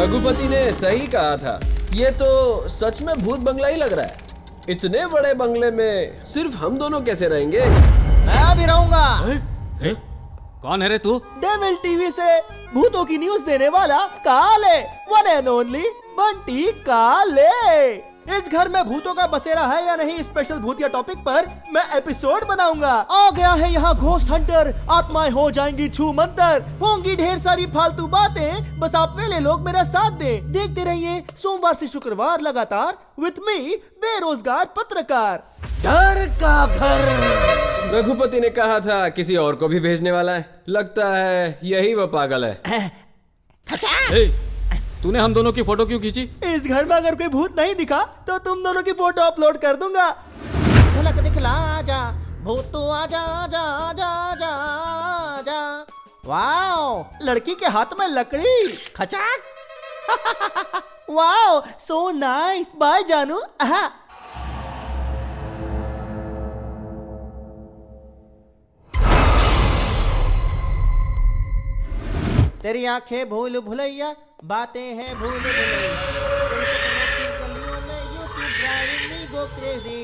रघुपति ने सही कहा था, ये तो सच में भूत बंगला ही लग रहा है। इतने बड़े बंगले में सिर्फ हम दोनों कैसे रहेंगे? मैं भी रहूंगा। कौन है रे तू? डेविल टीवी से भूतों की न्यूज देने वाला काले, वन एंड ओनली बंटी काले। इस घर में भूतों का बसेरा है या नहीं, स्पेशल भूतिया टॉपिक पर मैं एपिसोड बनाऊंगा। आ गया है यहाँ घोस्ट हंटर, आत्माएं हो जाएंगी छू मंतर, होंगी ढेर सारी फालतू बातें, बस आप वेले लोग मेरा साथ दें। देखते रहिए सोमवार से शुक्रवार लगातार विथ मी बेरोजगार पत्रकार। डर का घर। रघुपति ने कहा था किसी और को भी भेजने वाला है, लगता है यही वो पागल है। तूने हम दोनों की फोटो क्यों खींची? इस घर में अगर कोई भूत नहीं दिखा तो तुम दोनों की फोटो अपलोड कर दूंगा। झलक दिखला जा भूतू आजा आजा आजा आजा आजा। वाओ, लड़की के हाथ में लकड़ी, खचाक। Wow, so nice. बाय जानू। तेरी आंखें भूल भुलैया, बातें हैं भूल भुलैया, गलियों में you keep driving me go crazy।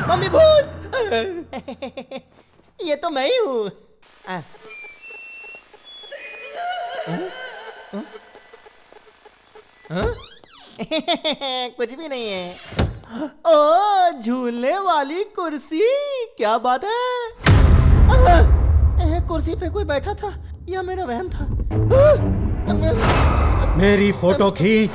Mummy भूत। ये तो मैं ही हूँ। कुछ भी नहीं है। ओ, झूलने वाली कुर्सी, क्या बात है। कुर्सी पे कोई बैठा था या मेरा वहम था? मेरी फोटो खींच।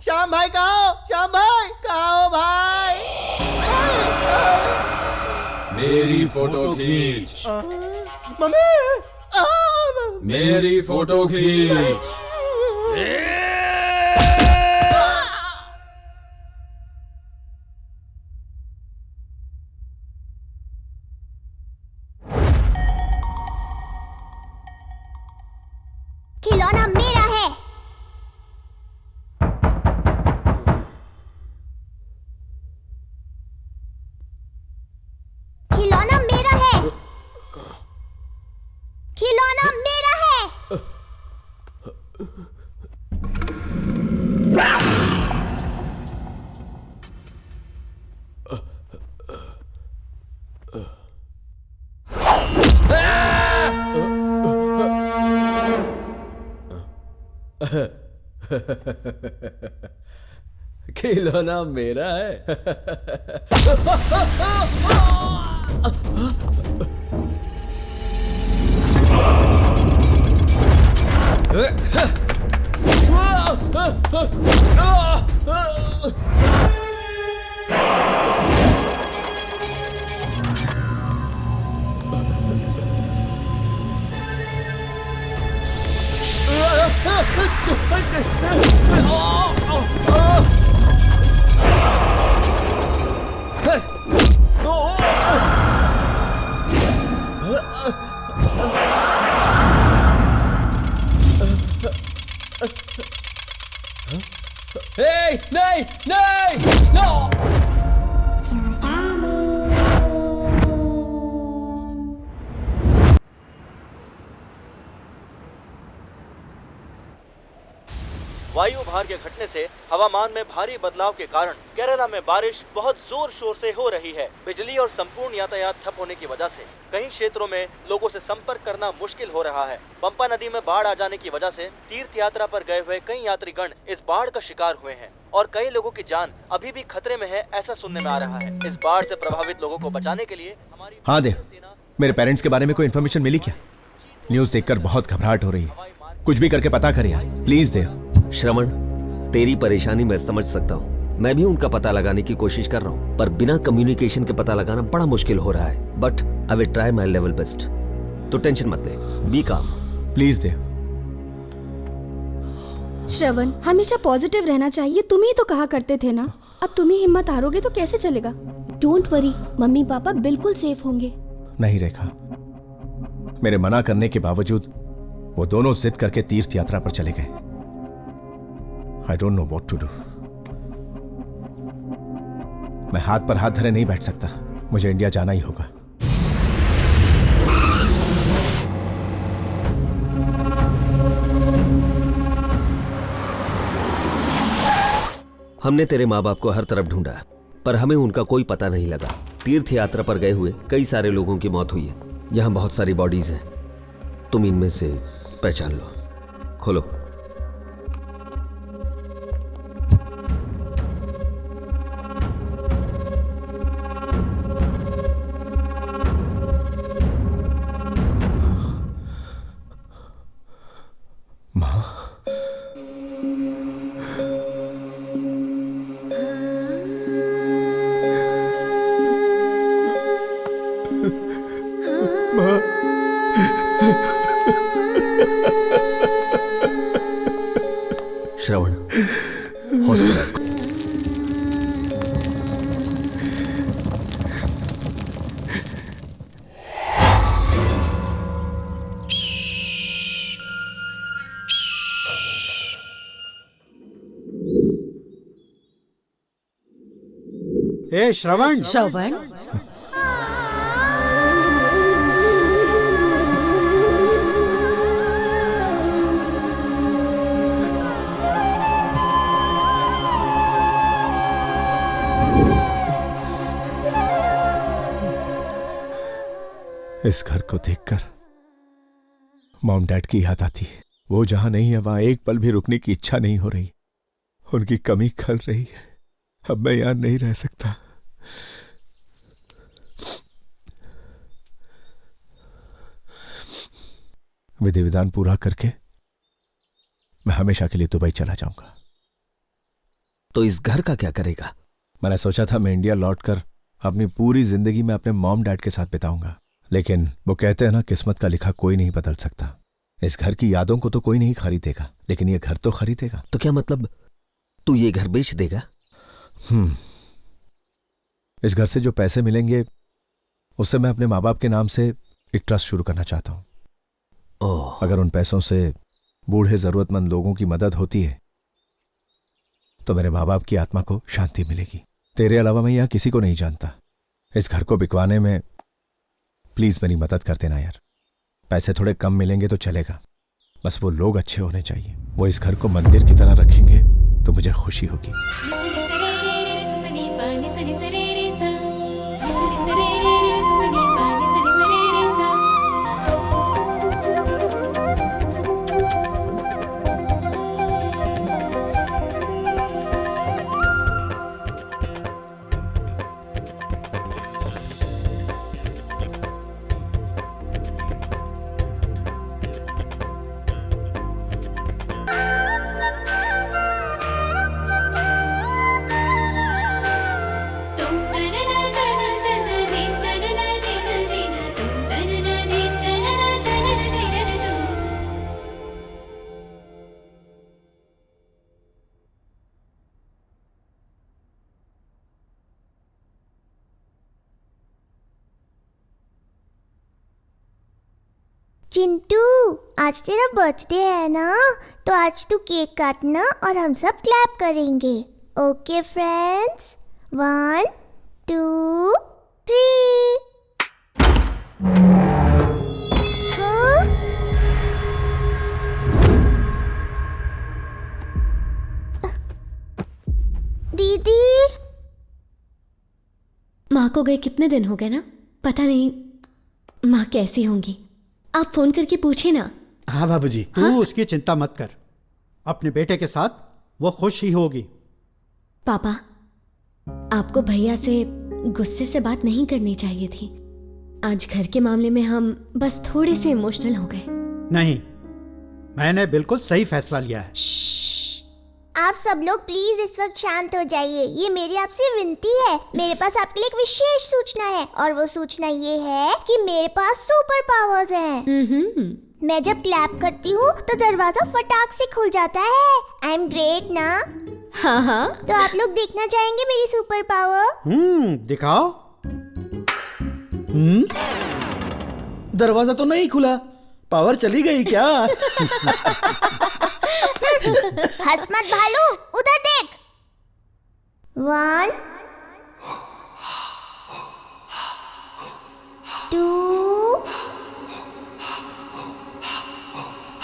श्याम भाई कहाँ? श्याम भाई कहाँ हो भाई? मेरी फोटो खींच। मम्मी। मेरी फोटो खींच। खिलौना मेरा है। खिलौना मेरा है। खिलौना मेरा है। खिलौना मेरा है। नहीं नहीं नो। वायु भार के घटने से हवामान में भारी बदलाव के कारण केरला में बारिश बहुत जोर शोर से हो रही है। बिजली और संपूर्ण यातायात ठप होने की वजह से कई क्षेत्रों में लोगों से संपर्क करना मुश्किल हो रहा है। पंपा नदी में बाढ़ आ जाने की वजह से तीर्थ यात्रा पर गए हुए कई यात्रीगण इस बाढ़ का शिकार हुए हैं और कई लोगों की जान अभी भी खतरे में है, ऐसा सुनने में आ रहा है। इस बाढ़ से प्रभावित लोगों को बचाने के लिए हमारी हाँ देव, मेरे पेरेंट्स के बारे में कोई इन्फॉर्मेशन मिली क्या? न्यूज़ देखकर बहुत घबराहट हो रही है। कुछ भी करके पता कर यार, प्लीज देव। श्रवण, तेरी परेशानी मैं समझ सकता हूँ। मैं भी उनका पता लगाने की कोशिश कर रहा हूँ, पर बिना कम्युनिकेशन के पता लगाना बड़ा मुश्किल हो रहा है। But I will try my level best. तो टेंशन मत ले, बी काम। प्लीज देव। श्रवण, हमेशा पॉजिटिव रहना चाहिए, तुम ही तो कहा करते थे ना। अब तुम ही हिम्मत हारोगे तो कैसे चलेगा? डोंट वरी, मम्मी पापा बिल्कुल सेफ होंगे। नहीं रेखा, मेरे मना करने के बावजूद वो दोनों जिद करके तीर्थ यात्रा पर चले गए। I don't know what to do. मैं हाथ पर हाथ धरे नहीं बैठ सकता, मुझे इंडिया जाना ही होगा। हमने तेरे माँ बाप को हर तरफ ढूंढा, पर हमें उनका कोई पता नहीं लगा। तीर्थ यात्रा पर गए हुए कई सारे लोगों की मौत हुई है। यहाँ बहुत सारी बॉडीज हैं, तुम इनमें से पहचान लो। खोलो। माँ, श्रवण, हॉस्पिटल। ए श्रवण, श्रवण, इस घर को देखकर मॉम डैड की याद आती है। वो जहां नहीं है वहां एक पल भी रुकने की इच्छा नहीं हो रही। उनकी कमी खल रही है। अब मैं यहां नहीं रह सकता। विधि विधान पूरा करके मैं हमेशा के लिए दुबई चला जाऊंगा। तो इस घर का क्या करेगा? मैंने सोचा था मैं इंडिया लौटकर अपनी पूरी जिंदगी में अपने मॉम डैड के साथ बिताऊंगा, लेकिन वो कहते हैं ना, किस्मत का लिखा कोई नहीं बदल सकता। इस घर की यादों को तो कोई नहीं खरीदेगा, लेकिन ये घर तो खरीदेगा। तो क्या मतलब, तू ये घर बेच देगा? इस घर से जो पैसे मिलेंगे उससे मैं अपने माँ बाप के नाम से एक ट्रस्ट शुरू करना चाहता हूं। ओह, अगर उन पैसों से बूढ़े जरूरतमंद लोगों की मदद होती है तो मेरे माँ बाप की आत्मा को शांति मिलेगी। तेरे अलावा मैं यहां किसी को नहीं जानता। इस घर को बिकवाने में प्लीज मेरी मदद कर देना यार। पैसे थोड़े कम मिलेंगे तो चलेगा, बस वो लोग अच्छे होने चाहिए। वो इस घर को मंदिर की तरह रखेंगे तो मुझे खुशी होगी। चिंटू, आज तेरा बर्थडे है ना, तो आज तू केक काटना और हम सब क्लैप करेंगे। Okay friends, 1 2 3। हाँ? दीदी, माँ को गए कितने दिन हो गए ना, पता नहीं माँ कैसी होंगी। आप फोन करके पूछे ना। हाँ बाबूजी, तू उसकी चिंता मत कर, अपने बेटे के साथ वो खुश ही होगी। पापा, आपको भैया से गुस्से से बात नहीं करनी चाहिए थी। आज घर के मामले में हम बस थोड़े से इमोशनल हो गए। नहीं, मैंने बिल्कुल सही फैसला लिया है। आप सब लोग प्लीज इस वक्त शांत हो जाइए। ये मेरी आपसे विनती है। मेरे पास आपके लिए एक विशेष सूचना है, और वो सूचना ये है कि मेरे पास सुपर पावर्स हैं। मैं जब क्लैप करती हूँ तो दरवाजा फटाक से खुल जाता है। आई एम ग्रेट ना? हाँ हाँ। तो आप लोग देखना चाहेंगे मेरी सुपर पावर? दिखाओ। दरवाजा तो नहीं खुला, पावर चली गई क्या? हंस मत भालू, उधर देख। 1 2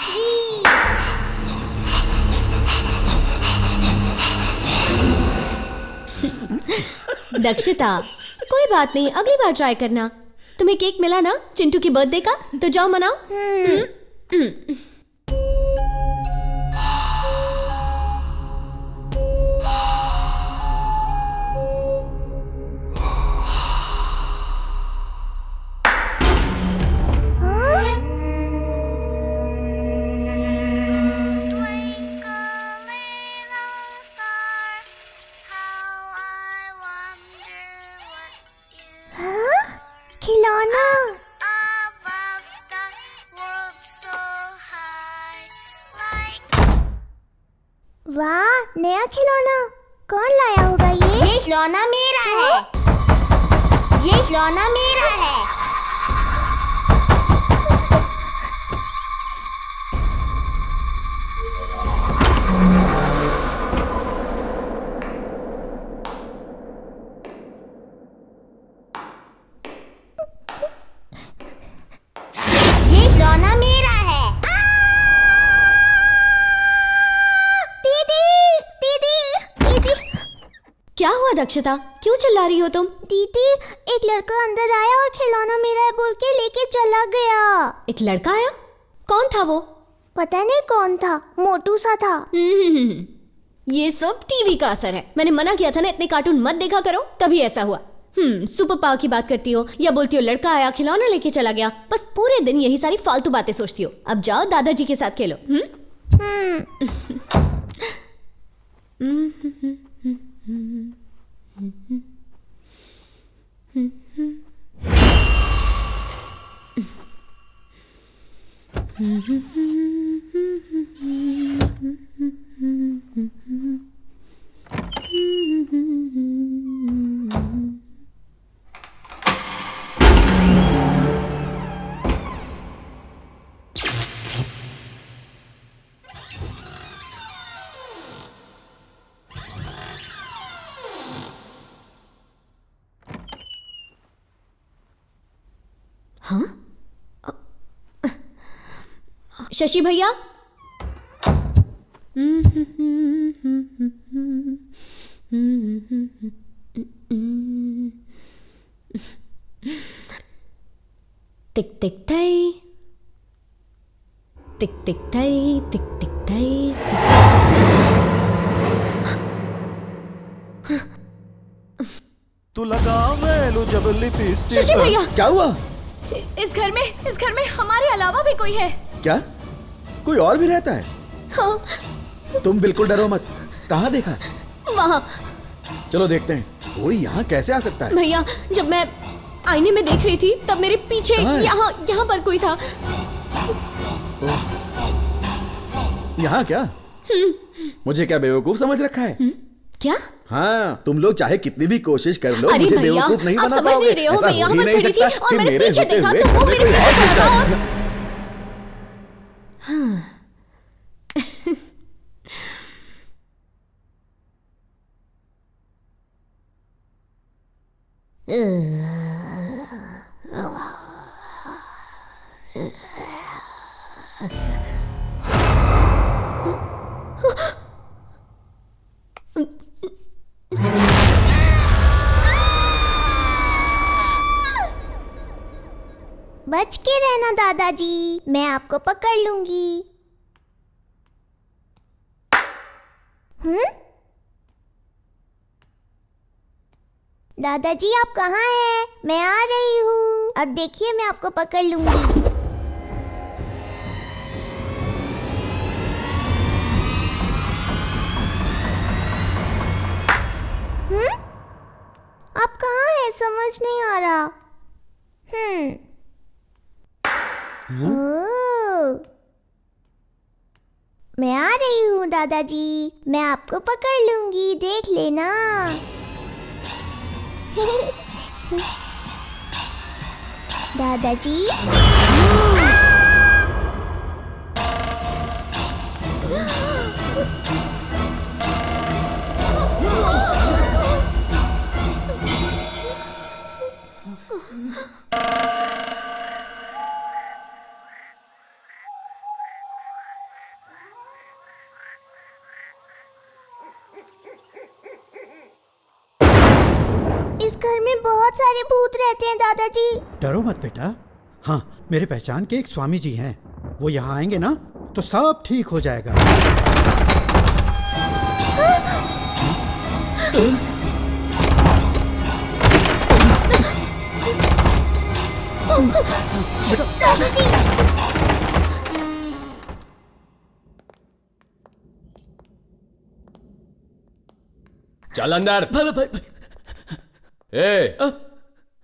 3। दक्षिता, कोई बात नहीं, अगली बार ट्राई करना। तुम्हें केक मिला ना चिंटू की बर्थडे का, तो जाओ मनाओ। खिलौना। वाह, नया खिलौना। कौन लाया होगा ये खिलौना मेरा है। ये खिलौना मेरा है। ये खिलौना मेरा है। क्या हुआ दक्षिता, क्यों चिल्ला रही हो तुम? दीदी, एक लड़का अंदर आया और खिलौना मेरा है बोल के लेके चला गया। एक लड़का आया? कौन था वो? पता नहीं कौन था, मोटू सा था। ये सब टीवी का असर है। मैंने मना किया था ना, इतने कार्टून मत देखा करो, तभी ऐसा हुआ। सुपर पावर की बात करती हो या बोलती हो लड़का आया खिलौना लेके चला गया। बस पूरे दिन यही सारी फालतू बातें सोचती हो। अब जाओ दादाजी के साथ खेलो। हाँ? शशि भैया, टिक टिक थई, टिक टिक थई, टिक टिक थई। तू लगा मैं जब लिपस्टिक। शशि भैया, क्या हुआ? इस घर में हमारे अलावा भी कोई है क्या? कोई और भी रहता है? हाँ। तुम बिल्कुल डरो मत। कहाँ देखा? वहाँ। चलो देखते हैं, कोई यहाँ कैसे आ सकता है? भैया, जब मैं आईने में देख रही थी तब मेरे पीछे यहाँ पर कोई था। यहाँ क्या? मुझे क्या बेवकूफ समझ रखा है? क्या? हाँ, तुम लोग चाहे कितनी भी कोशिश कर लो, अरे मुझे भैया, बेवकूफ नहीं आप बना समझ पाओगे। नहीं रहे हो। ऐसा मैं यहाँ हो ही पर नहीं खड़ी थी सकता और कि मैंने मेरे पीछे होते देखा हुए तो वो घर में मेरे कोई पीछे ऐसा खड़ा था है। और बच के रहना दादाजी, मैं आपको पकड़ लूंगी। दादाजी आप कहाँ हैं? मैं आ रही हूँ। अब देखिए मैं आपको पकड़ लूंगी। आप कहाँ हैं? समझ नहीं आ रहा। ओह, मैं आ रही हूँ दादाजी, मैं आपको पकड़ लूंगी, देख लेना। दादाजी इस घर में बहुत सारे भूत रहते हैं दादाजी। डरो मत बेटा। हाँ, मेरे पहचान के एक स्वामी जी हैं, वो यहाँ आएंगे ना तो सब ठीक हो जाएगा। चल अंदर। ए,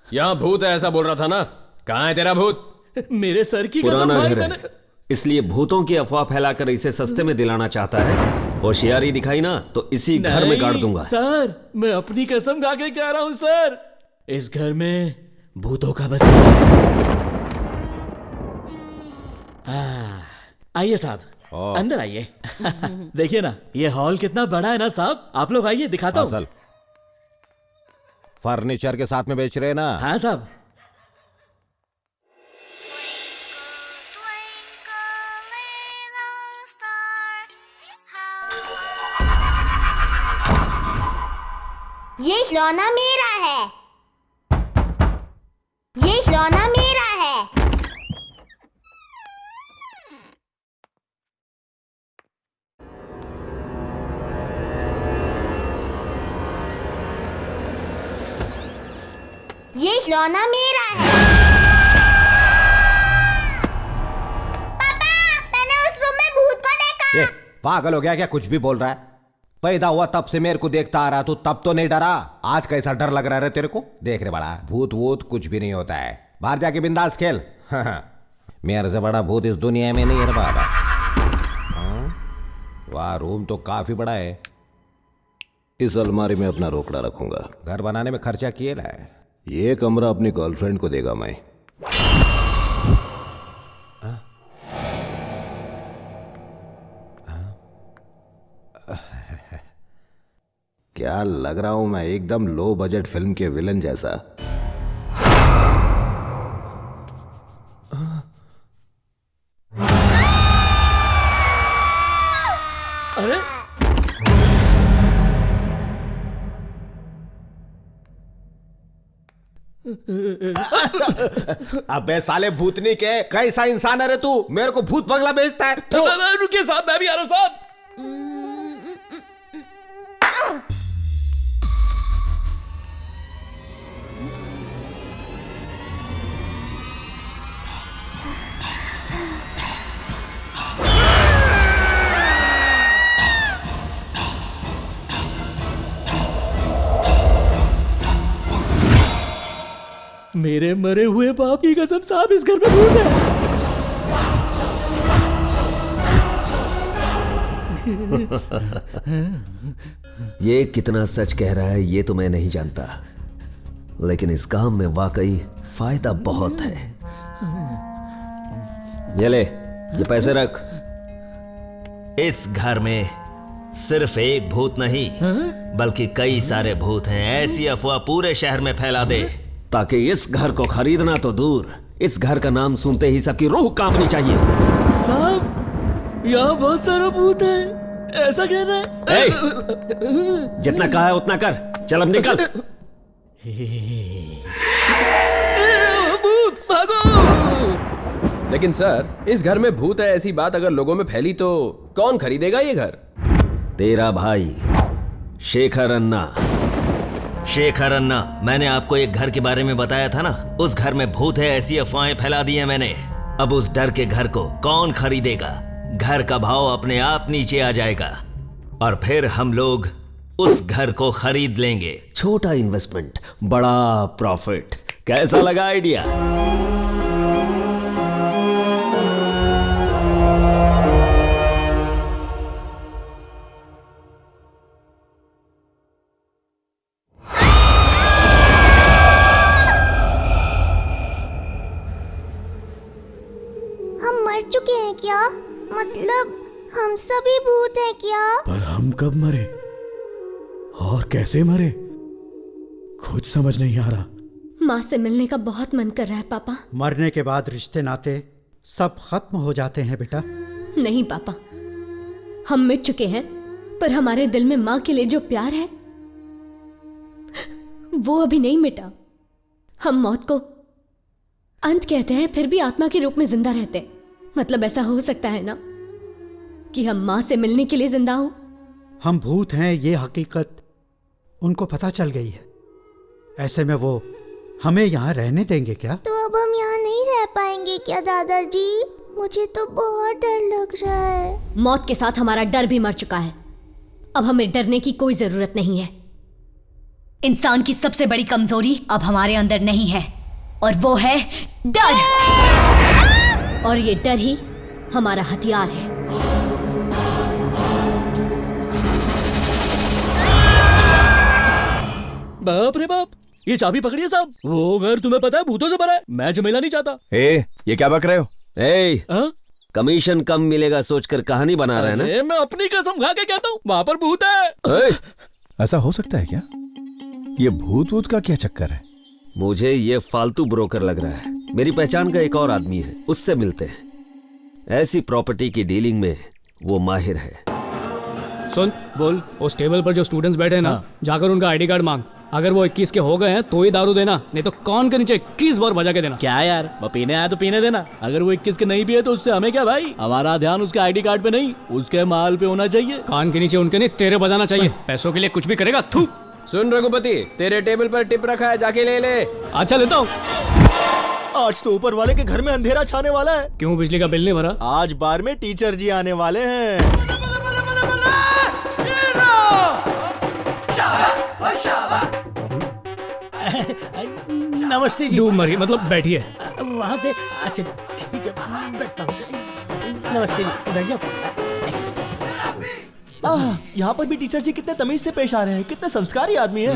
यहाँ भूत है ऐसा बोल रहा था ना? कहाँ है तेरा भूत? मेरे सर की कसम पुराना भाई, घर है, इसलिए भूतों की अफवाह फैलाकर इसे सस्ते में दिलाना चाहता है। होशियारी दिखाई ना तो इसी घर में गाड़ दूंगा। सर, मैं अपनी कसम खा के कह रहा हूँ सर, इस घर में भूतों का बसेरा है। आइए साहब, अंदर आइए। देखिए ना, ये हॉल कितना बड़ा है ना साहब। आप लोग आइए, दिखाता हूँ। फर्नीचर के साथ में बेच रहे हैं ना? हाँ साहब। ये खिलौना मेरा है, ये खिलौना मेरा है। ये खिलौना मेरा है। पापा, मैंने उस रूम में भूत को देखा। ये पागल हो गया क्या? कुछ भी बोल रहा है। पैदा हुआ तब से मेरे को देखता आ रहा, तू तब तो नहीं डरा, आज कैसा डर लग रहा है तेरे को? देख रे बड़ा, भूत वूत कुछ भी नहीं होता है, बाहर जाके बिंदास खेल। मेरे से बड़ा भूत इस दुनिया में नहीं है बाबा। वाह, रूम तो काफी बड़ा है। इस अलमारी में अपना रोकड़ा रखूंगा। घर बनाने में खर्चा किए ला है। ये कमरा अपनी गर्लफ्रेंड को देगा मैं। क्या लग रहा हूं मैं? एकदम लो बजट फिल्म के विलन जैसा। अरे अबे साले भूतनी के, कैसा इंसान है रे तू? मेरे को भूत बंगला बेचता है। रुकिए साहब, मैं भी आ रहा हूं साहब। मेरे मरे हुए बाप की कसम साहब, इस घर में भूत है। ये कितना सच कह रहा है ये तो मैं नहीं जानता, लेकिन इस काम में वाकई फायदा बहुत है। ये ले, ये पैसे रख। इस घर में सिर्फ एक भूत नहीं बल्कि कई सारे भूत हैं। ऐसी अफवाह पूरे शहर में फैला दे ताकि इस घर को खरीदना तो दूर, इस घर का नाम सुनते ही सबकी रूह कांपनी चाहिए। साहब, यहाँ बहुत सारा भूत है, ऐसा कहना है? जितना कहा है उतना कर, चल अब निकल। भूत भागो! लेकिन सर, इस घर में भूत है ऐसी बात अगर लोगों में फैली तो कौन खरीदेगा ये घर? तेरा भाई शेखर अन्ना। शेखर अन्ना, मैंने आपको एक घर के बारे में बताया था ना, उस घर में भूत है ऐसी अफवाहें फैला दी हैं मैंने। अब उस डर के घर को कौन खरीदेगा? घर का भाव अपने आप नीचे आ जाएगा और फिर हम लोग उस घर को खरीद लेंगे। छोटा इन्वेस्टमेंट, बड़ा प्रॉफिट। कैसा लगा आइडिया? हम मर चुके हैं क्या? मतलब हम सभी भूत हैं क्या? पर हम कब मरे और कैसे मरे खुद समझ नहीं आ रहा। माँ से मिलने का बहुत मन कर रहा है पापा। मरने के बाद रिश्ते नाते सब खत्म हो जाते हैं बेटा। नहीं पापा, हम मिट चुके हैं पर हमारे दिल में माँ के लिए जो प्यार है वो अभी नहीं मिटा। हम मौत को अंत कहते हैं फिर भी आत्मा के रूप में जिंदा रहते हैं। मतलब ऐसा हो सकता है ना कि हम माँ से मिलने के लिए जिंदा हो? हम भूत हैं ये हकीकत उनको पता चल गई है। ऐसे में वो हमें यहाँ रहने देंगे क्या? तो अब हम यहाँ नहीं रह पाएंगे क्या दादाजी? मुझे तो बहुत डर लग रहा है। मौत के साथ हमारा डर भी मर चुका है। अब हमें डरने की कोई जरूरत नहीं है। इंसान की सबसे बड़ी कमजोरी अब हमारे अंदर नहीं है और वो है डर। और ये डर ही हमारा हथियार है। बाप रे बाप, ये चाबी पकड़िए साहब। वो घर तुम्हें पता है भूतों से भरा है। मैं झमेला नहीं चाहता। ये क्या बक रहे हो? कमीशन कम मिलेगा सोचकर कहानी बना रहा है ना? मैं अपनी कसम खा के कहता हूँ वहाँ पर भूत है। ऐसा हो सकता है क्या? ये भूत वूत का क्या चक्कर है? मुझे ये फालतू ब्रोकर लग रहा है। मेरी पहचान का एक और आदमी है, उससे मिलते हैं। ऐसी प्रॉपर्टी की डीलिंग में वो माहिर है। सुन, बोल, उस टेबल पर जो स्टूडेंट्स बैठे हैं ना, जाकर उनका आईडी कार्ड मांग। अगर वो 21 के हो गए हैं तो ही दारू देना, नहीं तो कान के नीचे 21 बार बजा के देना। क्या यार, वो पीने आया तो पीने देना। अगर वो 21 के नहीं पिए तो उससे हमें क्या भाई? हमारा ध्यान उसके आईडी कार्ड पे नहीं, उसके माल पे होना चाहिए। कान के नीचे उनके नहीं, तेरे बजाना चाहिए। पैसों के लिए कुछ भी करेगा। थू। सुन रघुपति, तेरे टेबल पर टिप रखा है, जाके ले ले। अच्छा, लेता हूँ। आज तो ऊपर वाले के घर में अंधेरा छाने वाला है। क्यों, बिजली का बिल नहीं भरा? आज बार में टीचर जी आने वाले हैं। नमस्ते जी। डूब मरी, मतलब बैठिए वहाँ पे। अच्छा ठीक है, बैठता हूँ। नमस्ते जी, बैठ जाओ। यहाँ पर भी टीचर जी कितने तमीज से पेश आ रहे हैं, कितने संस्कारी आदमी है।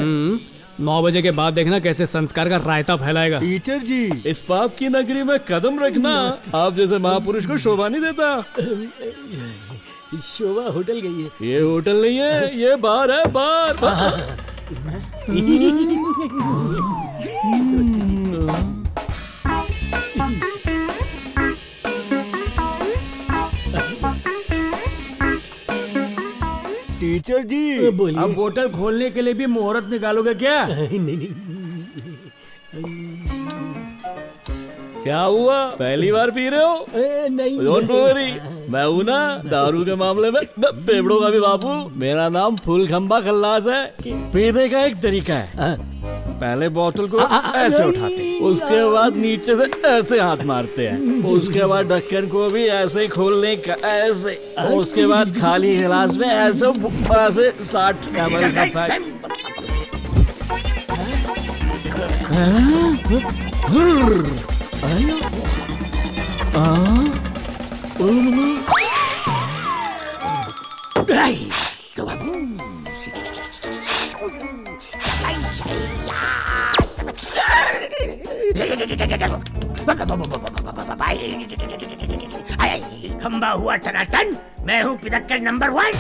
9 बजे के बाद देखना कैसे संस्कार का रायता फैलाएगा। टीचर जी, इस पाप की नगरी में कदम रखना। आप जैसे महापुरुष को शोभा नहीं देता। शोभा होटल गई है। ये होटल नहीं है, ये बार है, बार। टीचर जी, बोलिए। अब बोतल खोलने के लिए भी मुहूर्त निकालोगे क्या? नहीं। क्या हुआ, पहली बार पी रहे हो? नहीं। डोंट वरी, मैं हूं ना दारू के मामले में बेवड़ों का भी बापू। मेरा नाम फूलखंबा खल्लास है। पीने का एक तरीका है, पहले बोतल को ऐसे उठाते हैं, उसके बाद नीचे से ऐसे हाथ मारते हैं, उसके बाद ढक्कन को भी ऐसे ही खोलने का, ऐसे। उसके बाद खाली गिलास में ऐसे 60 ml का पैक। खंबा हुआ टनाटन, मैं हूँ पिदक्कड़ नंबर 1।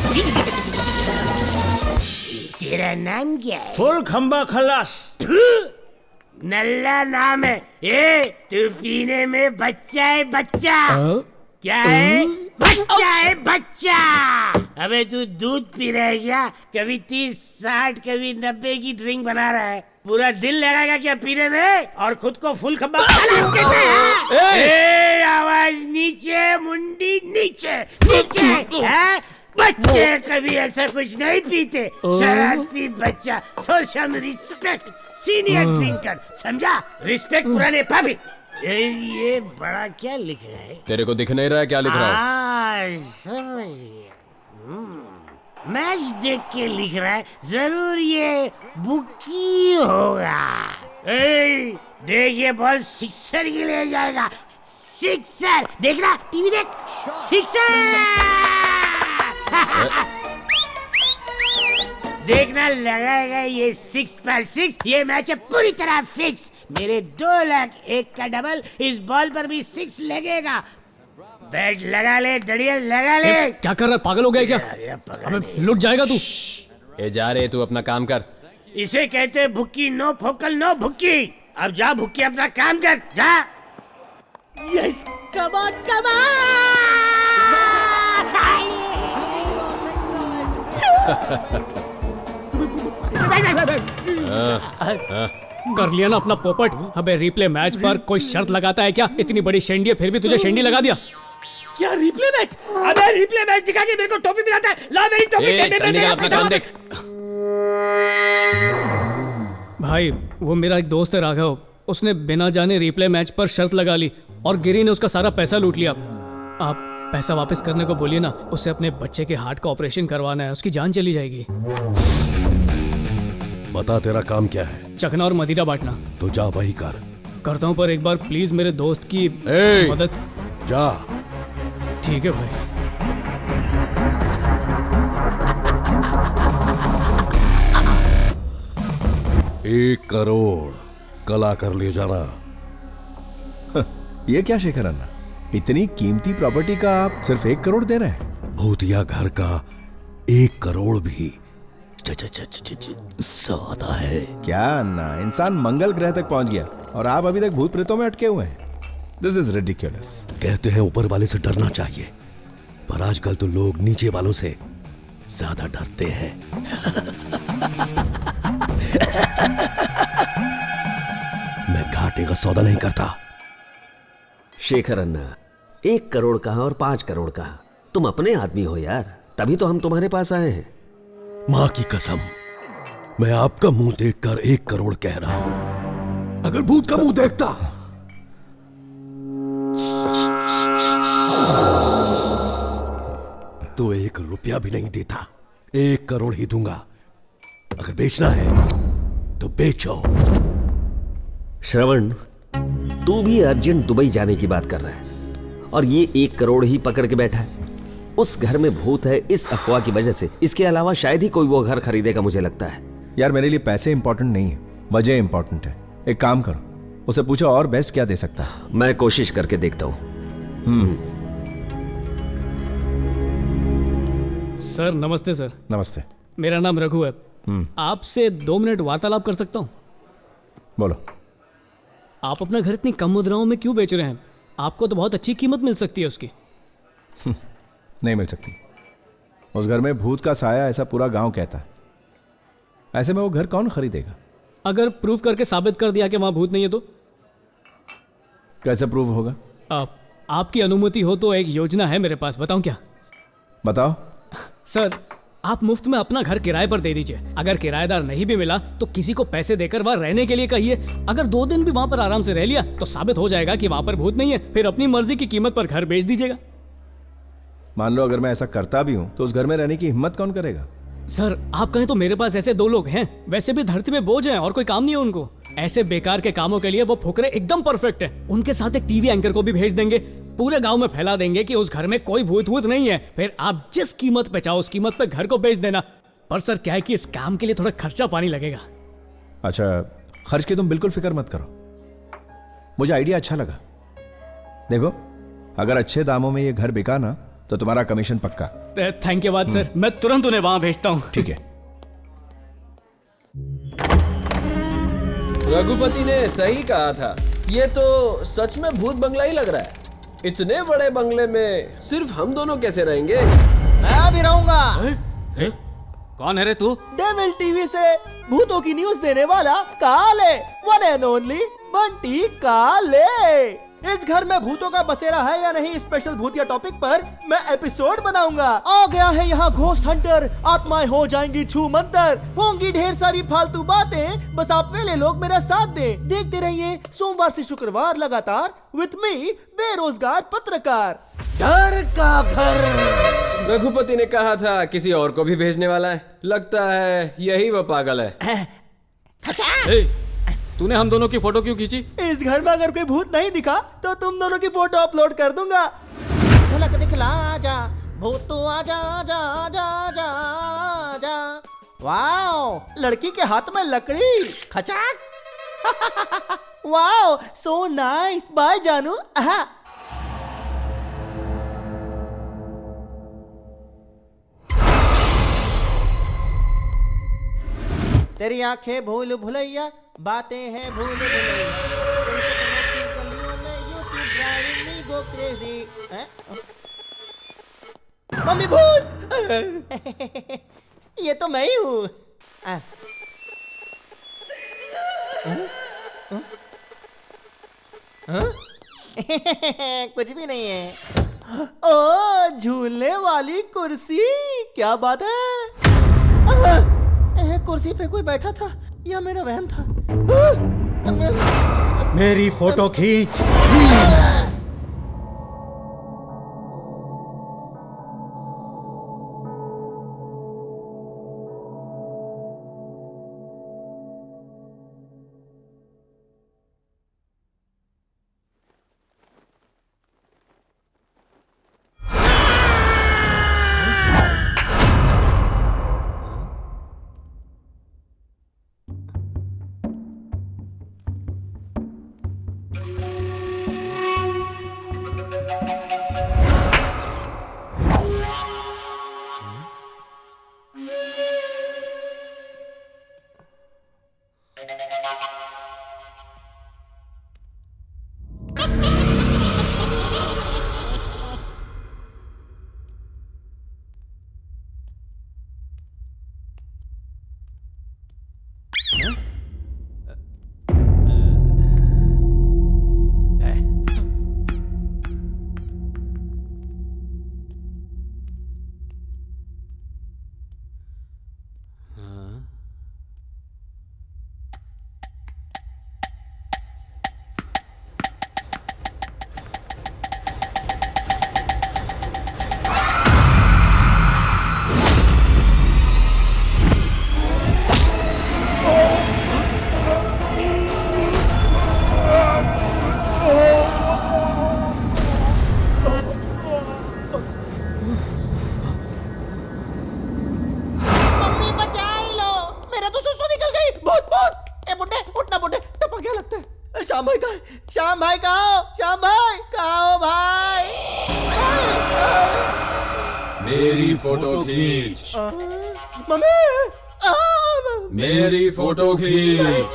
तेरा नाम क्या है? फुल खंबा खलास। नल्ला नाम है। ए, तू पीने में बच्चा है बच्चा। क्या है? बच्चा है बच्चा। अबे तू दूध पी रहा है क्या? कभी 30, 60, कभी 90 की ड्रिंक बना रहा है। पूरा दिल लगाएगा क्या पीने में? और खुद को फुल खंबा खलास कहता है। आवाज नीचे, मुंडी नीचे, नीचे है। बच्चे कभी ऐसा कुछ नहीं पीते। शरारती बच्चा। Show some respect, senior drinker, समझा? रिस्पेक्ट पुराने पापी। ये बड़ा क्या लिख रहा है? तेरे को दिख नहीं रहा है क्या लिख रहा है? समझ गया। मैच देख के लिख रहा है, जरूर ये बुकी होगा। देख ये बॉल सिक्सर के लिए जाएगा। सिक्सर, देखना टीवी देख। सिक्सर देखना लगाएगा ये 6 पर 6। ये मैच है पूरी तरह फिक्स। मेरे 2 लाख 1 का डबल। इस बॉल पर भी 6 लगेगा। बैट लगा ले, डड़िया लगा ले। क्या कर रहा है, पागल हो गया क्या? अबे लुट जाएगा तू। ए जा रे, तू अपना काम कर। इसे कहते हैं भुक्की। नो फोकल नो भुक्की। अब जा भुक्की, अपना काम कर, जा। यस, कमान कर लिया ना अपना पोपट। अबे रिप्ले मैच पर कोई शर्त लगाता है क्या? इतनी बड़ी शेंडी है फिर भी तुझे शेंडी लगा दिया। क्या रिप्ले मैच? अबे रिप्ले मैच दिखा के मेरे को टोपी पिलाता है। ला मेरी टोपी। चल निकल, अपना काम देख। भाई वो मेरा एक दोस्त है राघव, उसने बिना जाने रिप्ले मैच पर शर्त लगा ली और गिरी ने उसका सारा पैसा लूट लिया। आप पैसा वापस करने को बोलिए ना। उसे अपने बच्चे के हार्ट का ऑपरेशन करवाना है, उसकी जान चली जाएगी। बता तेरा काम क्या है? चखना और मदिरा बांटना। तो जा वही कर। करता हूँ, पर एक बार प्लीज मेरे दोस्त की मदद। जा। ठीक है भाई। 1 करोड़ कल आकर ले जाना। ये क्या शेखर अन्ना, इतनी कीमती प्रॉपर्टी का आप सिर्फ 1 करोड़ दे रहे हैं? भूतिया घर का 1 करोड़ भी ज्यादा है। क्या अन्ना, इंसान मंगल ग्रह तक पहुंच गया और आप अभी तक भूत प्रेतों में अटके हुए हैं। This is ridiculous. कहते हैं ऊपर वाले से डरना चाहिए, पर आजकल तो लोग नीचे वालों से ज्यादा डरते हैं। मैं घाटे का सौदा नहीं करता। शेखर अन्ना, 1 करोड़ कहाँ और 5 करोड़ कहाँ? तुम अपने आदमी हो यार, तभी तो हम तुम्हारे पास आए हैं। मां की कसम, मैं आपका मुंह देखकर 1 करोड़ कह रहा हूं। अगर भूत का मुंह देखता तो 1 रुपया भी नहीं देता। 1 करोड़ ही दूंगा। अगर बेचना है तो बेचो। श्रवण, तू भी अर्जेंट दुबई जाने की बात कर रहा है और ये 1 करोड़ ही पकड़ के बैठा है। उस घर में भूत है इस अफवाह की वजह से। इसके अलावा शायद ही कोई वो घर खरीदेगा, मुझे लगता है। यार मेरे लिए पैसे इंपॉर्टेंट नहीं है, वजह इंपॉर्टेंट है। एक काम करो, उसे पूछो और बेस्ट क्या दे सकता है। मैं कोशिश करके देखता हूँ। सर नमस्ते। सर नमस्ते। मेरा नाम रघु है। आपसे 2 मिनट वार्तालाप कर सकता हूँ? बोलो। आप अपना घर इतनी कम मुद्राओं में क्यों बेच रहे हैं? आपको तो बहुत अच्छी कीमत मिल सकती है उसकी। नहीं मिल सकती। उस घर में भूत का साया, ऐसा पूरा गांव कहता है। ऐसे में वो घर कौन खरीदेगा? अगर प्रूफ करके साबित कर दिया कि वहां भूत नहीं है तो? कैसे प्रूव होगा? आपकी अनुमति हो तो एक योजना है मेरे पास, बताऊं क्या? बताओ। सर आप मुफ्त में अपना घर किराए पर दे दीजिए। अगर किराएदार नहीं भी मिला तो किसी को पैसे देकर वहां रहने के लिए कहिए। अगर 2 दिन भी वहां पर आराम से रह लिया तो साबित हो जाएगा कि वहां पर भूत नहीं है। फिर अपनी मर्जी की कीमत पर घर बेच दीजिएगा। मान लो अगर मैं ऐसा करता भी हूं तो उस घर में रहने की हिम्मत कौन करेगा? सर आप कहें तो मेरे पास ऐसे 2 लोग हैं। वैसे भी धरती में बोझ हैं और कोई काम नहीं है उनको। ऐसे बेकार के कामों के लिए वो फुकरे एकदम परफेक्ट है। उनके साथ एक टीवी एंकर को भी भेज देंगे। पूरे गांव में फैला देंगे कि उस घर में कोई भूत वूत नहीं है। फिर आप जिस कीमत पे चाहो उस कीमत पे घर को बेच देना। पर सर क्या है कि इस काम के लिए थोड़ा खर्चा पानी लगेगा। अच्छा, खर्च की तुम बिल्कुल फिक्र मत करो। मुझे आइडिया अच्छा लगा। देखो, अगर अच्छे दामों में ये घर बिका ना तो तुम्हारा कमीशन पक्का। धन्यवाद सर, मैं तुरंत उन्हें वहां भेजता हूँ। ठीक है। रघुपति ने सही कहा था, ये तो सच में भूत बंगला ही लग रहा है। इतने बड़े बंगले में सिर्फ हम दोनों कैसे रहेंगे? मैं भी रहूंगा। कौन है रे तू? डेविल टीवी से भूतों की न्यूज देने वाला काले, वन एंड ओनली बंटी काले। इस घर में भूतों का बसेरा है या नहीं, स्पेशल भूतिया टॉपिक पर मैं एपिसोड बनाऊंगा। आ गया है यहाँ घोस्ट हंटर, आत्माएं हो जाएंगी छू मंतर, होंगी ढेर सारी फालतू बातें, बस आप वेले लोग मेरा साथ दें। देखते रहिए सोमवार से शुक्रवार लगातार विथ मी बेरोजगार पत्रकार। डर का घर। रघुपति ने कहा था किसी और को भी भेजने वाला है, लगता है यही वो पागल है। तूने हम दोनों की फोटो क्यों खींची? इस घर में अगर कोई भूत नहीं दिखा तो तुम दोनों की फोटो अपलोड कर दूंगा। झलक दिखला जा भूतू आजा आजा आजा आजा आजा। वाओ, लड़की के हाथ में लकड़ी, खचाक। Wow, so nice. बाय जानू। आहा। तेरी आंखें भूल भुलैया, बातें हैं भूल भुलैया, गलियों में you keep driving me go crazy। Mummy भूत। ये तो मैं ही हूँ। कुछ भी नहीं है। ओ, झूलने वाली कुर्सी, क्या बात है। कुर्सी पे कोई बैठा था या मेरा वहम था? मेरी फोटो खींच। श्याम भाई कहाँ? श्याम भाई कहाँ भाई? मेरी फोटो खींच। मम्मी, मेरी फोटो खींच।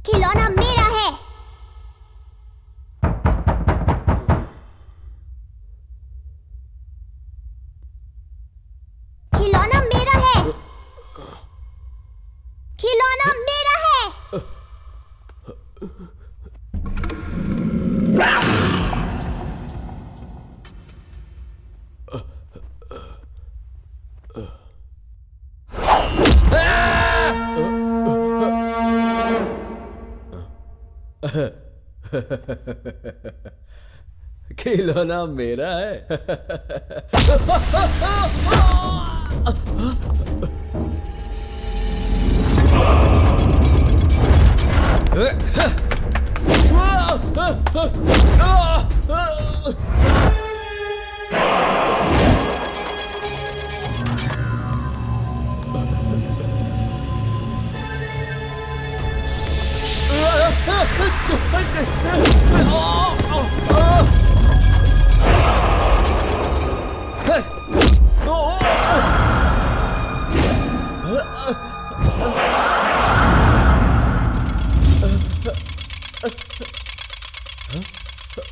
खिलौना मेरा है। खिलौना मेरा है। खिलौना मेरा है। खिलौना मेरा है।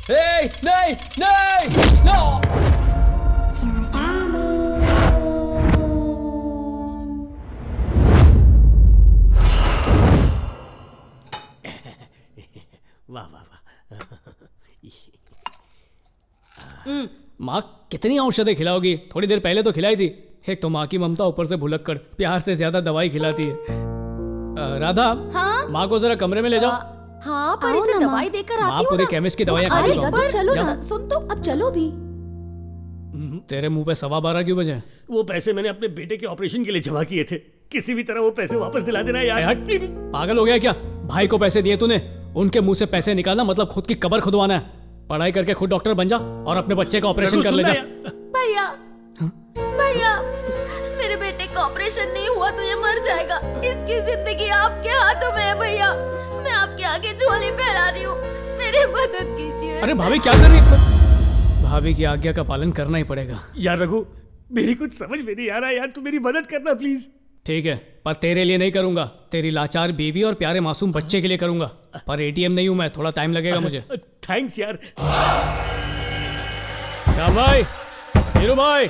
Hey, नहीं, नहीं, no! वाह वाह वाह। माँ कितनी औषधि खिलाओगी? थोड़ी देर पहले तो खिलाई थी। एक तो माँ की ममता, ऊपर से भुलक्कड़ प्यार से ज्यादा दवाई खिलाती है। राधा, हाँ? माँ को जरा कमरे में ले जाओ। हाँ, पर इसे दवाई देकर माँ आती हूँ पूरे ना। केमिस्ट की दवाइयाँ खा चुका हूँ। चलो जा। ना, सुन तो, अब चलो भी। तेरे मुंह पे 12:15 क्यों बजे? वो पैसे मैंने अपने बेटे के ऑपरेशन के लिए जमा किए थे। किसी भी तरह वो पैसे वापस दिला देना यार। पागल हो गया क्या? भाई को पैसे दिए तूने, उनके मुंह से पैसे निकालना मतलब खुद की कब्र खुदवाना है। पढ़ाई करके खुद डॉक्टर बन जा और अपने बच्चे का ऑपरेशन कर ले जा। भैया, भैया, मेरे बेटे का ऑपरेशन नहीं हुआ तो ये मर जाएगा। इसकी जिंदगी आपके हाथों में है भैया। मैं आपके आगे झोली फैला रही हूँ, मेरी मदद कीजिए। अरे भाभी क्या कर रही है? भाभी की आज्ञा का पालन करना ही पड़ेगा। यार रघु, मेरी कुछ समझ में नहीं आ रहा यार, तू मेरी मदद करना प्लीज। ठीक है, पर तेरे लिए नहीं करूंगा, तेरी लाचार बीवी और प्यारे मासूम बच्चे के लिए करूंगा। पर एटीएम नहीं हूं मैं, थोड़ा टाइम लगेगा मुझे। थैंक्स यार। श्याम भाई, वीरू भाई।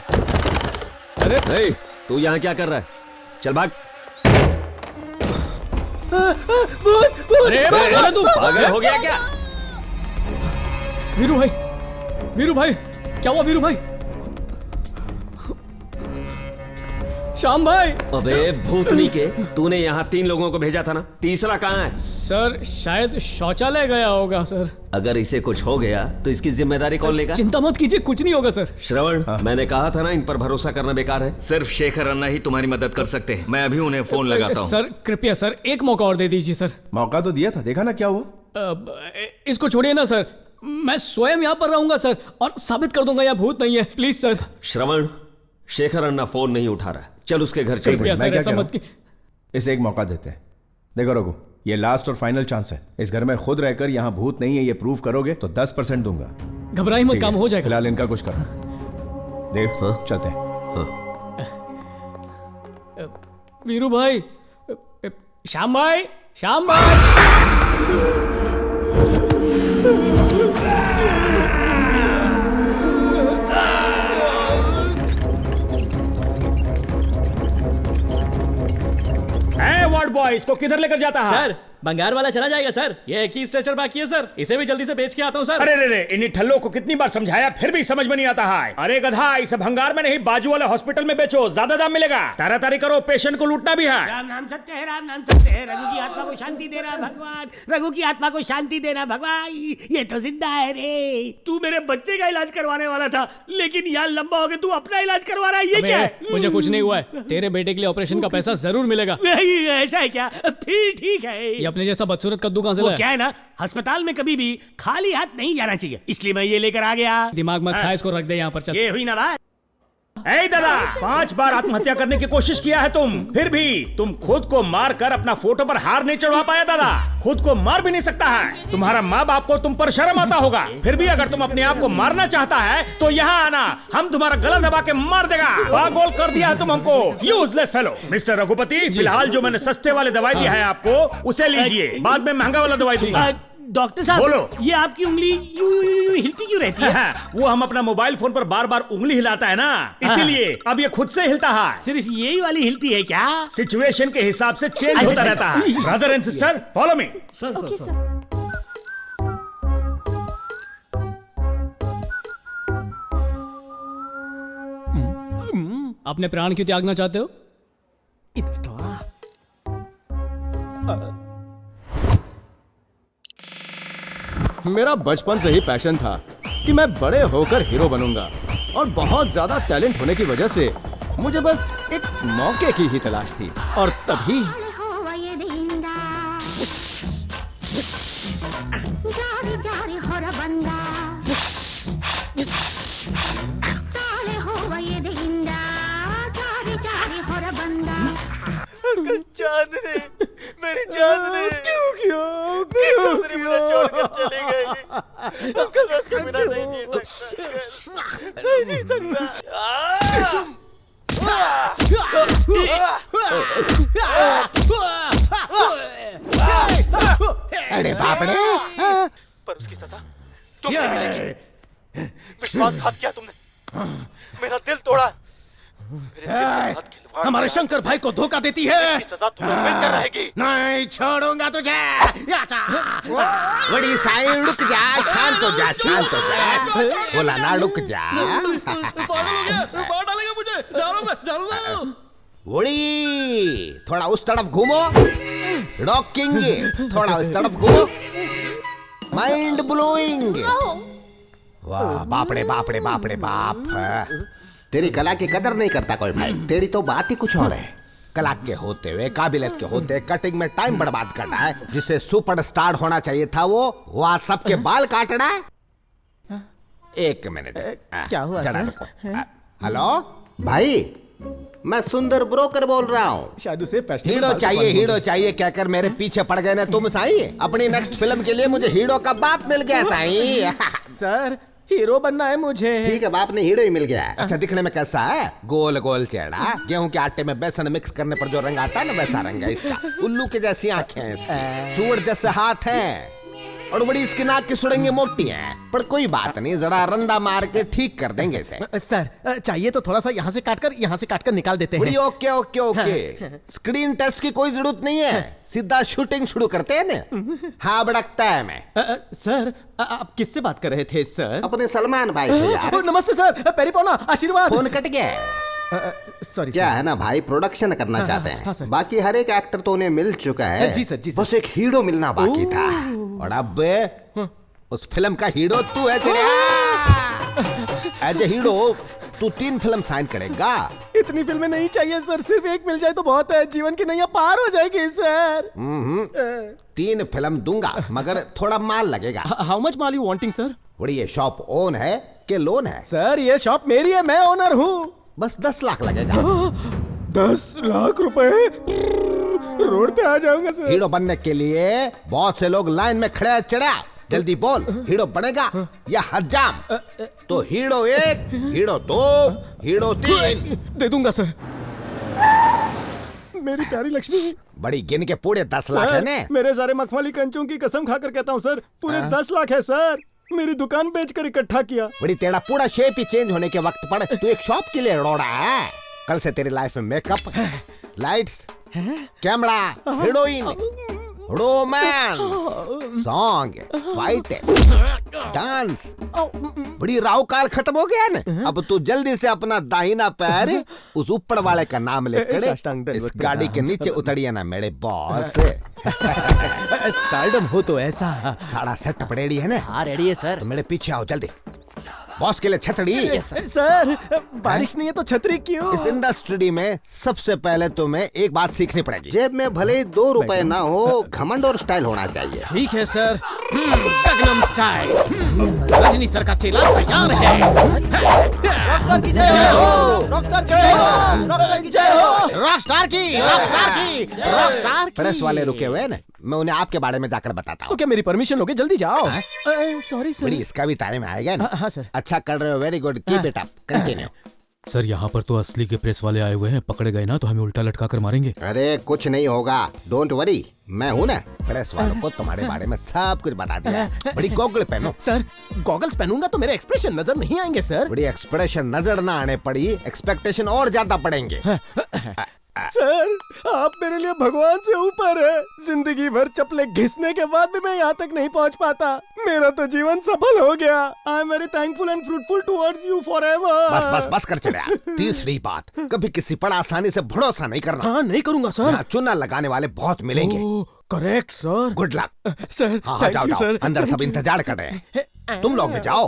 अरे नहीं, तू यहाँ क्या कर रहा है? चल भाग। अरे तू पागल हो गया क्या? वीरू भाई, वीरू भाई, क्या हुआ वीरू भाई? श्याम भाई। अबे भूतनी के, तूने यहाँ 3 लोगों को भेजा था ना, तीसरा कहाँ है? सर शायद शौचालय गया होगा सर। अगर इसे कुछ हो गया तो इसकी जिम्मेदारी कौन लेगा? चिंता मत कीजिए, कुछ नहीं होगा सर। श्रवण, मैंने कहा था ना इन पर भरोसा करना बेकार है। सिर्फ शेखर अन्ना ही तुम्हारी मदद कर सकते हैं। मैं अभी उन्हें फोन लगाता हूँ। सर कृपया सर, एक मौका और दे दीजिए सर। मौका तो दिया था, देखा ना क्या हुआ। इसको छोड़िए ना सर, मैं स्वयं यहाँ पर रहूंगा सर और साबित कर दूंगा यहाँ भूत नहीं है। Please sir. Shravan, Shekhar Anna phone नहीं उठा रहा है, चल उसके घर चल। कृपया सर, ऐसा मत। इसे एक मौका देते हैं। देखो रघु, ये लास्ट और फाइनल चांस है। इस घर में खुद रहकर यहाँ भूत नहीं है ये प्रूव करोगे तो 10% दूंगा। घबराई मत, काम हो जाएगा। फिलहाल इनका कुछ करो। देव, हाँ? चलते हैं। वीरू भाई, श्याम भाई, श्याम भाई। वार्ड बॉय, इसको किधर लेकर जाता है? सर बंगार वाला चला जाएगा सर, ये एक ही स्ट्रेचर बाकी है सर, इसे भी जल्दी से बेच के आता हूँ सर। अरे रे रे, इन ठल्लों को कितनी बार समझाया फिर भी समझ में नहीं आता है। अरे गधा, इसे भंगार में नहीं बाजू वाले हॉस्पिटल में बेचो, ज्यादा दाम मिलेगा। तारी करो, पेशेंट को लूटना भी है। राम नाम सत्य है, राम नाम सत्य है। रघु की आत्मा को शांति दे रहा भगवान, रघु की आत्मा को शांति देना भगवान। ये तो जिंदा है रे। तू मेरे बच्चे का इलाज करवाने वाला था, लेकिन यार लंबा हो गया, तू अपना इलाज करवा रहा है। ये क्या है? मुझे कुछ नहीं हुआ है, तेरे बेटे के लिए ऑपरेशन का पैसा जरूर मिलेगा। ऐसा है क्या? फिर ठीक है। ये अपने जैसा बदसूरत कद्दू कहां से लाया? क्या है ना, अस्पताल में कभी भी खाली हाथ नहीं जाना चाहिए, इसलिए मैं ये लेकर आ गया। दिमाग मत खा, इसको रख दे यहाँ पर। चल, ये हुई ना बात। ऐ दादा, 5 बार आत्महत्या करने की कोशिश किया है तुम, फिर भी तुम खुद को मार कर अपना फोटो पर हार नहीं चढ़वा पाया। दादा खुद को मार भी नहीं सकता है। तुम्हारा माँ बाप को तुम पर शर्म आता होगा, फिर भी अगर तुम अपने आप को मारना चाहता है तो यहाँ आना, हम तुम्हारा गला दबा के मार देगा। पागल कर दिया है तुम हमको, यूजलेस फेलो। मिस्टर रघुपति, फिलहाल जो मैंने सस्ते वाले दवाई दिया है आपको, उसे लीजिए, बाद में महंगा वाला दवाई दूंगा। डॉक्टर साहब बोलो, ये आपकी उंगली यूं हिलती क्यों रहती है? वो हम अपना मोबाइल फोन पर बार बार उंगली हिलाता है ना, इसीलिए अब ये खुद से हिलता है। सिर्फ यही वाली हिलती है क्या? सिचुएशन के हिसाब से चेंज होता रहता है। Brother and sister, follow me. Okay sir. अपने प्राण क्यों त्यागना चाहते हो? मेरा बचपन से ही पैशन था कि मैं बड़े होकर हीरो बनूंगा, और बहुत ज्यादा टैलेंट होने की वजह से मुझे बस एक मौके की ही तलाश थी। और तभी चांदनी, मेरी चांदनी, क्यों मुझे छोड़कर चली गई? अंकल मैं उसके बिना नहीं जी सकता, नहीं जी सकता। अरे बाप रे! पर उसकी सजा तुमने मिलेगी। विश्वासघात किया तुमने, मेरा दिल तोड़ा, मेरे दिल के साथ खिलवाड़ हमारे किया। शंकर भाई को धोखा देती है। इसकी सजा तुम्हें मिलकर रहेगी। नहीं छोड़ूंगा तुझे। बड़ी साई रुक जा, शांत हो जा, शांत हो जा। बोला ना रुक जा। पागल हो गया, मार डालेगा मुझे। जा रहा हूं मैं, जा रहा हूं। वोड़ी थोड़ा उस तरफ घूमो, रॉकिंग थोड़ा उस तरफ घूमो, माइंड ब्लोइंग। वाह बाप रे बाप रे बाप रे बाप। तेरी कला की कदर नहीं करता कोई भाई, तेरी तो बात ही कुछ और है। कला के होते हुए, काबिलियत के होते कटिंग में टाइम बर्बाद करना है। जिसे सुपरस्टार होना चाहिए था वो आज सबके बाल काटना है। एक मिनट, क्या हुआ जरा सर? रुको। हेलो भाई, मैं सुंदर ब्रोकर बोल रहा हूँ। शायद उसे हीरो चाहिए कहकर मेरे पीछे पड़ गए ना तुम साई। अपनी नेक्स्ट फिल्म के लिए मुझे हीरो का बाप मिल गया साई। सर हीरो बनना है मुझे। ठीक है, बाप ने हीरो ही मिल गया। अच्छा दिखने में कैसा है? गोल गोल चेहरा, गेहूं के आटे में बेसन मिक्स करने पर जो रंग आता है ना वैसा रंग है इसका। उल्लू के जैसी आंखें हैं इसकी, सूअर जैसे हाथ हैं और बड़ी इसकी नाक की सुड़ंगी मोटी है। पर कोई बात नहीं, जरा रंदा मार के ठीक कर देंगे इसे। सर चाहिए तो थोड़ा सा यहाँ से काटकर निकाल देते हैं। Okay okay okay. Screen test की कोई जरूरत नहीं है, सीधा शूटिंग शुरू करते हैं ना। हाँ बड़कता है मैं। सर आप किससे बात कर रहे थे सर? अपने सलमान भाई से यार। नमस्ते सर, पेरी पौना आशीर्वाद। फोन कट गया। सॉरी क्या है ना भाई, प्रोडक्शन करना चाहते हाँ, सर। हैं। बाकी हर एक एक्टर तो उन्हें मिल चुका है। जी सर, जी सर। बस एक हीरो मिलना बाकी था। और अब उस फिल्म का हीरो तू है चिड़िया। एज ए हीरो तू 3 फिल्म साइन करेगा। इतनी फिल्में नहीं चाहिए सर, सिर्फ एक मिल जाए तो बहुत है। जीवन की नैया पार हो जाएगी सर। 3 फिल्म दूंगा मगर थोड़ा माल लगेगा। How much mall you wanting sir? बड़ी ये शॉप ओन है कि लोन है? सर ये शॉप मेरी है, मैं ओनर हूँ। बस 10 लाख लगेगा। 10 लाख रुपए? रोड पे आ जाऊंगा सर। हीरो बनने के लिए बहुत से लोग लाइन में खड़े हैं चिड़िया। जल्दी बोल, हीरो बनेगा या हज्जाम? तो हीरो 1, हीरो 2, हीरो 3 दे दूंगा सर। मेरी प्यारी लक्ष्मी। बड़ी गिन के पूरे 10 लाख है ने? मेरे सारे मखमली कंचों की कसम खाकर कहता हूँ सर, पूरे 10 लाख है सर। मेरी दुकान बेचकर इकट्ठा किया। बड़ी तेरा पूरा शेप ही चेंज होने के वक्त पर तू एक शॉप के लिए रोड़ा है। कल से तेरी लाइफ में makeup, lights, camera, heroine, romance, song, fight, dance, बड़ी राव काल खत्म हो गया ना। अब तू जल्दी से अपना दाहिना पैर उस ऊपर वाले का नाम लेकर इस गाड़ी के नीचे उतरिए ना मेरे बॉस। स्टारडम हो तो ऐसा। सारा सेटअप रेडी है ना? हाँ रेडी है सर। तो मेरे पीछे आओ जल्दी। बॉस के लिए छतरी। सर बारिश नहीं है तो छतरी क्यों? इस इंडस्ट्री में सबसे पहले तुम्हें एक बात सीखनी पड़ेगी। जेब में भले ही 2 रुपए ना हो, घमंड और स्टाइल होना चाहिए। ठीक है sir. Gangnam style. Rajni sir का चेला तैयार है। रॉकस्टार की जय हो, रॉकस्टार की जय हो, रॉकस्टार की जय हो, रॉकस्टार की, रॉकस्टार की, रॉकस्टार की। प्रेस वाले रुके हुए हैं ना, मैं उन्हें आपके बारे में जाकर बताता हूँ। तो क्या मेरी परमिशन लोगे? जल्दी जाओ। Sorry sir. बड़ी इसका भी टाइम आएगा ना। हाँ सर। अच्छा कर रहे हो, very good, keep it up, continue. Sir यहाँ पर तो असली के प्रेस वाले आए हुए हैं, पकड़े गए ना तो हमें उल्टा लटका कर मारेंगे। अरे कुछ नहीं होगा, डोंट वरी, मैं हूँ ना। प्रेस वालों को तुम्हारे बारे में सब कुछ बता दिया। बड़ी गॉगल पहनो। सर गॉगल्स पहनूंगा तो मेरे एक्सप्रेशन नजर नहीं आएंगे सर। बड़ी एक्सप्रेशन नजर ना आने पड़ी, एक्सपेक्टेशन और ज्यादा पड़ेंगे। सर आप मेरे लिए भगवान से ऊपर है। जिंदगी भर चप्पलें घिसने के बाद भी मैं यहाँ तक नहीं पहुँच पाता। मेरा तो जीवन सफल हो गया। I am very thankful and fruitful towards you forever. बस बस बस कर चला। तीसरी बात, कभी किसी पर आसानी से भरोसा नहीं करना। हाँ नहीं करूँगा सर। चुना लगाने वाले बहुत मिलेंगे। Correct sir. Good luck sir. हाँ जाओ जाओ, अंदर सब इंतजार कर रहे हैं। तुम लोग भी जाओ।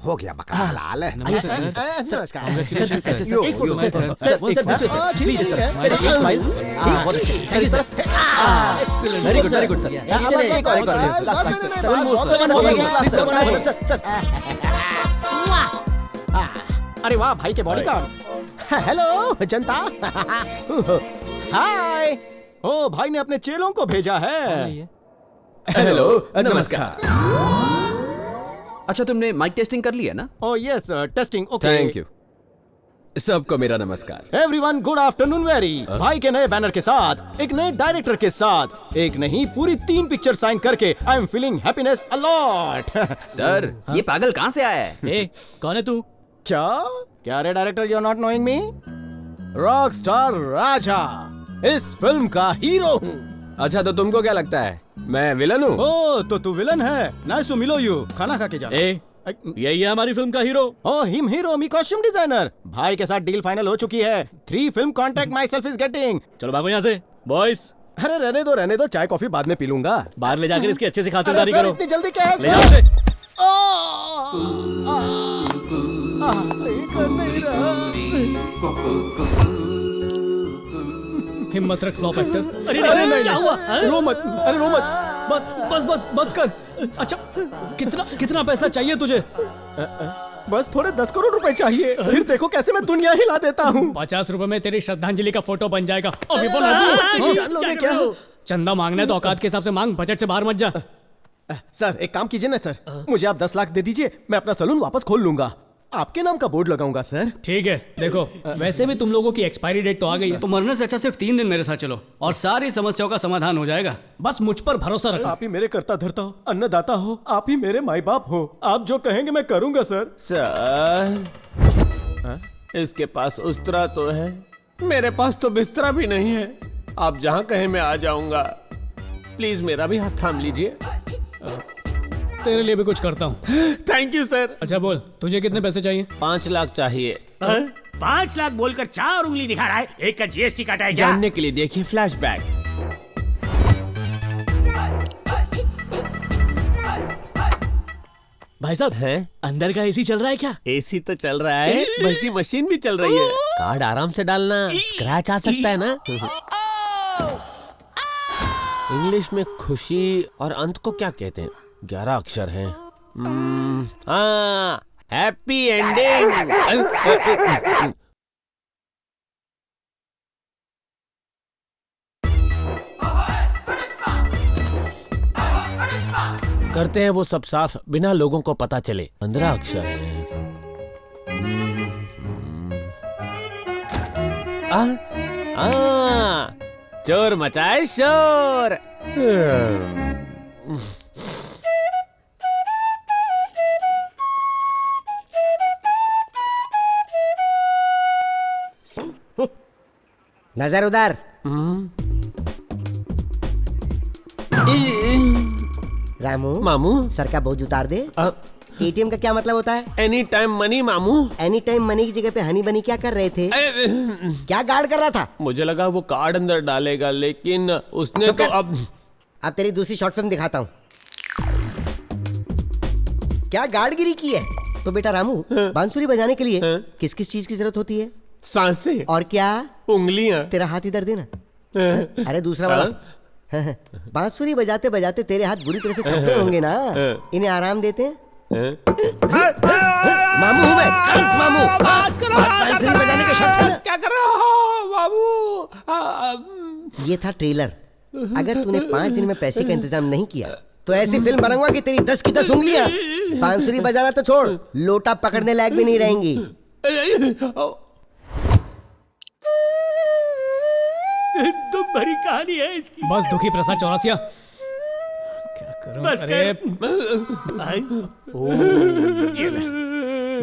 हो गया बकरा हलाल। अरे वाह भाई के बॉडीगार्ड्स। हेलो जनता। हाय। ओ भाई ने अपने चेलों को भेजा है। हेलो, नमस्कार। अच्छा, तुमने माइक टेस्टिंग कर लिया ना? ओ yes, testing. Okay, thank you. सबको मेरा नमस्कार। Everyone good afternoon very. भाई के नए बैनर के साथ, एक नए डायरेक्टर के साथ, एक नहीं पूरी 3 पिक्चर साइन करके I am feeling happiness a lot. Sir, ये पागल कहाँ से आया है? ए, कौन है तू? क्या रे director, you are not knowing me? Rock star Raja इस फिल्म का हीरो हूँ। अच्छा, तो तुमको क्या लगता है मैं विलन हूँ? ओ, तो तू विलन है। नाइस टू मिलो यू। खाना खा के जा। यही है हमारी फिल्म का हीरो। ओ हिम हीरो, मी कॉस्ट्यूम डिजाइनर। भाई के साथ डील फाइनल हो चुकी है। 3 film contract my self is getting. चलो भागो यहाँ से बॉयज। अरे रहने दो, चाय कॉफी बाद में पी लूंगा। बाहर ले जाकर इसकी अच्छे से खातिरदारी करो। इतनी जल्दी क्या है? ले जाओ उसे। हिम्मत रख फ्लॉप एक्टर। अरे नहीं, क्या हुआ? रो मत, अरे रो मत। बस कर। अच्छा, कितना पैसा चाहिए तुझे? बस थोड़े 10 करोड़ रुपए चाहिए, फिर देखो कैसे मैं दुनिया हिला देता हूँ। 50 रुपए में तेरी श्रद्धांजलि का फोटो बन जाएगा। अभी जान लोगे क्या? चंदा मांगना है तो औकात के हिसाब से मांग, बजट से बाहर मत जा। सर एक काम कीजिए ना सर, मुझे आप 10 लाख दे दीजिए, मैं अपना सलून वापस खोल लूंगा। आपके नाम का बोर्ड लगाऊंगा सर। ठीक है, देखो वैसे भी तुम लोगों की एक्सपायरी डेट तो आ गई है, तो मरने से अच्छा सिर्फ 3 दिन मेरे साथ चलो और सारी समस्याओं का समाधान हो जाएगा। बस मुझ पर भरोसा रखो। आप ही मेरे कर्ता धर्ता हो, अन्नदाता हो, आप ही मेरे माई बाप हो। आप जो कहेंगे मैं करूंगा सर। सर, इसके पास उस्तरा तो है, मेरे पास तो बिस्तरा भी नहीं है। आप जहाँ कहें मैं आ जाऊंगा। प्लीज मेरा भी हाथ थाम लीजिए। तेरे लिए भी कुछ करता हूँ। Thank you sir. अच्छा बोल, तुझे कितने पैसे चाहिए? 5 लाख चाहिए। 5 लाख बोलकर 4 उंगली दिखा रहा है। एक का जीएसटी काटा है क्या? जानने के लिए देखिए फ्लैशबैक। भाई साहब हैं? अंदर का एसी चल रहा है क्या? एसी तो चल रहा है, बल्कि मशीन भी चल रही है। कार्ड आराम से डालना, स्क्रैच आ सकता है ना। इंग्लिश में खुशी और अंत को क्या कहते हैं? 11 अक्षर हैं। Happy ending. करते हैं वो सब साफ, बिना लोगों को पता चले। 15 अक्षर हैं। चोर मचाए शोर। नजर उधर। रामू मामू, सर का बोझ उतार दे। एटीएम का क्या मतलब होता है? एनी टाइम मनी मामू। एनी टाइम मनी की जगह पे हनी बनी क्या कर रहे थे? क्या गार्ड कर रहा था? मुझे लगा वो कार्ड अंदर डालेगा, लेकिन उसने तो अब तेरी दूसरी शॉर्ट फिल्म दिखाता हूँ। क्या गार्डगिरी की है? तो बेटा रामू, बांसुरी बजाने के लिए किस किस चीज की जरूरत होती है? सांसें। और क्या? उंगलियां। तेरा हाथ इधर देना। अरे दूसरा वाला। बांसुरी बजाते बजाते तेरे हाथ बुरी तरह से थक गए होंगे ना, इन्हें आराम देते हैं। मामू हूँ मैं, कंस मामू। बांसुरी बजाने के शौक। क्या कर रहे हो बाबू? ये था ट्रेलर। अगर तूने 5 दिन में पैसे का इंतजाम नहीं किया तो ऐसी फिल्म बनाऊंगा कि तेरी 10 की 10 उंगलियां बांसुरी बजाना तो छोड़, लोटा पकड़ने लायक भी नहीं रहेंगी। तुम भरी कहानी है इसकी। बस दुखी प्रसाद चौरसिया, क्या करूं? अरे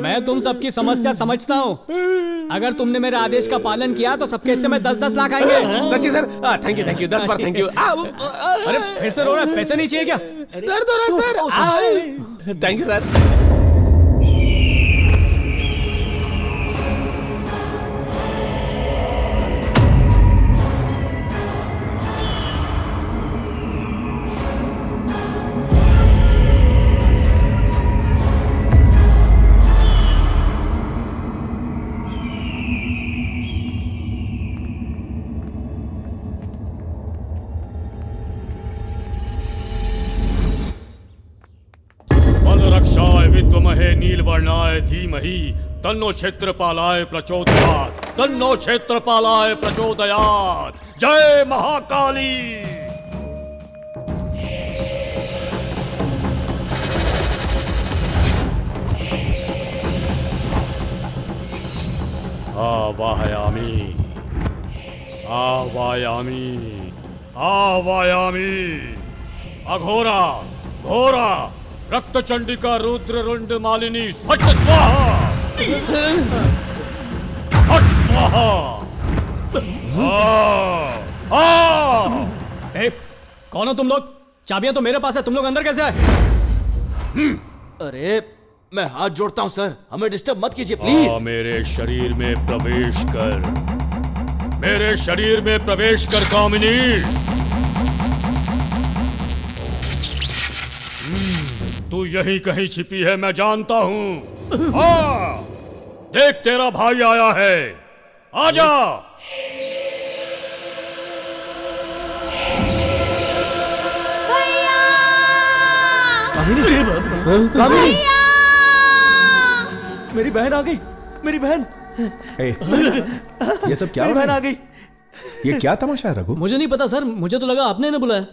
मैं तुम सबकी समस्या समझता हूँ। अगर तुमने मेरे आदेश का पालन किया तो सबके हिस्से में 10-10 लाख आएंगे। सच्ची sir? Thank you 10 bar thank you. अरे फिर से रो रहा है? पैसे नहीं चाहिए क्या? दर्द हो रहा है सर। Thank you sir. रक्षाय विद्महे नीलवर्णाय धीमहि तन्नो क्षेत्रपालाय प्रचोदयात्। तन्नो क्षेत्रपालाय प्रचोदयात्। जय महाकाली। आवाहयामि आवाहयामि आवाहयामि। अघोरा घोरा रक्त चंडिका रुद्र रुंड मालिनी फट स्वाहा फट स्वाहा। कौन हो तुम लोग? चाबियां तो मेरे पास है, तुम लोग अंदर कैसे आए? अरे मैं हाथ जोड़ता हूं सर, हमें डिस्टर्ब मत कीजिए प्लीज। मेरे शरीर में प्रवेश कर, मेरे शरीर में प्रवेश कर कामिनी। तू यहीं कहीं छिपी है, मैं जानता हूं। हाँ, देख तेरा भाई आया है, आजा। कामिनी, मेरी बहन आ गई, मेरी बहन। ये सब क्या? मेरी बहन आ गई। ये क्या तमाशा है रघु? मुझे नहीं पता सर, मुझे तो लगा आपने ना बुलाया।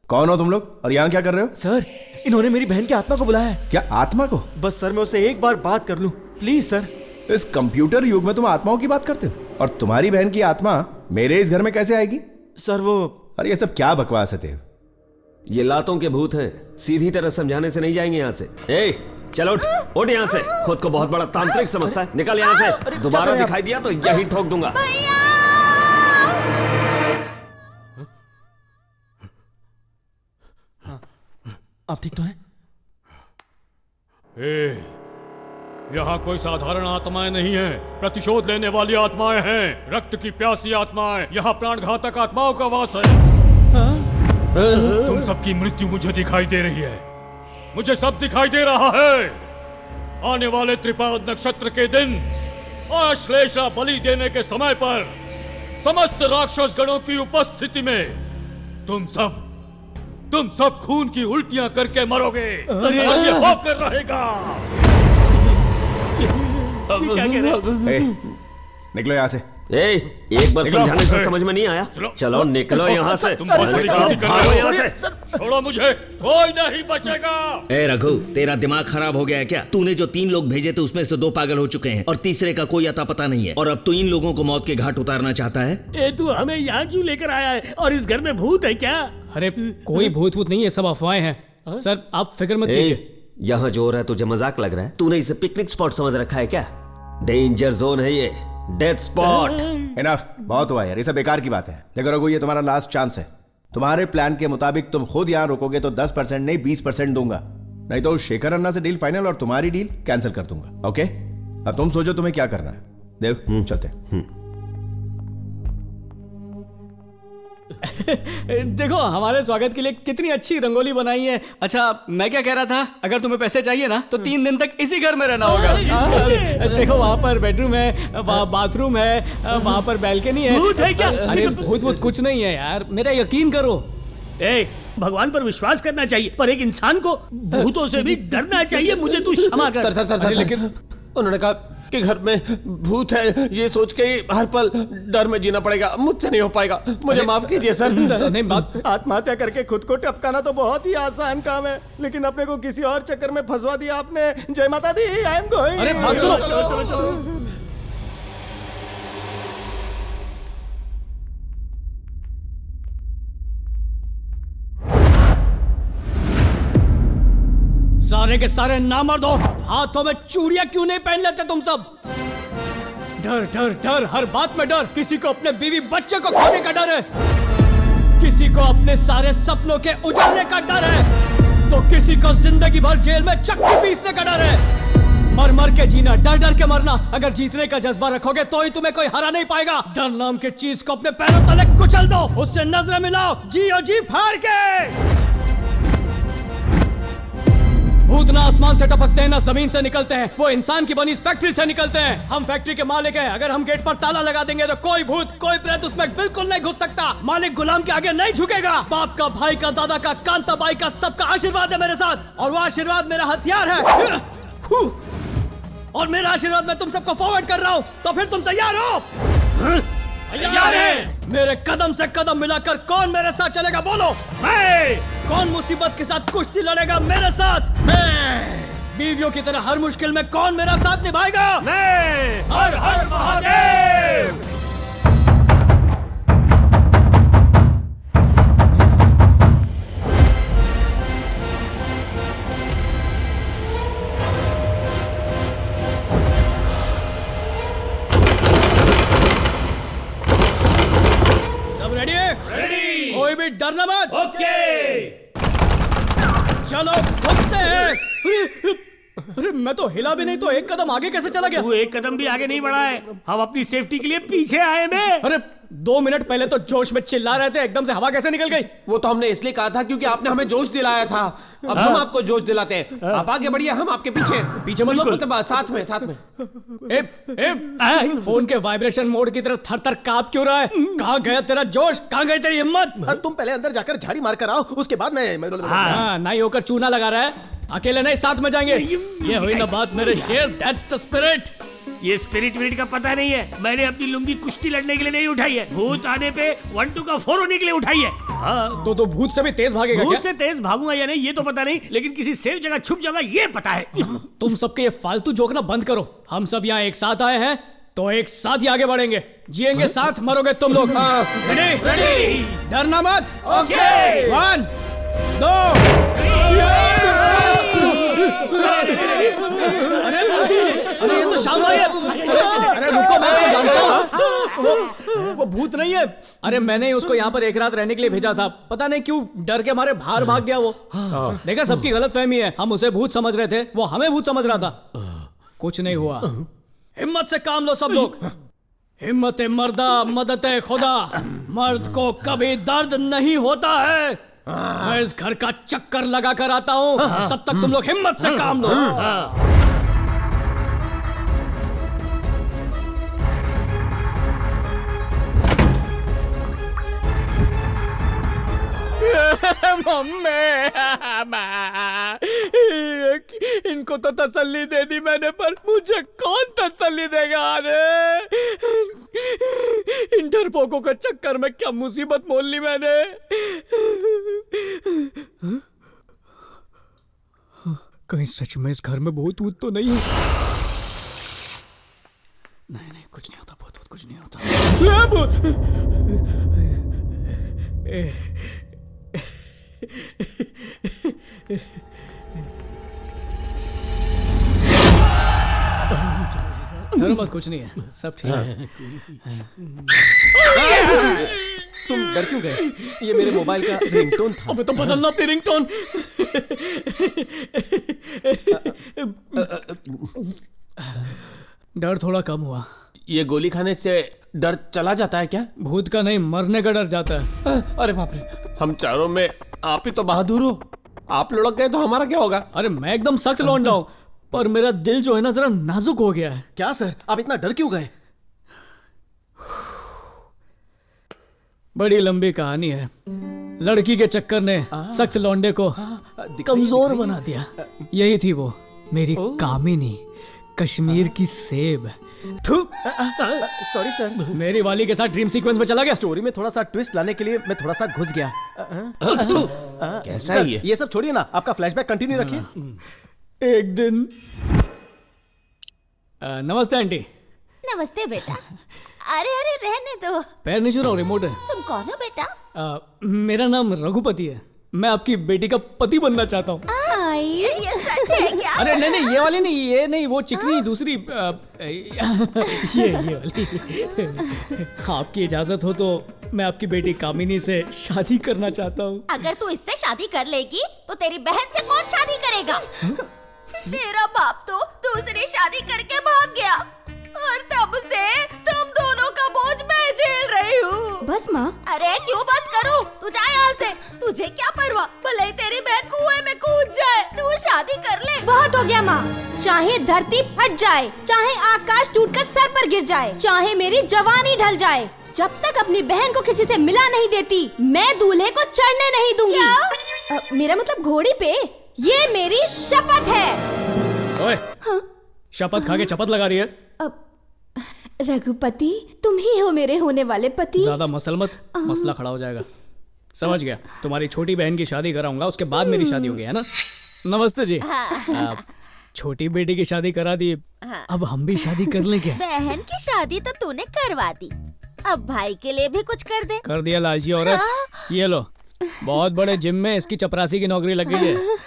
कौन हो तुम लोग और यहाँ क्या कर रहे हो? सर, इन्होंने मेरी बहन की आत्मा को बुलाया है। क्या आत्मा को? बस सर मैं उससे एक बार बात कर लूं, प्लीज सर। इस कंप्यूटर युग में तुम आत्माओं की बात करते हो? और तुम्हारी बहन की आत्मा मेरे इस घर में कैसे आएगी? सर वो, अरे ये सब क्या बकवास है देव? ये लातों के भूत हैं, सीधी तरह समझाने से नहीं जाएंगे यहाँ से। ए, चलो उठ यहाँ से। खुद को बहुत बड़ा तांत्रिक समझता है, निकल यहाँ से। दोबारा दिखाई दिया तो यही ठोक दूंगा। आप ठीक तो हैं? यहाँ कोई साधारण आत्माएं नहीं हैं, प्रतिशोध लेने वाली आत्माएं हैं, रक्त की प्यासी आत्माएं। यहाँ प्राणघातक आत्माओं का वास है। तुम सबकी मृत्यु मुझे दिखाई दे रही है, मुझे सब दिखाई दे रहा है। आने वाले त्रिपाद नक्षत्र के दिन आश्लेषा बलि देने के समय पर समस्त राक्षस गणों की उपस्थिति में तुम सब खून की उल्टियां करके मरोगे। और ये होकर रहेगा। क्या कह रहे? निकलो यहाँ से। एक बार समझाने से समझ में नहीं आया? चलो निकलो यहाँ से। भागो यहाँ से। छोड़ो मुझे, कोई नहीं बचेगा। ए रघु, तेरा दिमाग खराब हो गया है क्या? तूने जो 3 लोग भेजे थे उसमें से 2 पागल हो चुके हैं और तीसरे का कोई अता पता नहीं है, और अब तू इन लोगों को मौत के घाट उतारना चाहता है। तू हमें यहाँ क्यों लेकर आया है? और इस घर में भूत है क्या? अरे कोई भूत वूत नहीं है, सब अफवाहें हैं। सर आप फिक्र मत कीजिए। यहाँ जो हो रहा है तुझे मजाक लग रहा है? तूने इसे पिकनिक स्पॉट समझ रखा है क्या? डेंजर जोन है ये, डेथ स्पॉट। इनफ, बहुत हुआ यार, ये सब बेकार की बात है। देखो रघु, ये तुम्हारा लास्ट चांस है। तुम्हारे प्लान के मुताबिक तुम खुद यहाँ रुकोगे तो 10% नहीं 20% दूंगा, नहीं तो शेखर अन्ना से डील फाइनल और तुम्हारी डील कैंसिल कर दूंगा। ओके, अब तुम सोचो तुम्हें क्या करना है। देव चलते। देखो हमारे स्वागत के लिए कितनी अच्छी रंगोली बनाई है। अच्छा मैं क्या कह रहा था, अगर तुम्हें पैसे चाहिए ना तो 3 दिन तक इसी घर में रहना होगा। देखो वहाँ पर बेडरूम है, वहाँ बाथरूम है, वहाँ पर बैल्कनी है। भूत है क्या? अरे भूत कुछ नहीं है यार, मेरा यकीन करो। भगवान पर विश्वास करना चाहिए, पर एक इंसान को भूतों से भी डरना चाहिए। मुझे तू क्षमा कर। लेकिन उन्होंने कहा कि घर में भूत है, ये सोच के ही हर पल डर में जीना पड़ेगा। मुझसे नहीं हो पाएगा, मुझे माफ कीजिए सर। नहीं बात, आत्महत्या करके खुद को टपकाना तो बहुत ही आसान काम है, लेकिन अपने को किसी और चक्कर में फंसवा दिया आपने। जय माता दी, आई एम गोइंग। अरे बात सुनो। चलो। सारे के सारे नामर्द हो, हाथों में चूड़ियां क्यों नहीं पहन लेते तुम सब? डर डर डर, हर बात में डर। किसी को अपने बीवी बच्चे को खोने का डर है, किसी को अपने सारे सपनों के उजड़ने का डर है, तो किसी को जिंदगी भर जेल में चक्की पीसने का डर है। मर मर के जीना, डर डर के मरना। अगर जीतने का जज्बा रखोगे तो ही तुम्हें कोई हरा नहीं पाएगा। डर नाम की चीज को अपने पैरों तले कुचल दो, उससे नजरें मिलाओ, जियो जी फाड़ के। भूत ना आसमान से टपकते हैं ना जमीन से निकलते हैं, वो इंसान की बनी इस फैक्ट्री से निकलते हैं। हम फैक्ट्री के मालिक हैं, अगर हम गेट पर ताला लगा देंगे तो कोई भूत कोई प्रेत उसमें बिल्कुल नहीं घुस सकता। मालिक गुलाम के आगे नहीं झुकेगा। बाप का, भाई का, दादा का, कांताबाई का, सबका आशीर्वाद है मेरे साथ, और वो आशीर्वाद मेरा हथियार है। और मेरा आशीर्वाद मैं तुम सबको फॉरवर्ड कर रहा हूँ। तो फिर तुम तैयार हो? तैयार है। मेरे कदम से कदम मिलाकर कौन मेरे साथ चलेगा बोलो? मैं। कौन मुसीबत के साथ कुश्ती लड़ेगा मेरे साथ? मैं। बीवियों की तरह हर मुश्किल में कौन मेरा साथ निभाएगा? मैं। हर हर महादेव। रेडी है? रेडी। कोई भी डरना मत। ओके। चलो घुसते हैं। अरे मैं तो हिला भी नहीं तो एक कदम आगे कैसे चला गया? तू एक कदम भी आगे नहीं बढ़ा है। हम अपनी सेफ्टी के लिए पीछे आए हैं। अरे 2 मिनट पहले तो जोश में चिल्ला रहे थे, एकदम से हवा कैसे निकल गई? वो तो हमने इसलिए कहा था क्योंकि आपने हमें जोश दिलाया था। अब हम आपको जोश दिलाते हैं। आप आगे बढ़िए, हम आपके पीछे। पीछे मतलब साथ में साथ में। फोन के वाइब्रेशन मोड की तरह थर थर कांप क्यों रहा है? कहाँ गया तेरा जोश? कहाँ गई तेरी हिम्मत? तुम पहले अंदर जाकर झाड़ी मार कर आओ, उसके बाद मैं नहीं होकर चूना लगा रहा है। अकेले नहीं, साथ में जाएंगे। ये हुई ना बात मेरे शेर। That's the spirit. ये स्पिरिट का पता नहीं है। मैंने अपनी लुंगी कुश्ती लड़ने के लिए नहीं उठाई है। भूत आने पे 1-2 का 4 होने के लिए उठाई है। हाँ, तो भूत से भी तेज भागेगा क्या? भूत से तेज भागूंगा या नहीं ये तो पता नहीं, लेकिन किसी सेफ जगह छुप जाऊंगा ये पता है। तुम सबके ये फालतू जोक ना बंद करो। हम सब यहाँ एक साथ आए हैं तो एक साथ ही आगे बढ़ेंगे। जिएंगे साथ, मरोगे तुम लोग। रेडी? रेडी। डरना मत। ओके। 1 2 अरे ये तो शाम भाई है। अरे रुको, मैं इसको जानता हूँ। वो भूत नहीं है। अरे मैंने ही उसको यहाँ पर एक रात रहने के लिए भेजा था। पता नहीं क्यों डर के मारे बाहर भाग गया वो। देखा, सबकी गलतफहमी है। हम उसे भूत समझ रहे थे, वो हमें भूत समझ रहा था। कुछ नहीं हुआ। हिम्मत से काम लो सब लोग। हिम्मत मर्दा मदद खुदा। मर्द को कभी दर्द नहीं होता है। मैं इस घर का चक्कर लगा कर आता हूँ, तब तक तुम लोग हिम्मत से काम लो। इनको तो तसल्ली दे दी मैंने, पर मुझे कौन तसल्ली देगा? अरे इन डरपोकों के चक्कर में क्या मुसीबत मोल ली मैंने। कहीं सच में इस घर में भूत वूत तो नहीं है? नहीं, कुछ नहीं होता। भूत कुछ नहीं होता। डरो मत, कुछ नहीं है, सब ठीक है। तुम डर क्यों गए? ये मेरे मोबाइल का रिंगटोन था। अबे तो बदलना अपनी रिंगटोन। डर थोड़ा कम हुआ। ये गोली खाने से डर चला जाता है क्या? भूत का नहीं, मरने का डर जाता है। अरे बाप रे, हम चारों में आप ही तो बहादुर हो। आप लुढ़क गए तो हमारा क्या होगा? अरे मैं एकदम सख्त लौंडा हूं, पर मेरा दिल जो है ना जरा नाजुक हो गया है। क्या सर, आप इतना डर क्यों गए? बड़ी लंबी कहानी है। लड़की के चक्कर ने सख्त लौंडे को कमजोर बना दिया। यही थी वो, मेरी कामिनी, कश्मीर की सेब। सॉरी सर, मेरी वाली के साथ ड्रीम सीक्वेंस में चला गया। स्टोरी में थोड़ा सा ट्विस्ट लाने के लिए मैं थोड़ा सा घुस गया। कैसा है ये सब छोड़िए ना, आपका फ्लैशबैक कंटिन्यू रखिए। एक दिन नमस्ते आंटी। नमस्ते बेटा। अरे रहने दो। पैर नहीं छू, रिमोट है। तुम कौन हो बेटा? मेरा नाम रघुपति है। मैं आपकी बेटी का पति बनना चाहता हूँ। ये सच है क्या? अरे नहीं, ये वाली नहीं, ये नहीं, वो चिकनी दूसरी। ये वाली। आपकी इजाजत हो तो मैं आपकी बेटी कामिनी से शादी करना चाहता हूँ। अगर तू इससे शादी कर लेगी तो तेरी बहन से कौन शादी करेगा? तेरा बाप तो दूसरी शादी करके भाग गया और तब से तुम दोनों का बोझ मैं झेल रही हूँ। बस माँ। अरे क्यों बस करूँ? तू जा यहाँ से। तुझे क्या परवाह, भले ही तेरी बहन कुएं में कूद जाए, तू शादी कर ले। बहुत हो गया माँ। चाहे धरती फट जाए, चाहे आकाश टूटकर सर पर गिर जाए, चाहे मेरी जवानी ढल जाए, जब तक अपनी बहन को किसी से मिला नहीं देती, मैं दूल्हे को चढ़ने नहीं दूंगी। मेरा मतलब घोड़ी पे। ये मेरी शपथ है। ओए, शपथ खा के चपत लगा रही है। रघुपति, तुम ही हो मेरे होने वाले पति। ज्यादा मसल मत, मसला खड़ा हो जाएगा। समझ गया, तुम्हारी छोटी बहन की शादी कराऊंगा, उसके बाद मेरी शादी होगी, है ना? नमस्ते जी। छोटी बेटी की शादी करा दी, अब हम भी शादी कर लें क्या? बहन की शादी तो तूने करवा दी, अब भाई के लिए भी कुछ कर दे। कर दिया लालची औरत। ये लो, बहुत बड़े जिम में इसकी चपरासी की नौकरी लग गई है।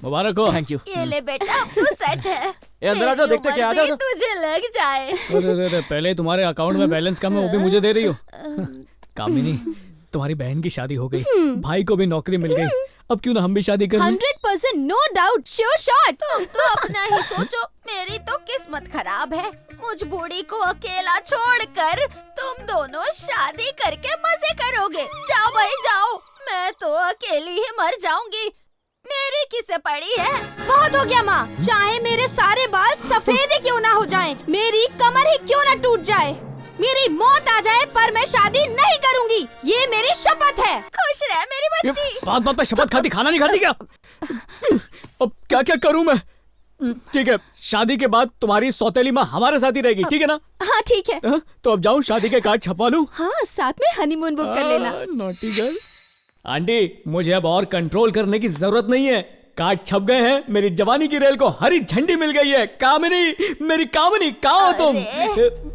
मुबारक हो। Thank you. ये ले बेटा, अब तू सेट है। अंदर आ जाओ, देखते क्या आ जाओ। तुझे लग जाए। अरे पहले तुम्हारे अकाउंट में बैलेंस कम है, वो भी मुझे दे रही हो। कामिनी, तुम्हारी बहन की शादी हो गई, भाई को भी नौकरी मिल गई, अब क्यों ना हम भी शादी कर लें? 100% नो डाउट, श्योर शॉट। तुम तो अपना ही सोचो, मेरी तो किस्मत खराब है। मुझ बूढ़ी को अकेला छोड़कर तुम दोनों शादी करके मजे करोगे। जाओ भाई जाओ, मैं तो अकेली ही मर जाऊंगी। मेरी किसे पड़ी है? बहुत हो गया माँ, चाहे मेरे सारे बाल सफेद ही क्यों ना हो जाएं, मेरी कमर ही क्यों ना टूट जाए, मेरी मौत आ जाए, पर मैं शादी नहीं करूंगी, ये मेरी शपथ है। खुश रह मेरी बच्ची। बात बात पे शपथ खाती, खाना नहीं खाती क्या? अब क्या क्या करूं मैं? ठीक है, शादी के बाद तुम्हारी सौतेली माँ हमारे साथ ही रहेगी, ठीक है ना? हाँ ठीक है। तो अब जाऊं शादी के कार्ड छपवा लूं? हाँ, साथ में हनीमून बुक कर लेना। Naughty girl. आंटी, मुझे अब और कंट्रोल करने की जरूरत नहीं है, कार्ड छप गए हैं, मेरी जवानी की रेल को हरी झंडी मिल गई है। कामिनी, मेरी कामिनी, कहाँ हो तुम?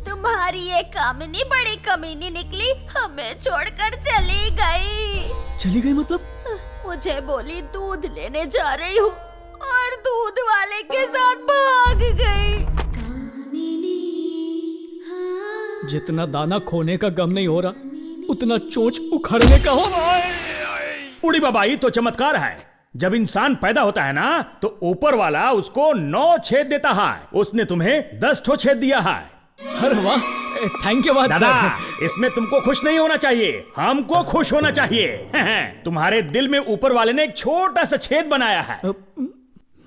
तुम्हारी ये कामिनी बड़ी कमीनी निकली, हमें छोड़कर चली गई। चली गई मतलब? मुझे बोली दूध लेने जा रही हूँ और दूध वाले के साथ भाग गई। जितना दाना खोने का गम नहीं हो रहा, उतना चोंच उखड़ने का हो रहा है। उड़ी बाबा, ये तो चमत्कार है। जब इंसान पैदा होता है ना, तो ऊपर वाला उसको 9 छेद देता है। उसने तुम्हें 10 ठो छेद दिया है। अरे वाह, थैंक यू दादा। इसमें तुमको खुश नहीं होना चाहिए, हमको खुश होना चाहिए। तुम्हारे दिल में ऊपर वाले ने एक छोटा सा छेद बनाया है।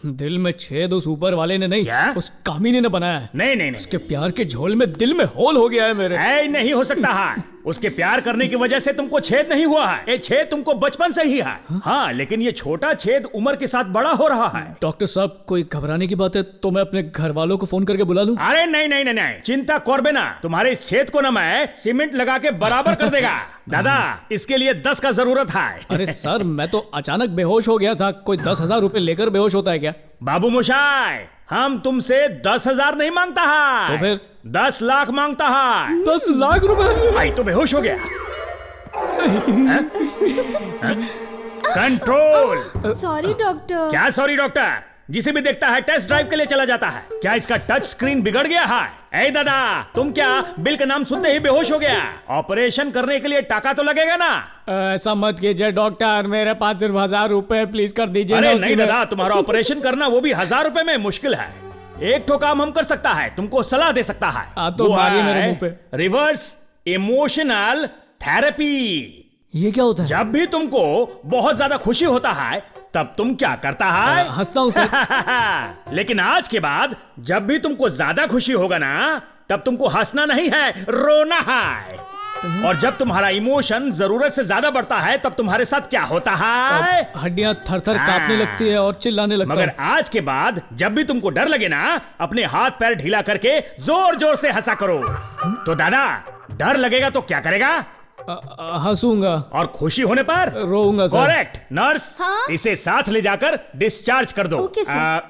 दिल में छेद उस ऊपर वाले ने नहीं, उस कामिनी ने बनाया है। नहीं, उसके प्यार के झोल में दिल में होल हो गया है मेरे। नहीं हो सकता है। उसके प्यार करने की वजह से तुमको छेद नहीं हुआ है, ये छेद तुमको बचपन से ही है। हाँ, लेकिन ये छोटा छेद उम्र के साथ बड़ा हो रहा है। डॉक्टर साहब, कोई घबराने की बात है तो मैं अपने घर वालों को फोन करके बुला लूं? अरे नहीं, चिंता करबे ना। तुम्हारे इस छेद को ना मैं सीमेंट लगा के बराबर कर देगा। दादा, इसके लिए 10 का जरूरत है। अरे सर, मैं तो अचानक बेहोश हो गया था, कोई 10,000 रुपए लेकर बेहोश होता है क्या? बाबू मोशाय, हम तुमसे 10,000 नहीं मांगता है, तो फिर 10 लाख मांगता है। 10 लाख रुपए? भाई तो बेहोश हो गया। कंट्रोल। Sorry doctor. क्या सॉरी डॉक्टर? जिसे भी देखता है टेस्ट ड्राइव के लिए चला जाता है। क्या इसका टच स्क्रीन बिगड़ गया है? ए दादा, तुम क्या बिल का नाम सुनते ही बेहोश हो गया? ऑपरेशन करने के लिए टाका तो लगेगा ना? ऐसा मत कीजिए डॉक्टर, मेरे पास सिर्फ 1000 रुपए प्लीज कर दीजिए। अरे नहीं दादा, तुम्हारा ऑपरेशन करना वो भी 1000 रुपए में मुश्किल है। एक ठो काम हम कर सकता है, तुमको सलाह दे सकता है। तो मारिए मेरे मुंह पे। Reverse emotional therapy. ये क्या होता है? जब भी तुमको बहुत ज्यादा खुशी होता है, तब तुम क्या करता है? हंसता हूं सर। लेकिन आज के बाद जब भी तुमको ज्यादा खुशी होगा ना, तब तुमको हंसना नहीं है, रोना है। और जब तुम्हारा इमोशन जरूरत से ज्यादा बढ़ता है, तब तुम्हारे साथ क्या होता है? हड्डियां थर-थर कांपने लगती है और चिल्लाने लगता है। मगर आज के बाद जब भी तुमको डर लगे ना, अपने हाथ पैर ढीला करके जोर जोर से हंसा करो। तो दादा, डर लगेगा तो क्या करेगा? हंसूंगा। और खुशी होने पर रोऊंगा सर। करेक्ट। नर्स, इसे साथ ले जाकर डिस्चार्ज कर दो।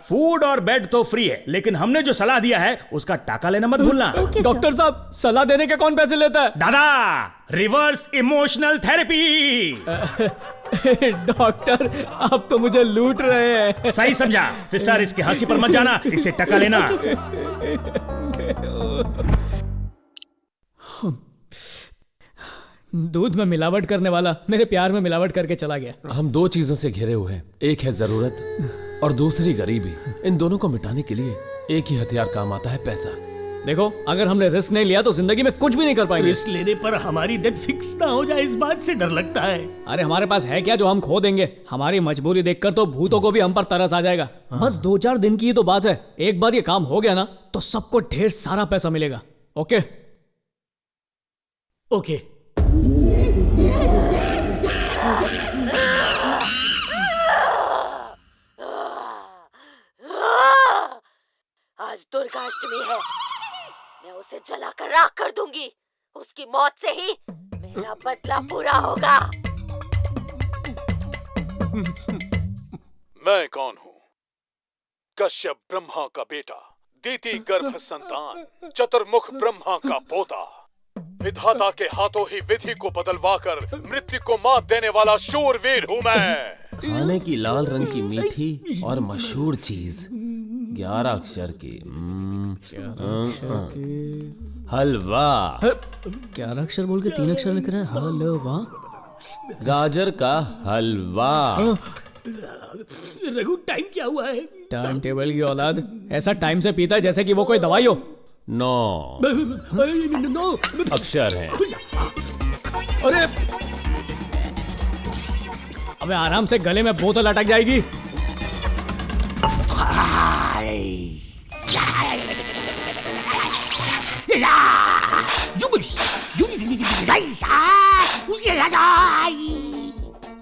फूड और बेड तो फ्री है, लेकिन हमने जो सलाह दिया है उसका टाका लेना मत भूलना। डॉक्टर साहब, सलाह देने के कौन पैसे लेता है? दादा, रिवर्स इमोशनल थेरेपी। डॉक्टर, आप तो मुझे लूट रहे हैं। सही समझा। सिस्टर, इसकी हंसी पर मत जाना, इसे टका लेना। दूध में मिलावट करने वाला मेरे प्यार में मिलावट करके चला गया। हम 2 चीजों से घिरे हुए हैं, एक है जरूरत और दूसरी गरीबी। इन दोनों को मिटाने के लिए एक ही हथियार काम आता है, पैसा। देखो, अगर हमने रिस्क नहीं लिया तो जिंदगी में कुछ भी नहीं कर पाएंगे। रिस्क लेने पर हमारी डेट फिक्स ना हो जाए, इस बात से डर लगता है। अरे हमारे पास है क्या जो हम खो देंगे? हमारी मजबूरी देखकर तो भूतों को भी हम पर तरस आ जाएगा। बस 2-4 दिन की ही तो बात है। एक बार ये काम हो गया ना, तो सबको ढेर सारा पैसा मिलेगा। Okay okay. दुर्गाष्टमी है। मैं उसे जलाकर राख कर दूंगी। उसकी मौत से ही मेरा बदला पूरा होगा। मैं कौन हूँ? कश्यप ब्रह्मा का बेटा, दीति गर्भ संतान, चतुर्मुख ब्रह्मा का पोता। विधाता के हाथों ही विधि को बदलवाकर मृत्यु को मात देने वाला शूरवीर हूँ मैं। खाने की लाल रंग की मीठी और मशहूर चीज 11 अक्षर की हलवा। 11 अक्षर बोल के 3 अक्षर लिख रहा है, हलवा। गाजर का हलवा। रघु टाइम क्या हुआ है? टाइम टेबल की औलाद ऐसा टाइम से पीता है जैसे कि वो कोई दवाई हो। 9 अक्षर हैं। अरे अबे आराम से, गले में बोतल अटक जाएगी।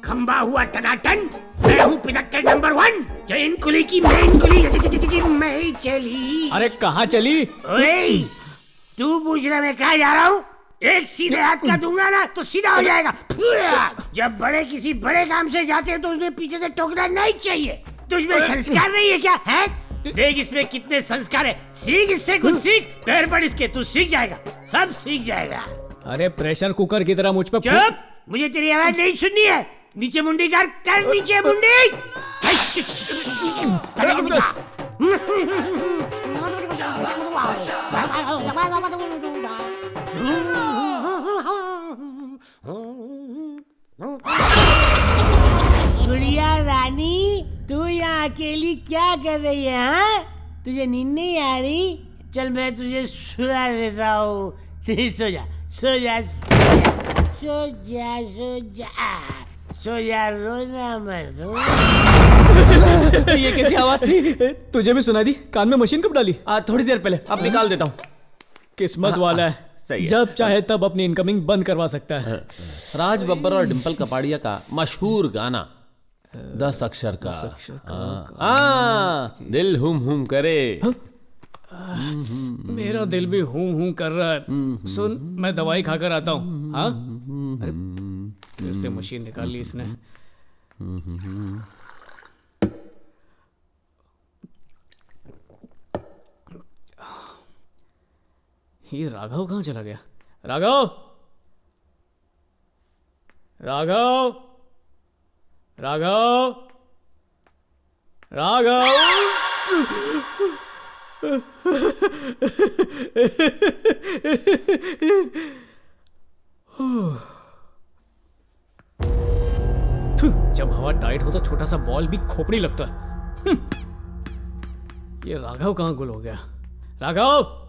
खंबा हुआ टनाटन, मैं हूँ पिटक्कर नंबर 1। चैन कुली की मेन कुली मैं चली। अरे कहाँ चली? ओए, तू पूछ रहा मैं कहाँ जा रहा हूँ? एक सीधे हाथ का दूंगा ना तो सीधा हो जाएगा। जब बड़े किसी बड़े काम से जाते हैं तो उसमें पीछे से टोकना नहीं चाहिए। तुझमें संस्कार नहीं है क्या? है? देख इसमें कितने संस्कार है। सीख इससे कुछ सीख। पैर पड़ इसके, तू सीख जाएगा, सब सीख जाएगा। अरे प्रेशर कुकर की तरह मुझ पे चुप, मुझे तेरी आवाज नहीं सुननी है। नीचे मुंडी कर नीचे मुंडी। गुड़िया रानी, तू यहाँ अकेली क्या कर रही है? हाँ, तुझे नींद नहीं आ रही? चल मैं तुझे सुला देता हूँ। सो जा सो जा सो जा सो जा सो जा, रोना मत। ये कैसी आवाज थी? तुझे भी सुनाई दी? कान में मशीन कब डाली? थोड़ी देर पहले। अब निकाल देता हूँ। किस्मत वाला है, सही है। जब चाहे तब अपनी इनकमिंग बंद करवा सकता है। राज बब्बर और डिंपल कपाड़िया का मशहूर गाना 10 अक्षर का। दिल हुम करे। मेरा दिल भी हूं कर रहा है। सुन, मैं दवाई खाकर आता हूँ। हाँ, फिर से मशीन निकाल ली इसने। ये राघव कहाँ चला गया? राघव, राघव, राघव, राघव। जब हवा टाइट हो तो छोटा सा बॉल भी खोपड़ी लगता है। ये राघव कहाँ गुल हो गया? राघव!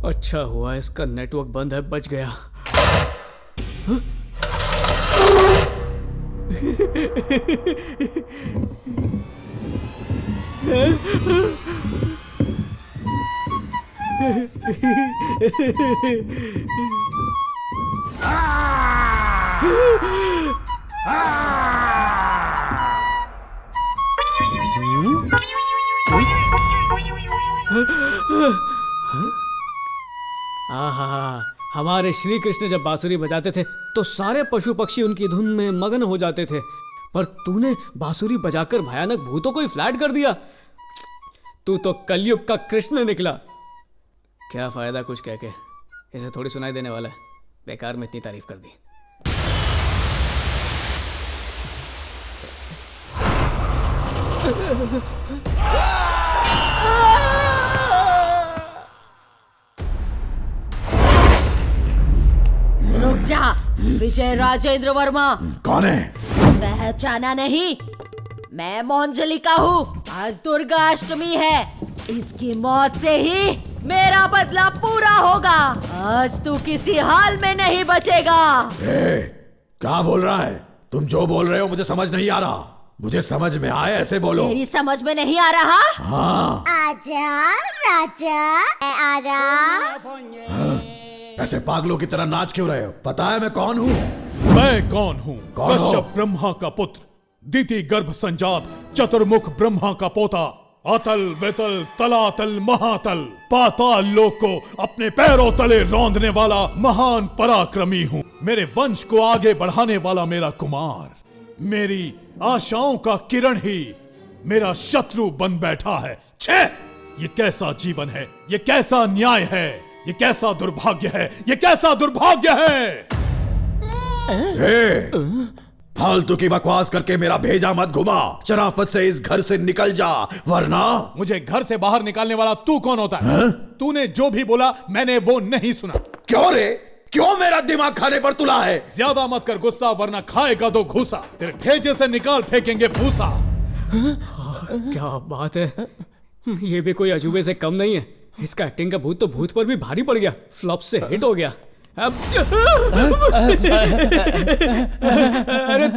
अच्छा हुआ इसका नेटवर्क बंद है, बच गया। हमारे श्री कृष्ण जब बांसुरी बजाते थे तो सारे पशु पक्षी उनकी धुन में मगन हो जाते थे, पर तूने बांसुरी बजाकर भयानक भूतों को ही फ्लैट कर दिया। तू तो कलयुग का कृष्ण निकला। क्या फायदा कुछ कह के, इसे थोड़ी सुनाई देने वाला है। बेकार में इतनी तारीफ कर दी। रुक जा, विजय राजेंद्र वर्मा। कौन है? पहचाना नहीं? मैं मोंजलिका हूँ। आज दुर्गा अष्टमी है, इसकी मौत से ही मेरा बदला पूरा होगा। आज तू किसी हाल में नहीं बचेगा। क्या बोल रहा है? तुम जो बोल रहे हो मुझे समझ नहीं आ रहा। मुझे समझ में आए ऐसे बोलो। मेरी समझ में नहीं आ रहा? हाँ। आजा राजा, आजा। ऐसे पागलों की तरह नाच क्यों रहे हो? पता है मैं कौन हूँ? मैं कौन हूँ? कौन हो? कश्यप ब्रह्मा का पुत्र, दिति गर्भ संजात, चतुर्मुख ब्रह्मा का पोता, अतल वेतल तलातल महातल, पाताल लोक को अपने पैरों तले रौंदने वाला महान पराक्रमी हूँ। मेरे वंश को आगे बढ़ाने वाला मेरा कुमार, मेरी आशाओं का किरण ही मेरा शत्रु बन बैठा है। छे! ये कैसा जीवन है? ये कैसा न्याय है? ये कैसा दुर्भाग्य है? ये कैसा दुर्भाग्य है? फालतू की बकवास करके मेरा भेजा मत घुमा। शराफत से इस घर से निकल जा, वरना। मुझे घर से बाहर निकालने वाला तू कौन होता है? तूने जो भी बोला मैंने वो नहीं सुना। क्यों रे? क्यों मेरा दिमाग खाने पर तुला है? ज्यादा मत कर गुस्सा, वरना खाएगा तो घूसा। तेरे भेजे से निकाल फेंकेंगे भूसा। क्या बात है, ये भी कोई अजूबे से कम नहीं है। इसका एक्टिंग का भूत तो भूत पर भी भारी पड़ गया, फ्लॉप से हिट हो गया। अरे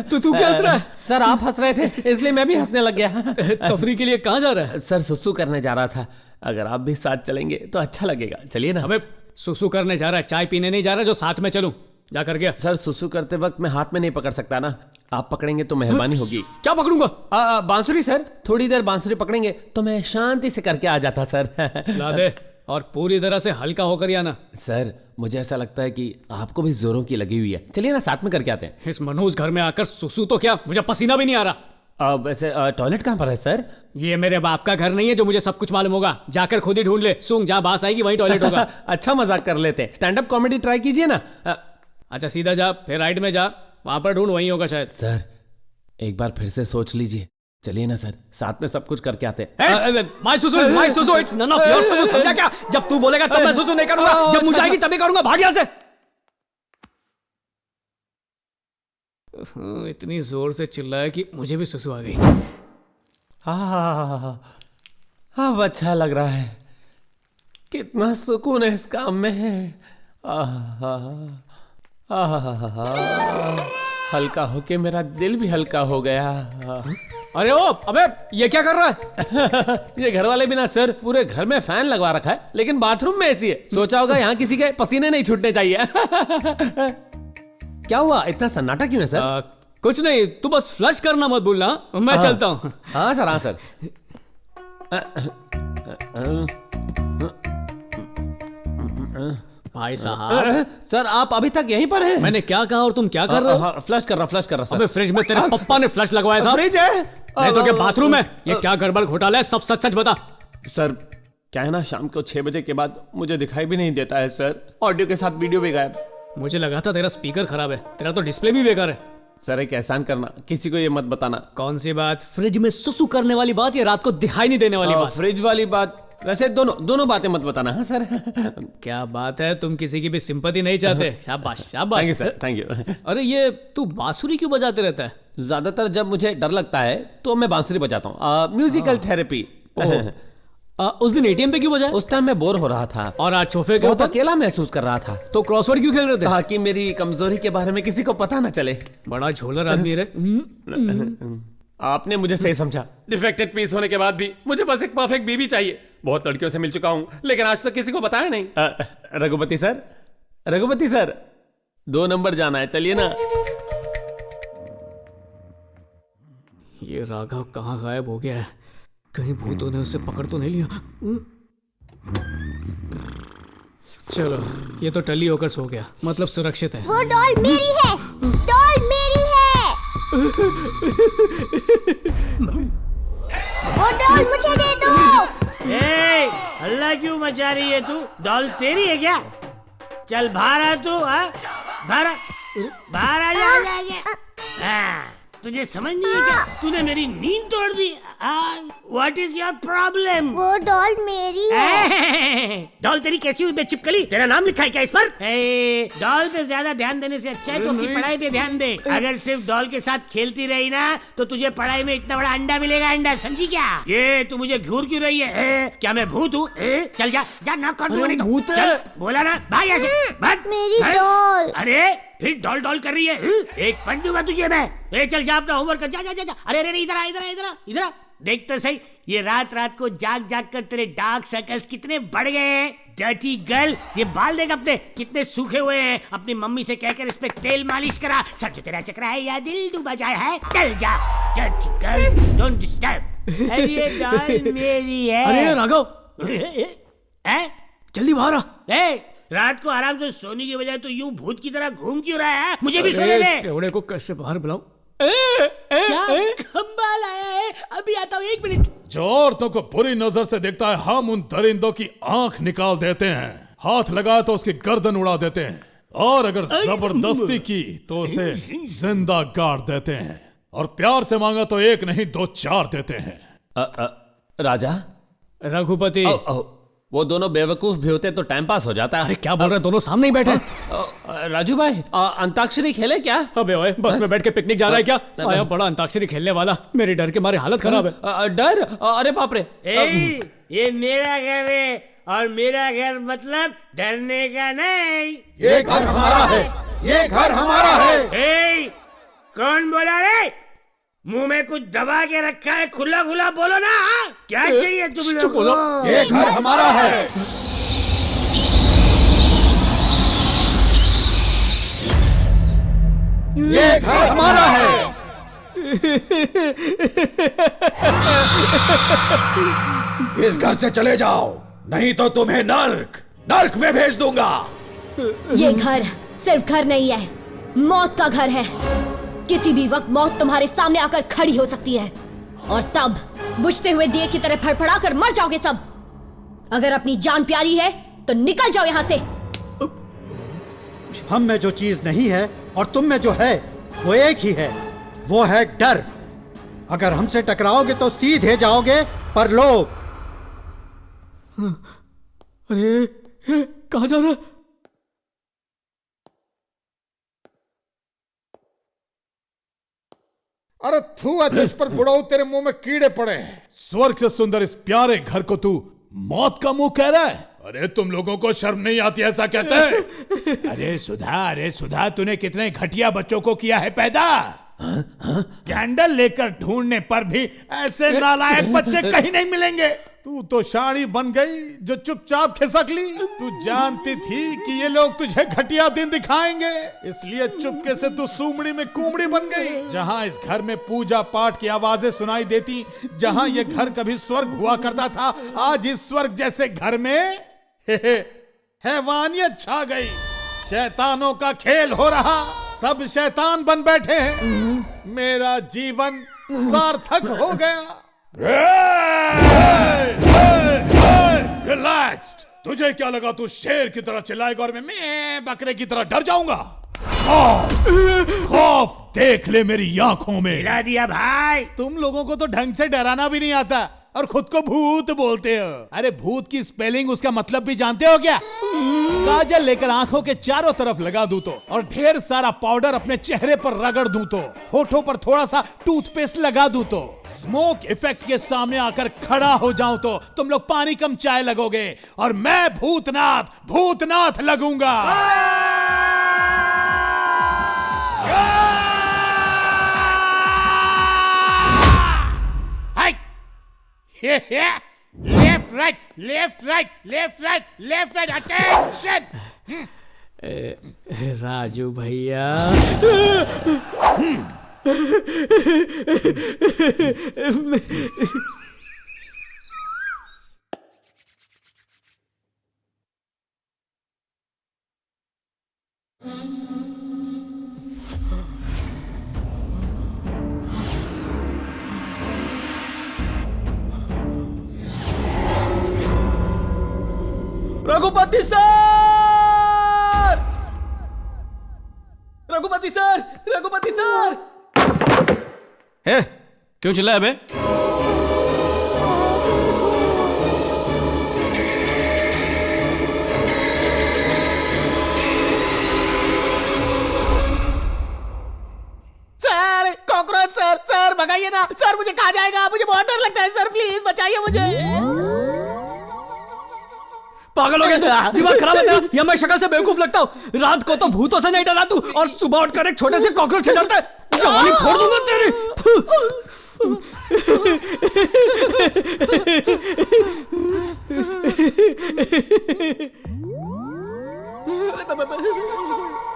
तू क्या हंस रहा है? सर आप हंस रहे थे इसलिए मैं भी हंसने लग गया। तफरी के लिए कहाँ जा रहा है? सर सुसु करने जा रहा था। अगर आप भी साथ चलेंगे तो अच्छा लगेगा। चलिए ना। अबे सुसु करने जा रहा है, चाय पीने नहीं जा रहा जो साथ में चलूं? जा कर गया। सर सुसु करते वक्त मैं हाथ में नहीं पकड़ सकता ना, आप पकड़ेंगे तो मेहरबानी होगी। क्या पकड़ूंगा? बांसुरी सर, थोड़ी देर बांसुरी पकड़ेंगे तो मैं शांति से करके आ जाता सर। ला दे, और पूरी तरह से हल्का होकर ही आना। सर मुझे ऐसा लगता है कि आपको भी जोरों की लगी हुई है। चलिए ना साथ में करके आते हैं। इस मनहूस घर में आकर सुसु तो क्या, मुझे पसीना भी नहीं आ रहा। वैसे टॉयलेट कहाँ पर है सर? ये मेरे बाप का घर नहीं है जो मुझे सब कुछ मालूम होगा। जाकर खुद ही ढूंढ ले, सूंघ जहाँ बास आएगी वहीं टॉयलेट होगा। अच्छा मजाक कर लेते हैं, स्टैंड अप कॉमेडी ट्राई कीजिए ना। अच्छा सीधा जा, फिर राइट में जा, वहां पर ढूंढ, वहीं होगा शायद। सर एक बार फिर से सोच लीजिए। चलिए ना सर, साथ में सब कुछ करके आते हैं। माय सुसु इज माय सुसु, इट्स नन ऑफ योर सुसु। समझा क्या? जब तू बोलेगा तब मैं सुसु नहीं करूंगा, जब मुझे आएगी तभी करूंगा। भाग यहाँ से। इतनी जोर से चिल्लाया कि मुझे भी सुसु आ गई। अब अच्छा लग रहा है, कितना सुकून है इस काम में है। हल्का होके मेरा दिल भी हल्का हो गया। अरे ओ, अबे ये क्या कर रहा है? ये घर वाले भी ना सर, पूरे घर में फैन लगवा रखा है, लेकिन बाथरूम में एसी है। सोचा होगा यहाँ किसी के पसीने नहीं छूटने चाहिए। क्या हुआ, इतना सन्नाटा क्यों है सर? कुछ नहीं, तू बस फ्लश करना मत भूलना। मैं चलता हूँ। हाँ सर, हाँ सर। भाई साहब, सर आप अभी तक यहीं पर हैं? मैंने क्या कहा और तुम क्या कर रहे हो? फ्लश कर रहा सर। अबे फ्रिज में तेरे पप्पा ने फ्लश लगवाया था। फ्रिज है? नहीं तो क्या बाथरूम है? ये क्या गड़बड़ घोटाला है? सब सच सच बता। सर क्या है ना, शाम को 6 बजे के बाद मुझे दिखाई भी नहीं देता है सर। ऑडियो के साथ वीडियो भी गायब। मुझे लगा था तेरा स्पीकर खराब है, तेरा तो डिस्प्ले भी बेकार है। सर एक एहसान करना, किसी को ये मत बताना। कौन सी बात? फ्रिज में सुसु करने वाली बात या रात को दिखाई नहीं देने वाली बात? फ्रिज वाली बात। वैसे दोनों बातें मत बताना। हाँ सर। क्या बात है, तुम किसी की भी सिंपैथी नहीं चाहते। शाबाश शाबाश। Thank you sir, thank you. अरे ये तू बांसुरी क्यों बजाते रहता है? ज्यादातर जब मुझे डर लगता है तो मैं बांसुरी बजाता हूँ। Musical therapy. उस दिन एटीएम पे क्यों बजाया? उस टाइम मैं बोर हो रहा था और आज सोफे के ऊपर अकेला महसूस कर रहा था। तो क्रॉसवर्ड क्यों खेल रहे थे? ताकि मेरी कमजोरी के बारे में किसी को पता न चले। बड़ा झोलर आदमी है। आपने मुझे सही समझा। डिफेक्टेड पीस होने के बाद भी मुझे बस एक परफेक्ट बीवी चाहिए। बहुत लड़कियों से मिल चुका हूँ, लेकिन आज तक किसी को बताया नहीं। रघुपति सर, 2 नंबर जाना है, चलिए ना। ये राघव कहाँ गायब हो गया है? कहीं भूतों ने उसे पकड़ तो नहीं लिया? चलो ये तो टली होकर सो गया, मतलब सुरक्षित है। वो डॉल मेरी है, डॉल मेरी है। वो डॉल मुझे दे दो। ए, हल्ला क्यों मचा रही है तू? डॉल तेरी है क्या? चल बाहर आ तू, बाहर आ जा। तुझे समझ नहीं है क्या? तूने मेरी नींद तोड़ दी। What is your problem? वो डॉल मेरी है। डॉल तेरी कैसी हुई बेचिपकली? तेरा नाम लिखा है क्या इस पर? डॉल पे ज्यादा ध्यान देने से अच्छा है तो अपनी पढ़ाई पे ध्यान दे। अगर सिर्फ डॉल के साथ खेलती रही ना तो तुझे पढ़ाई में इतना बड़ा अंडा मिलेगा, अंडा, समझी क्या? ये तू मुझे घूर क्यों रही है? क्या मैं भूत हूँ? चल जा ना कर दूंगा नहीं तो। भूत बोला ना, भाग यहाँ से, भाग। मेरी डॉल। अरे फिर डॉल डॉल कर रही है? एक पढ़ दूंगा तुझे मैं। चल जा अपना होमवर्क कर, जा। अरे इधर आ। देख तो सही, ये रात को जाग कर तेरे डार्क सर्कल्स कितने बढ़ गए हैं। डर्टी गर्ल, ये बाल देख अपने कितने सूखे हुए हैं। अपनी मम्मी से कहकर इस पे तेल मालिश करा। सर जो तेरा चक्रा है या दिल डूबा जाए है, चल जा। Dirty girl, don't disturb. अरे डॉल मेरी है। अरे राघव, जल्दी बाहर आ। रात को आराम से सोने की बजाय तो यूं भूत की तरह घूम क्यों रहा है? मुझे भी सोने दे। पेवड़े को कैसे बाहर बुलाऊं? क्या कमाल आया है? अभी आता हूँ, 1 मिनट। जो औरतों को बुरी नजर से देखता है, हम उन दरिंदों की आंख निकाल देते हैं। हाथ लगाए तो उसकी गर्दन उड़ा देते हैं, और अगर जबरदस्ती की तो उसे जिंदा गाड़ देते हैं, और प्यार से मांगा तो 1 नहीं 2 4 देते हैं। राजा, रघुपति, वो दोनों बेवकूफ भी होते तो टाइम पास हो जाता है। अरे क्या बोल रहे हैं, दोनों सामने ही बैठे। राजू भाई, अंताक्षरी खेले क्या? अबे ओए, बस में बैठ के पिकनिक जा रहा है क्या? आया बड़ा अंताक्षरी खेलने वाला, मेरे डर के मारे हालत खराब है। डर? अरे बाप रे। ये मेरा घर है, और मेरा घर मतलब डरने का नहीं। ये घर हमारा है, ये घर हमारा है। कौन बोला रे? मुंह में कुछ दबा के रखा है, खुला बोलो ना। क्या चाहिए तुम लोग को? ये घर हमारा है। ये घर हमारा है। इस घर से चले जाओ, नहीं तो तुम्हें नर्क में भेज दूंगा। ये घर सिर्फ घर नहीं है, मौत का घर है। किसी भी वक्त मौत तुम्हारे सामने आकर खड़ी हो सकती है, और तब बुझते हुए दिए की तरह फड़फड़ा कर मर जाओगे सब। अगर अपनी जान प्यारी है तो निकल जाओ यहाँ से। हम में जो चीज नहीं है और तुम में जो है वो एक ही है, वो है डर। अगर हमसे टकराओगे तो सीधे जाओगे परलोक। अरे कहाँ जा रहा है? अरे थू तुझ पर बुढ़ाऊ, तेरे मुंह में कीड़े पड़े हैं। स्वर्ग से सुंदर इस प्यारे घर को तू मौत का मुंह कह रहा है? अरे तुम लोगों को शर्म नहीं आती ऐसा कहते हैं? अरे सुधा, तूने कितने घटिया बच्चों को किया है पैदा। कैंडल लेकर ढूंढने पर भी ऐसे नालायक बच्चे कहीं नहीं मिलेंगे। तू तो शाड़ी बन गई जो चुपचाप खिसक ली। तू जानती थी कि ये लोग तुझे घटिया दिन दिखाएंगे, इसलिए चुपके से तू सूमड़ी में कुमड़ी बन गई। जहां इस घर में पूजा पाठ की आवाजें सुनाई देती, जहां ये घर कभी स्वर्ग हुआ करता था, आज इस स्वर्ग जैसे घर में हैवानियत छा गई। शैतानों का खेल हो रहा, सब शैतान बन बैठे हैं। मेरा जीवन सार्थक हो गया। रिलैक्स्ड। तुझे क्या लगा तू शेर की तरह चिल्लाएगा और मैं बकरे की तरह डर जाऊंगा? खौफ देख ले मेरी आंखों में। हिला दिया भाई। तुम लोगों को तो ढंग से डराना भी नहीं आता और खुद को भूत बोलते हो। अरे भूत की स्पेलिंग, उसका मतलब भी जानते हो क्या? काजल लेकर आंखों के चारों तरफ लगा दूं तो, और ढेर सारा पाउडर अपने चेहरे पर रगड़ दूं तो, होठों पर थोड़ा सा टूथपेस्ट लगा दूं तो, स्मोक इफेक्ट के सामने आकर खड़ा हो जाऊं तो तुम लोग पानी कम चाय लगोगे, और मैं भूतनाथ लगूंगा। Left right, attention. राजू भैया, Raghupati sir! Raghupati sir! Raghupati sir! है क्यों चिल्लाया बे? Sir cockroach sir! सर भगाइए ना सर, मुझे खा जाएगा, मुझे बहुत डर लगता है सर, प्लीज बचाइए मुझे। पागल हो गया तू? दिमाग खराब है तेरा? या मैं शक्ल से बेवकूफ लगता हूँ? रात को तो भूतों से नहीं डरा तू, और सुबह उठकर एक छोटे से कॉकरोच से डरता है। जवानी फोड़ दूंगा तेरी।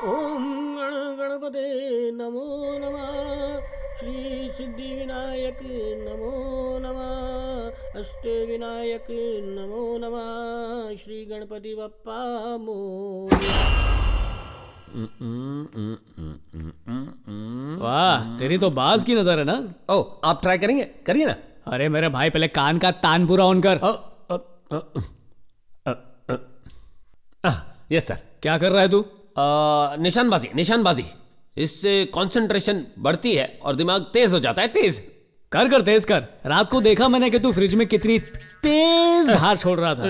ओम गणपते नमो नमः, श्री सिद्धि विनायक नमो नमः, अष्ट विनायक नमो नमः, श्री गणपति बप्पा मोरया। वाह, तेरी तो बाज की नजर है ना। ओ, आप ट्राई करेंगे? करिए ना। अरे मेरे भाई, पहले कान का तान पूरा ऑन कर। Yes sir. क्या कर रहा है तू? निशानबाजी, निशानबाजी। इससे कंसंट्रेशन बढ़ती है और दिमाग तेज हो जाता है। तेज कर तेज कर। रात को देखा मैंने कि तू फ्रिज में कितनी तेज धार छोड़ रहा था।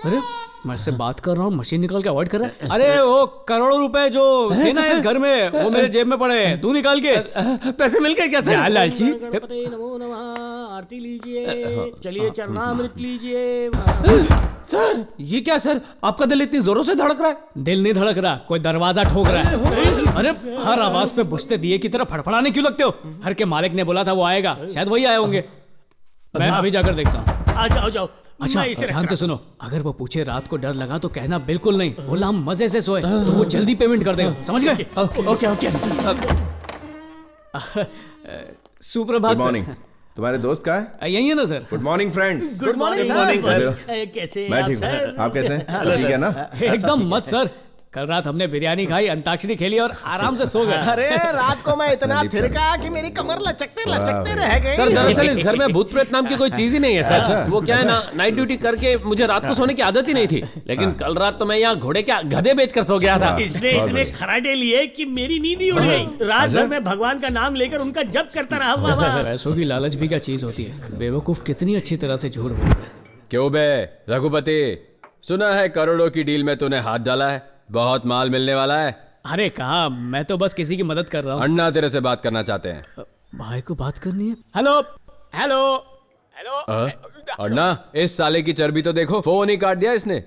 अरे मैं इससे बात कर रहा हूँ, मशीन निकाल के अवॉइड कर रहा है। अरे वो करोड़ों रुपए जो थे ना इस घर में, वो मेरे जेब में पड़े हैं, तू निकाल के। पैसे मिल गए क्या सर? लालची। गणपते नमो नमः, आरती लीजिए, चलिए चरणामृत लीजिए। सर ये क्या सर, आपका दिल इतनी जोरों से धड़क रहा है? दिल नहीं धड़क रहा, कोई दरवाजा ठोक रहा है। अरे हर आवाज पे बुझते दिए की तरह फड़फड़ाने क्यों लगते हो? घर के मालिक ने बोला था वो आएगा, शायद वही आए होंगे। मैं अभी जाकर देखता हूँ। आ जाओ जाओ। अच्छा ध्यान से सुनो, अगर वो पूछे रात को डर लगा तो कहना बिल्कुल नहीं, बोला हम मजे से सोए, तो वो जल्दी पेमेंट कर देगा। समझ गए? Okay okay. सुप्रभात। Good morning. तुम्हारे दोस्त कहाँ है? यही है ना sir. Good morning friends. Good morning sir. कैसे? मैं ठीक हूँ, आप कैसे हैं? सब ठीक है ना? एकदम मत सर। कल रात हमने बिरयानी खाई, अंताक्षरी खेली और आराम से सो गए। अरे रात को मैं इतना थिरका कि मेरी कमर लचकते लचकते रह गई। सर दरअसल इस घर में भूत प्रेत नाम की कोई चीज ही नहीं है सर। वो क्या है ना, नाइट ड्यूटी करके मुझे रात को सोने की आदत ही नहीं थी, लेकिन कल रात तो मैं यहाँ घोड़े क्या गधे बेचकर सो गया था। इसने इतने खराटे लिए कि मेरी नींद ही उड़ गई। रात भर में भगवान का नाम लेकर उनका जप करता रहा। बाबा पैसों की लालच भी क्या चीज होती है। बेवकूफ कितनी अच्छी तरह से झूठ बोल रहे हैं। क्यों बे रघुपति, सुना है करोड़ों की डील में तूने हाथ डाला है, बहुत माल मिलने वाला है। अरे कहा, मैं तो बस किसी की मदद कर रहा हूँ। अन्ना तेरे से बात करना चाहते हैं। भाई को बात करनी है। Hello hello hello. अन्ना, इस साले की चर्बी तो देखो, फोन ही काट दिया इसने।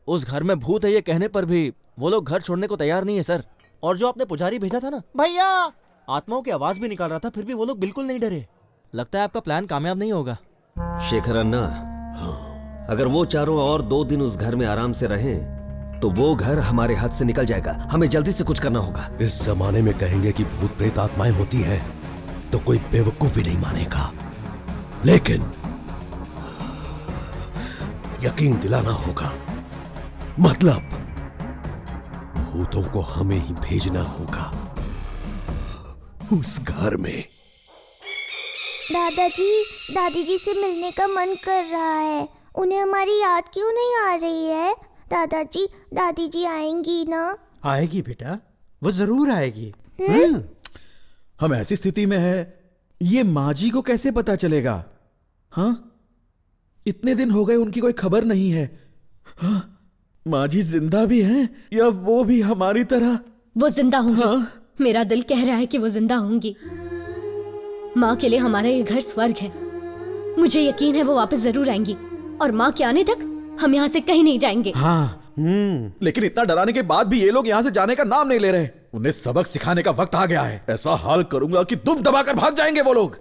उस घर में भूत है ये कहने पर भी वो लोग घर छोड़ने को तैयार नहीं है सर। और जो आपने पुजारी भेजा था ना भैया, आत्माओं की आवाज भी निकाल रहा था, फिर भी वो लोग बिल्कुल नहीं डरे। लगता है आपका प्लान कामयाब नहीं होगा। शेखर अन्ना, अगर वो चारों और 2 दिन उस घर में आराम से रहें तो वो घर हमारे हाथ से निकल जाएगा। हमें जल्दी से कुछ करना होगा। इस जमाने में कहेंगे कि भूत प्रेत आत्माएं होती हैं तो कोई बेवकूफ भी नहीं मानेगा, लेकिन यकीन दिलाना होगा। मतलब भूतों को हमें ही भेजना होगा उस घर में। दादाजी, दादी जी से मिलने का मन कर रहा है। उन्हें हमारी याद क्यों नहीं आ रही है? दादाजी, दादी जी आएंगी ना? आएगी बेटा, वो जरूर आएगी। हम ऐसी स्थिति में है, ये माँ जी को कैसे पता चलेगा? हाँ, इतने दिन हो गए उनकी कोई खबर नहीं है। हाँ? माँ जी जिंदा भी हैं या वो भी हमारी तरह? वो जिंदा होंगी। हाँ? मेरा दिल कह रहा है कि वो जिंदा होंगी। माँ के लिए हमारा ये घर स्वर्ग है। मुझे यकीन है वो वापस जरूर आएंगी, और माँ के आने तक हम यहाँ से कहीं नहीं जाएंगे। हाँ, लेकिन इतना डराने के बाद भी ये लोग यहाँ से जाने का नाम नहीं ले रहे। उन्हें सबक सिखाने का वक्त आ गया है। ऐसा हाल करूंगा कि दुम दबाकर भाग जाएंगे वो लोग।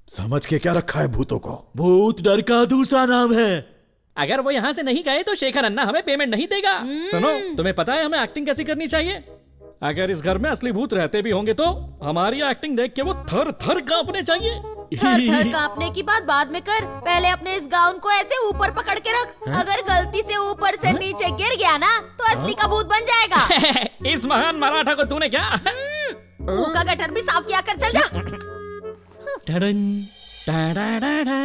समझ के क्या रखा है भूतों को? भूत डर का दूसरा नाम है। अगर वो यहाँ से नहीं गए तो शेखर अन्ना हमें पेमेंट नहीं देगा। सुनो, तुम्हें पता है हमें एक्टिंग कैसी करनी चाहिए? अगर इस घर में असली भूत रहते भी होंगे तो हमारी एक्टिंग देख के वो थर थर कांपने चाहिए। थर थर कांपने की बात बाद में कर, पहले अपने इस गाउन को ऐसे ऊपर पकड़ के रख। अगर गलती से ऊपर से नीचे गिर गया ना तो असली का भूत बन जाएगा। इस महान मराठा को तूने क्या? मुंह का गटर भी साफ किया कर, चल जा। टडन, टाडाडाडा।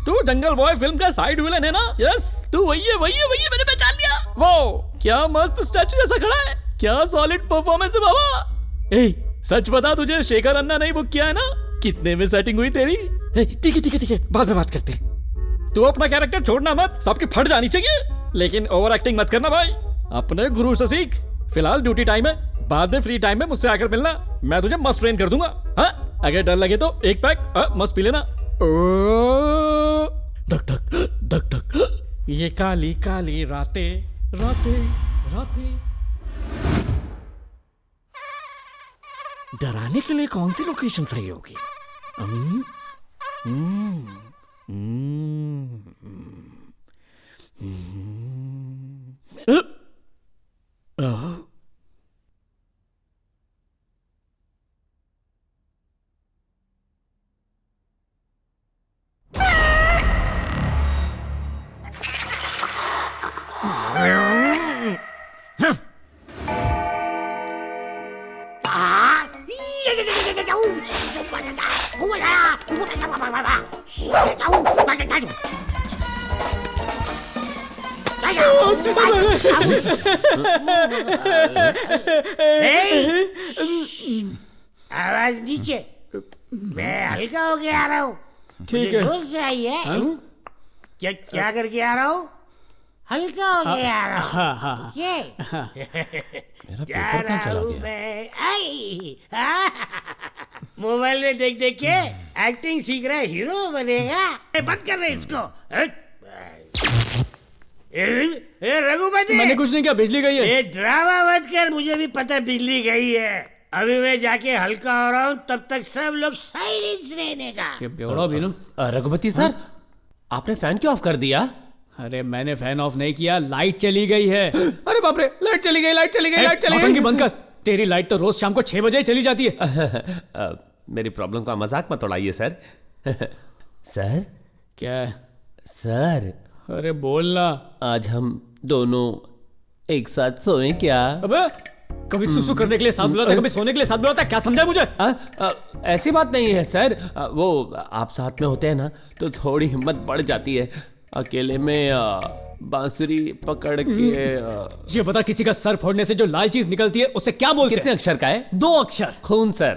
तू जंगल बॉय फिल्म का साइड विलन है ना? यस, तू वही है मैंने पहचान लिया। वो क्या मस्त स्टैचू जैसा खड़ा है, क्या सॉलिड परफॉर्मेंस है बाबा। ए, सच बता, तुझे शेखर अन्ना नहीं बुक किया है ना? कितने में सेटिंग हुई तेरी? ठीक है, बाद में बात करते हैं। तू अपना कैरेक्टर छोड़ना मत, सबकी फट जानी चाहिए, लेकिन ओवर एक्टिंग मत करना भाई। अपने गुरु से सीख। फिलहाल ड्यूटी टाइम है, बाद में फ्री टाइम में मुझसे आकर मिलना, मैं तुझे मस्त ट्रेन कर दूंगा। हाँ, अगर डर लगे तो एक पैक मस्त पी लेना। धक धक धक धक, ये काली काली रातें रातें रातें। डराने के लिए कौन सी लोकेशन सही होगी? आवाज नीचे, मैं हल्का होके आ रहा हूँ। ठीक है। जोर से आई है। क्या करके आ रहा हूँ? हल्का होके आ रहा हूँ। हाँ। ये जा रहा हूँ मैं। मोबाइल में देख देख के एक्टिंग सीख रहा है, हीरो बनेगा। बंद कर रहे इसको। रघुपति, मैंने कुछ नहीं किया, बिजली गई है। ये ड्रामा मत कर, मुझे भी पता बिजली गई है। अभी मैं जाके हल्का हो रहा हूँ, तब तक सब लोग साइलेंस रहने का। रघुपति सर, आपने फैन क्यों ऑफ कर दिया? अरे मैंने फैन ऑफ नहीं किया, लाइट चली गई है। अरे बाप रे, लाइट चली गई। नौटंकी बंद कर। तेरी लाइट तो रोज शाम को 6 बजे ही चली जाती है। मेरी प्रॉब्लम का मजाक मत उड़ाइए सर। सर क्या सर? अरे बोलना। आज हम दोनों एक साथ सोएं क्या? अबे कभी सुसु करने के लिए साथ बुलाता है, कभी सोने के लिए साथ बुलाता है, क्या समझा मुझे? ऐसी बात नहीं है सर, वो आप साथ में होते हैं ना तो थोड़ी हिम्मत बढ़ जाती है। अकेले में बांसुरी पकड़ के ये बता, किसी का सर फोड़ने से जो लाल चीज निकलती है उसे क्या बोलते हैं? कितने अक्षर का है? 2 अक्षर। खून सर।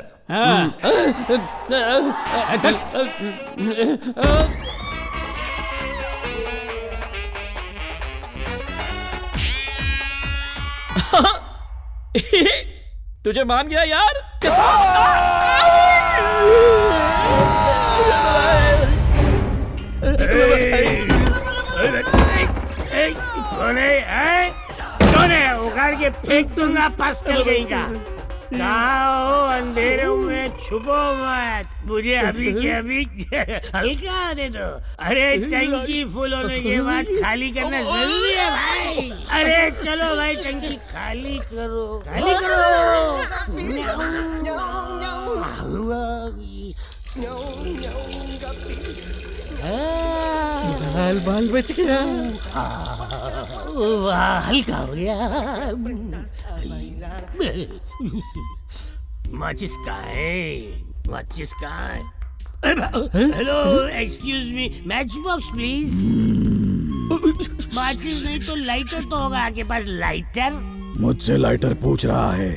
तुझे मान गया यार। कौन है? उखाड़ के फेंक दूंगा, पास कर गईगा। कहाँ हो? अंधेरे में छुपो मत, मुझे अभी के अभी हल्का आने दो। अरे टंकी फुल होने के बाद खाली करना जरूरी है भाई। अरे चलो भाई, टंकी खाली करो। बाल बच गया। हल्का हो गया। माचिस कहाँ है? Hello, excuse me, match box please. माचिस नहीं तो लाइटर तो होगा आपके पास। लाइटर? मुझसे लाइटर पूछ रहा है,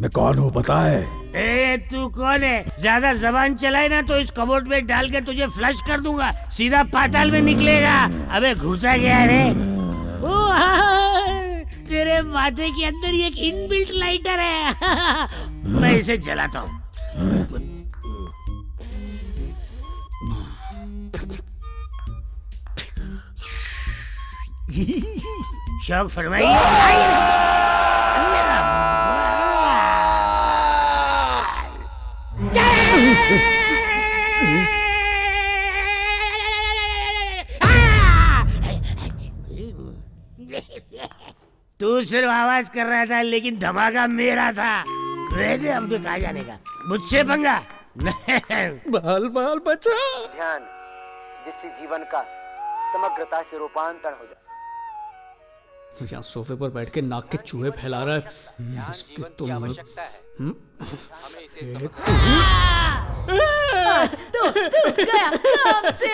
मैं कौन हूँ पता है? ए, तू कौन है? ज्यादा जबान चलाए ना तो इस कबोर्ड में डाल के तुझे फ्लश कर दूंगा, सीधा पाताल में निकलेगा। अबे घुसा गया रे। तेरे माथे के अंदर एक इनबिल्ट लाइटर है। मैं इसे जलाता हूँ। शौक फरमाइए। तू सिर्फ आवाज कर रहा था लेकिन धमाका मेरा था। वैसे अब तो कहा जाने का मुझसे पंगा बाल बाल बचा। ध्यान जिससे जीवन का समग्रता से रूपांतरण हो जाए। यहाँ सोफे पर बैठ के नाक के चूहे फैला रहा है। इसकी तो आवश्यकता है। आज तो तू गया काम से।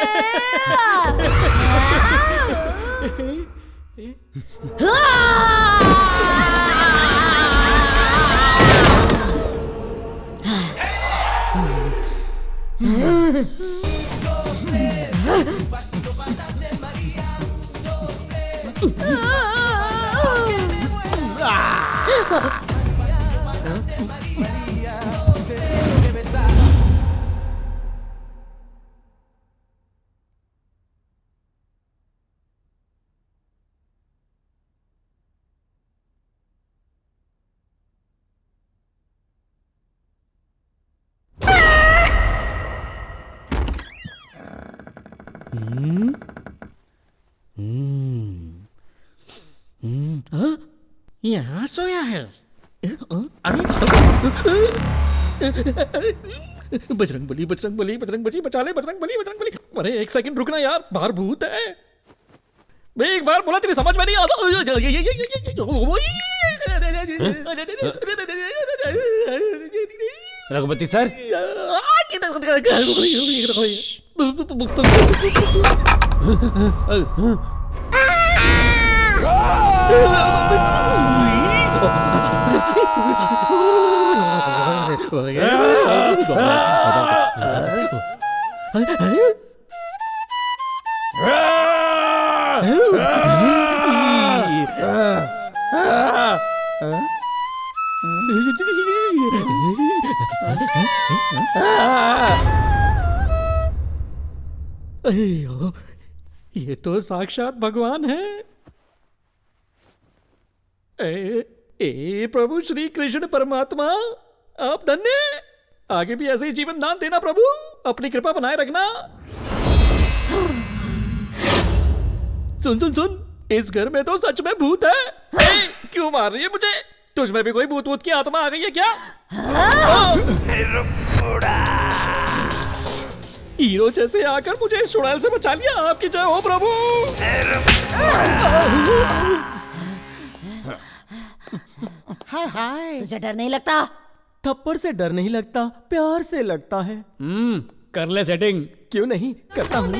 यहाँ सोया है। अरे बजरंग बली बजरंग बली बजरंग बली बचा ले बजरंग बली बजरंग बली। अरे एक सेकंड रुकना यार, बाहर भूत है। मैं एक बार बोला तेरी समझ में नहीं आता। रघुपति सर, ये तो साक्षात भगवान है। प्रभु श्री कृष्ण परमात्मा, आप धन्य। आगे भी ऐसे ही जीवन दान देना प्रभु, अपनी कृपा बनाए रखना। सुन सुन सुन, इस घर में तो सच में भूत है। क्यों मार रही है मुझे? तुझ में भी कोई भूत भूत की आत्मा आ गई है क्या? हीरो जैसे आकर मुझे इस चुड़ैल से बचा लिया। आपकी जय हो प्रभु। हाय हाय। तुझे डर नहीं लगता? थप्पड़ से डर नहीं लगता, प्यार से लगता है। कर ले सेटिंग। क्यों नहीं, करता हूँ।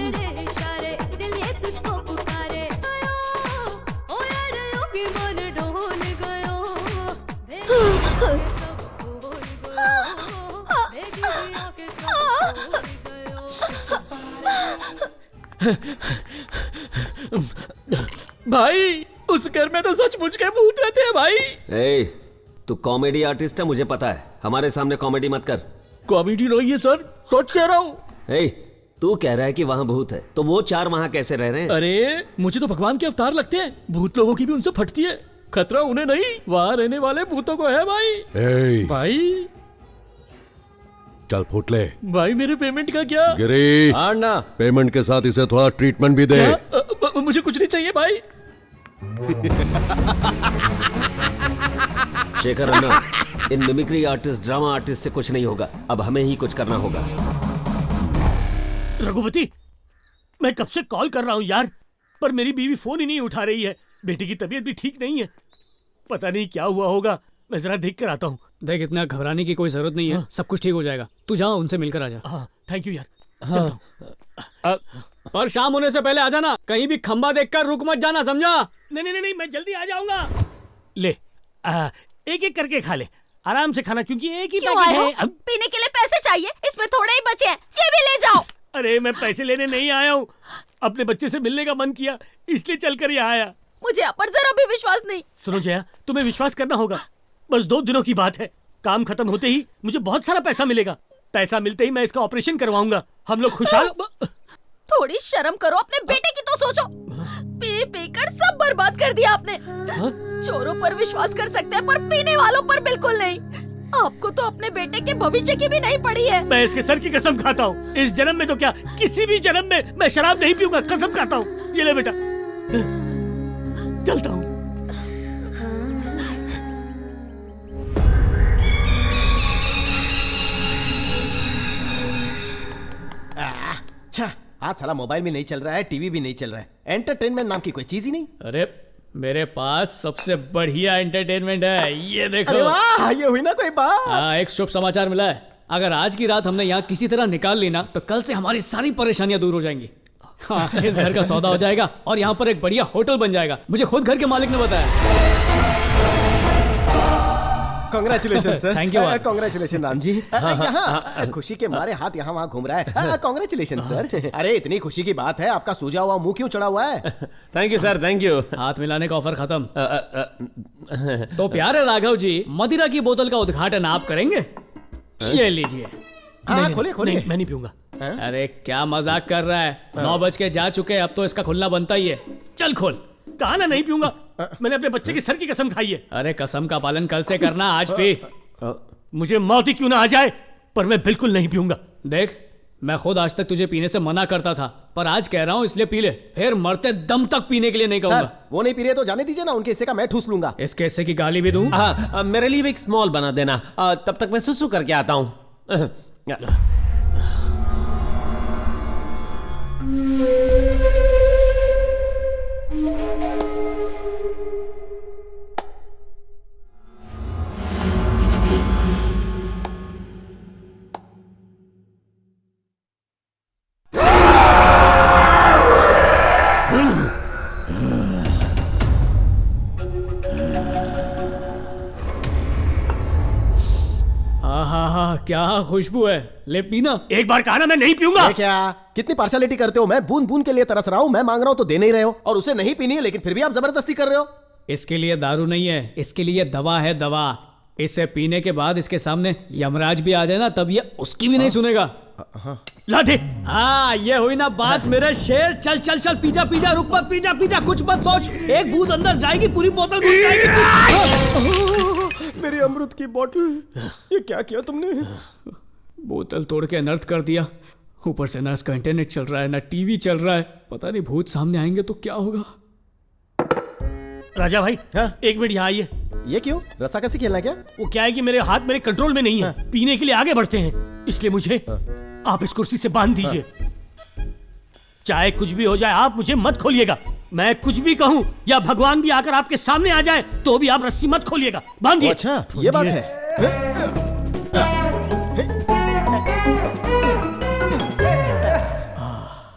भाई, उस घर में तो सचमुच के भूत रहते हैं भाई। तू कॉमेडी आर्टिस्ट है, मुझे पता है। हमारे सामने कॉमेडी मत कर। कॉमेडी नहीं है सर, सच कह रहा हूँ। तू कह रहा है कि वहाँ भूत है, तो वो चार वहाँ कैसे रह रहे हैं? अरे मुझे तो भगवान के अवतार लगते हैं। भूत लोगों की भी उनसे फटती है। खतरा उन्हें नहीं, वहाँ रहने वाले भूतों को है भाई। भाई चल फूट ले। भाई मेरे पेमेंट का क्या? गिरी, पेमेंट के साथ इसे थोड़ा ट्रीटमेंट भी दे। मुझे कुछ नहीं चाहिए भाई। शेखर अन्ना, इन मिमिक्री आर्टिस्ट, ड्रामा आर्टिस्ट से कुछ नहीं होगा। अब हमें ही कुछ करना होगा। रघुपति, मैं कब से कॉल कर रहा हूँ यार, पर मेरी बीवी फोन ही नहीं उठा रही है। बेटी की तबीयत भी ठीक नहीं है, पता नहीं क्या हुआ होगा। मैं जरा देख कर आता हूँ। देख, इतना घबराने की कोई जरूरत नहीं है। सब कुछ ठीक हो जाएगा। तू जा, उनसे मिलकर आ जा। थैंक यू यार। और शाम होने से पहले आ जाना। कहीं भी खंबा देखकर रुक मत जाना, समझा? नहीं, मैं जल्दी आ जाऊंगा। ले, एक एक करके खा ले, आराम से खाना, क्योंकि एक ही पैकेट है। अब पीने के लिए पैसे चाहिए, इसमें थोड़े ही बचे हैं, ये भी ले जाओ। अरे मैं पैसे लेने नहीं आया हूँ, अपने बच्चे से मिलने का मन किया, इसलिए चलकर यहाँ आया। मुझे आप पर जरा भी विश्वास नहीं। सुनो जया, तुम्हें विश्वास करना होगा। बस 2 दिनों की बात है, काम खत्म होते ही मुझे बहुत सारा पैसा मिलेगा। पैसा मिलते ही मैं इसका ऑपरेशन करवाऊंगा। हम लोग खुशहाल। थोड़ी शर्म करो, अपने बेटे की तो सोचो। पी पी कर सब बर्बाद कर दिया आपने। चोरों पर विश्वास कर सकते हैं, पर पीने वालों पर बिल्कुल नहीं। आपको तो अपने बेटे के भविष्य की भी नहीं पड़ी है। मैं इसके सर की कसम खाता हूँ, इस जन्म में तो क्या, किसी भी जन्म में मैं शराब नहीं पीऊंगा, कसम खाता हूँ। ये ले बेटा, चलता हूँ। आज साला मोबाइल भी नहीं चल रहा है, टीवी भी नहीं चल रहा है, एंटरटेनमेंट नाम की कोई चीज ही नहीं। अरे मेरे पास सबसे बढ़िया एंटरटेनमेंट है, ये देखो। अरे वाह, ये हुई ना कोई बात। हाँ, एक शुभ समाचार मिला है। अगर आज की रात हमने यहाँ किसी तरह निकाल ली ना, तो कल से हमारी सारी परेशानियां दूर हो जाएंगी। हाँ, इस घर का सौदा हो जाएगा और यहाँ पर एक बढ़िया होटल बन जाएगा। मुझे खुद घर के मालिक ने बताया। Congratulation sir. Thank you. Congratulation Ram ji. यहाँ खुशी के मारे हाथ यहाँ वहाँ घूम रहा है। Congratulation sir. अरे इतनी खुशी की बात है, आपका सूजा हुआ मुंह क्यों चढ़ा हुआ है? Thank you sir, thank you. हाथ मिलाने का ऑफर खत्म। तो प्यारे राघव जी, मदिरा की बोतल का उद्घाटन आप करेंगे? ये लीजिए। हाँ, खोलिए खोलिए। मैं नहीं पीऊंगा। अरे क्या मजाक कर रहा है? 9 बज के जा चुके, अब तो इसका खुलना बनता ही है। चल खोल। कहा ना नहीं पीऊंगा। मैंने अपने बच्चे की सर की कसम खाई है। अरे कसम का पालन कल से करना, आज पी। मुझे मौत ही क्यों ना आ जाए, पर मैं बिल्कुल नहीं पीऊंगा। देख, मैं खुद आज तक तुझे पीने से मना करता था, पर आज कह रहा हूँ इसलिए पी ले, फिर मरते दम तक पीने के लिए नहीं कहूंगा। वो नहीं पी रहे तो जाने दीजिए ना, उनके हिस्से का मैं ठूस लूंगा। इसके हिस्से की गाली भी दूं? हाँ, मेरे लिए भी एक स्मॉल बना देना। तब तक मैं सुसु करके आता हूँ। क्या खुशबू है, ले पीना। एक बार कहा ना मैं नहीं पीऊंगा। क्या कितनी पार्शलिटी करते हो? मैं बूंद बूंद के लिए तरस रहा हूँ, मैं मांग रहा हूँ तो दे नहीं रहे हो, और उसे नहीं पीनी है लेकिन फिर भी आप जबरदस्ती कर रहे हो। इसके लिए दारू नहीं है, इसके लिए दवा है, दवा। इसे पीने के बाद इसके सामने यमराज भी आ जाए ना, तब ये उसकी भी नहीं सुनेगा। ला दे। हाँ, ये हुई ना बात मेरे शेर। चल चल चल, पीजा पीजा, रुक मत, पीजा पीजा, कुछ मत सोच। एक बूंद अंदर जाएगी, पूरी बोतल घुस जाएगी। मेरी अमृत की बोतल, ये क्या किया तुमने? बोतल तोड़ के अनर्थ कर दिया। ऊपर से ना इसका इंटरनेट चल रहा है, ना टीवी चल रहा है। पता नहीं भूत सामने आएंगे तो क्या होगा। राजा भाई, एक मिनट यहाँ आइए। ये क्यों? रस्सा कैसे खेलना क्या? वो क्या है कि मेरे हाथ मेरे कंट्रोल में नहीं है, पीने के लिए आगे बढ़ते हैं, इसलिए मुझे आप इस कुर्सी से बांध दीजिए। चाहे कुछ भी हो जाए, आप मुझे मत खोलिएगा। मैं कुछ भी कहूँ या भगवान भी आकर आपके सामने आ जाए तो भी आप रस्सी मत खोलिएगा, बांधिए। अच्छा, ये बात है।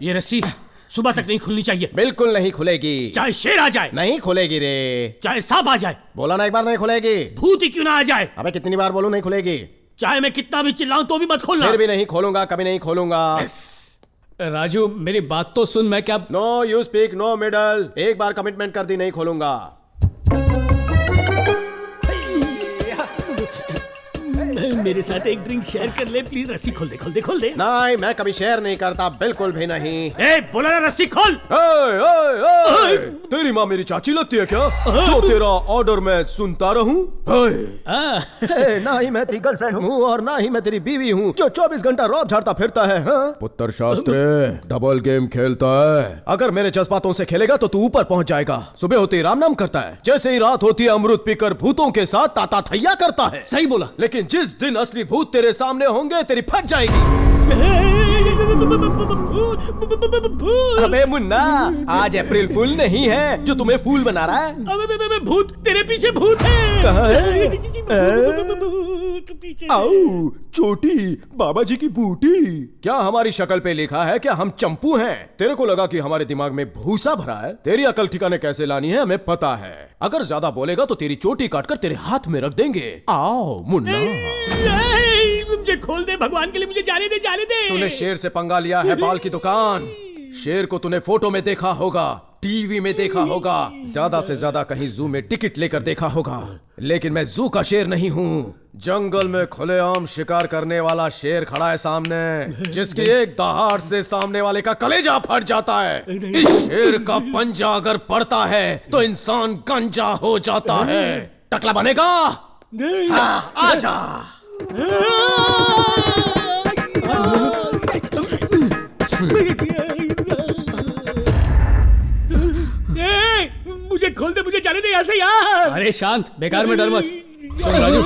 ये रस्सी सुबह तक नहीं खुलनी चाहिए। बिल्कुल नहीं खुलेगी। चाहे शेर आ जाए नहीं खुलेगी रे। चाहे सांप आ जाए, बोला ना एक बार नहीं खुलेगी। भूत ही क्यों ना आ जाए। अबे कितनी बार बोलूं नहीं खुलेगी। चाहे मैं कितना भी चिल्लाऊं तो भी मत खोलना। फिर भी नहीं खोलूंगा, कभी नहीं खोलूंगा। राजू मेरी बात तो सुन। मैं क्या? No you speak no middle. एक बार कमिटमेंट कर दी, नहीं खोलूंगा। मेरे साथ एक ड्रिंक शेयर कर ले प्लीज। रस्सी खोल दे, खोल दे, खोल दे। नहीं, मैं कभी शेयर नहीं करता, बिल्कुल भी नहीं। ए, बोला ना रस्सी खोल। तेरी माँ मेरी चाची लगती है क्या, जो तेरा ऑर्डर मैं सुनता रहूं? ना ही मैं तेरी गर्लफ्रेंड हूँ और ना ही मैं तेरी बीवी हूँ जो 24 घंटा रौब झाड़ता फिरता है। पुत्र शास्त्री डबल गेम खेलता है। अगर मेरे जज्बातों से खेलेगा तो तू ऊपर पहुँच जाएगा। सुबह होते ही राम नाम करता है, जैसे ही रात होती है अमृत पीकर भूतों के साथ ताता थैया करता है। सही बोला। लेकिन जिस दिन असली भूत तेरे सामने होंगे, तेरी फट जाएगी। अबे मुन्ना, आज अप्रैल फूल नहीं है जो तुम्हें फूल बना रहा है। अबे भूत, तेरे पीछे भूत है। कहाँ है? आओ, चोटी बाबा जी की बूटी। क्या हमारी शक्ल पे लिखा है क्या हम चंपू हैं? तेरे को लगा कि हमारे दिमाग में भूसा भरा है? तेरी अकल ठिकाने कैसे लानी है हमें पता है। अगर ज्यादा बोलेगा तो तेरी चोटी काटकर तेरे हाथ में रख देंगे। आओ मुन्ना। मुझे खोल दे, भगवान के लिए मुझे जाने दे, जाने दे। तूने शेर से पंगा लिया है, बाल की दुकान। शेर को तूने फोटो में देखा होगा, टीवी में देखा होगा, ज्यादा से ज्यादा कहीं जू में टिकट लेकर देखा होगा, लेकिन मैं जू का शेर नहीं हूँ। जंगल में खुलेआम शिकार करने वाला शेर खड़ा है सामने, जिसकी एक दहाड़ से सामने वाले का कलेजा फट जाता है। इस शेर का पंजा अगर पड़ता है तो इंसान गंजा हो जाता है। टकला बनेगा? हाँ, आजा। मुझे खोल दे, मुझे जाने दे यहाँ से यार। अरे शांत, बेकार में डर मत। सुन राजू,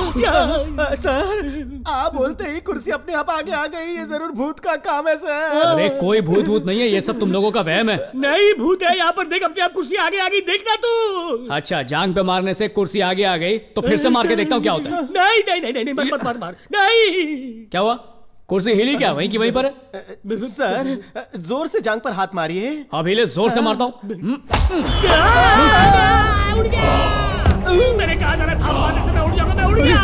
सर आप बोलते ही कुर्सी अपने आप आगे आ गई। ये जरूर भूत का काम है सर। अरे कोई भूत भूत नहीं है, ये सब तुम लोगों का वहम है। नहीं भूत है यहाँ पर, देख अपने आप कुर्सी आगे आ गई, देखना तू। अच्छा, जांग पे मारने से कुर्सी आगे आ गई तो फिर से मार के देखता हूँ क्या होता है। नहीं नहीं नहीं नहीं, मत मत मार, नहीं। क्या हुआ? कुर्सी हिली क्या? वहीं की वहीं पर है? सर जोर से जांग पर हाथ मारिए। अब हिले, जोर से मारता हूँ। मैंने कहा था ना, थाप मारने से मैं उड़ जाऊंगा, मैं उड़ गया।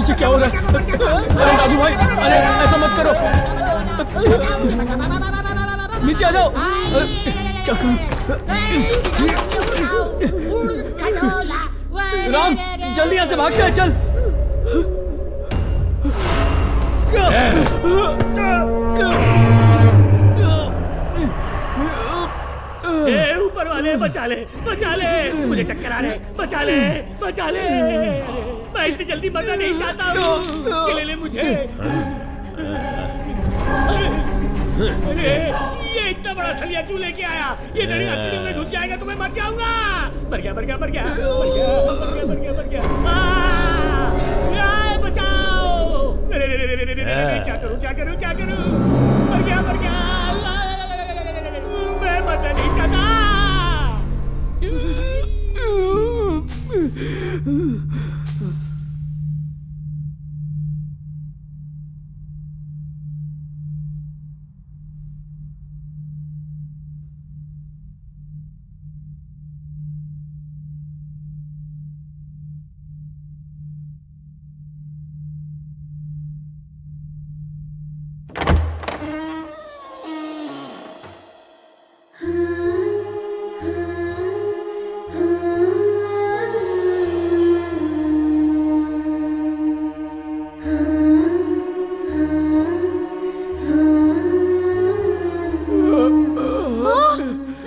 ये क्या हो रहा है? अरे राजू भाई, अरे ऐसा मत करो, नीचे आ जाओ। क्या करूं? राम जल्दी यहाँ से भाग के चल। ऊपर वाले बचा ले, बचा ले, मुझे चक्कर आ रहे, बचा ले, बचा ले। मैं इतनी जल्दी मरना नहीं चाहता हूँ, चले ले मुझे। अरे ये इतना बड़ा सलिया क्यों लेके आया? ये मेरी हथेलियों में घुस जाएगा तो मैं मर जाऊंगा। मर गया, मर गया, मर गया, मर गया, मर गया, मर गया, मर गया। बचाओ! क्या करूं, क्या करूं, क्या करूं? मर गया, मर गया। मैं मरना नहीं चाहता।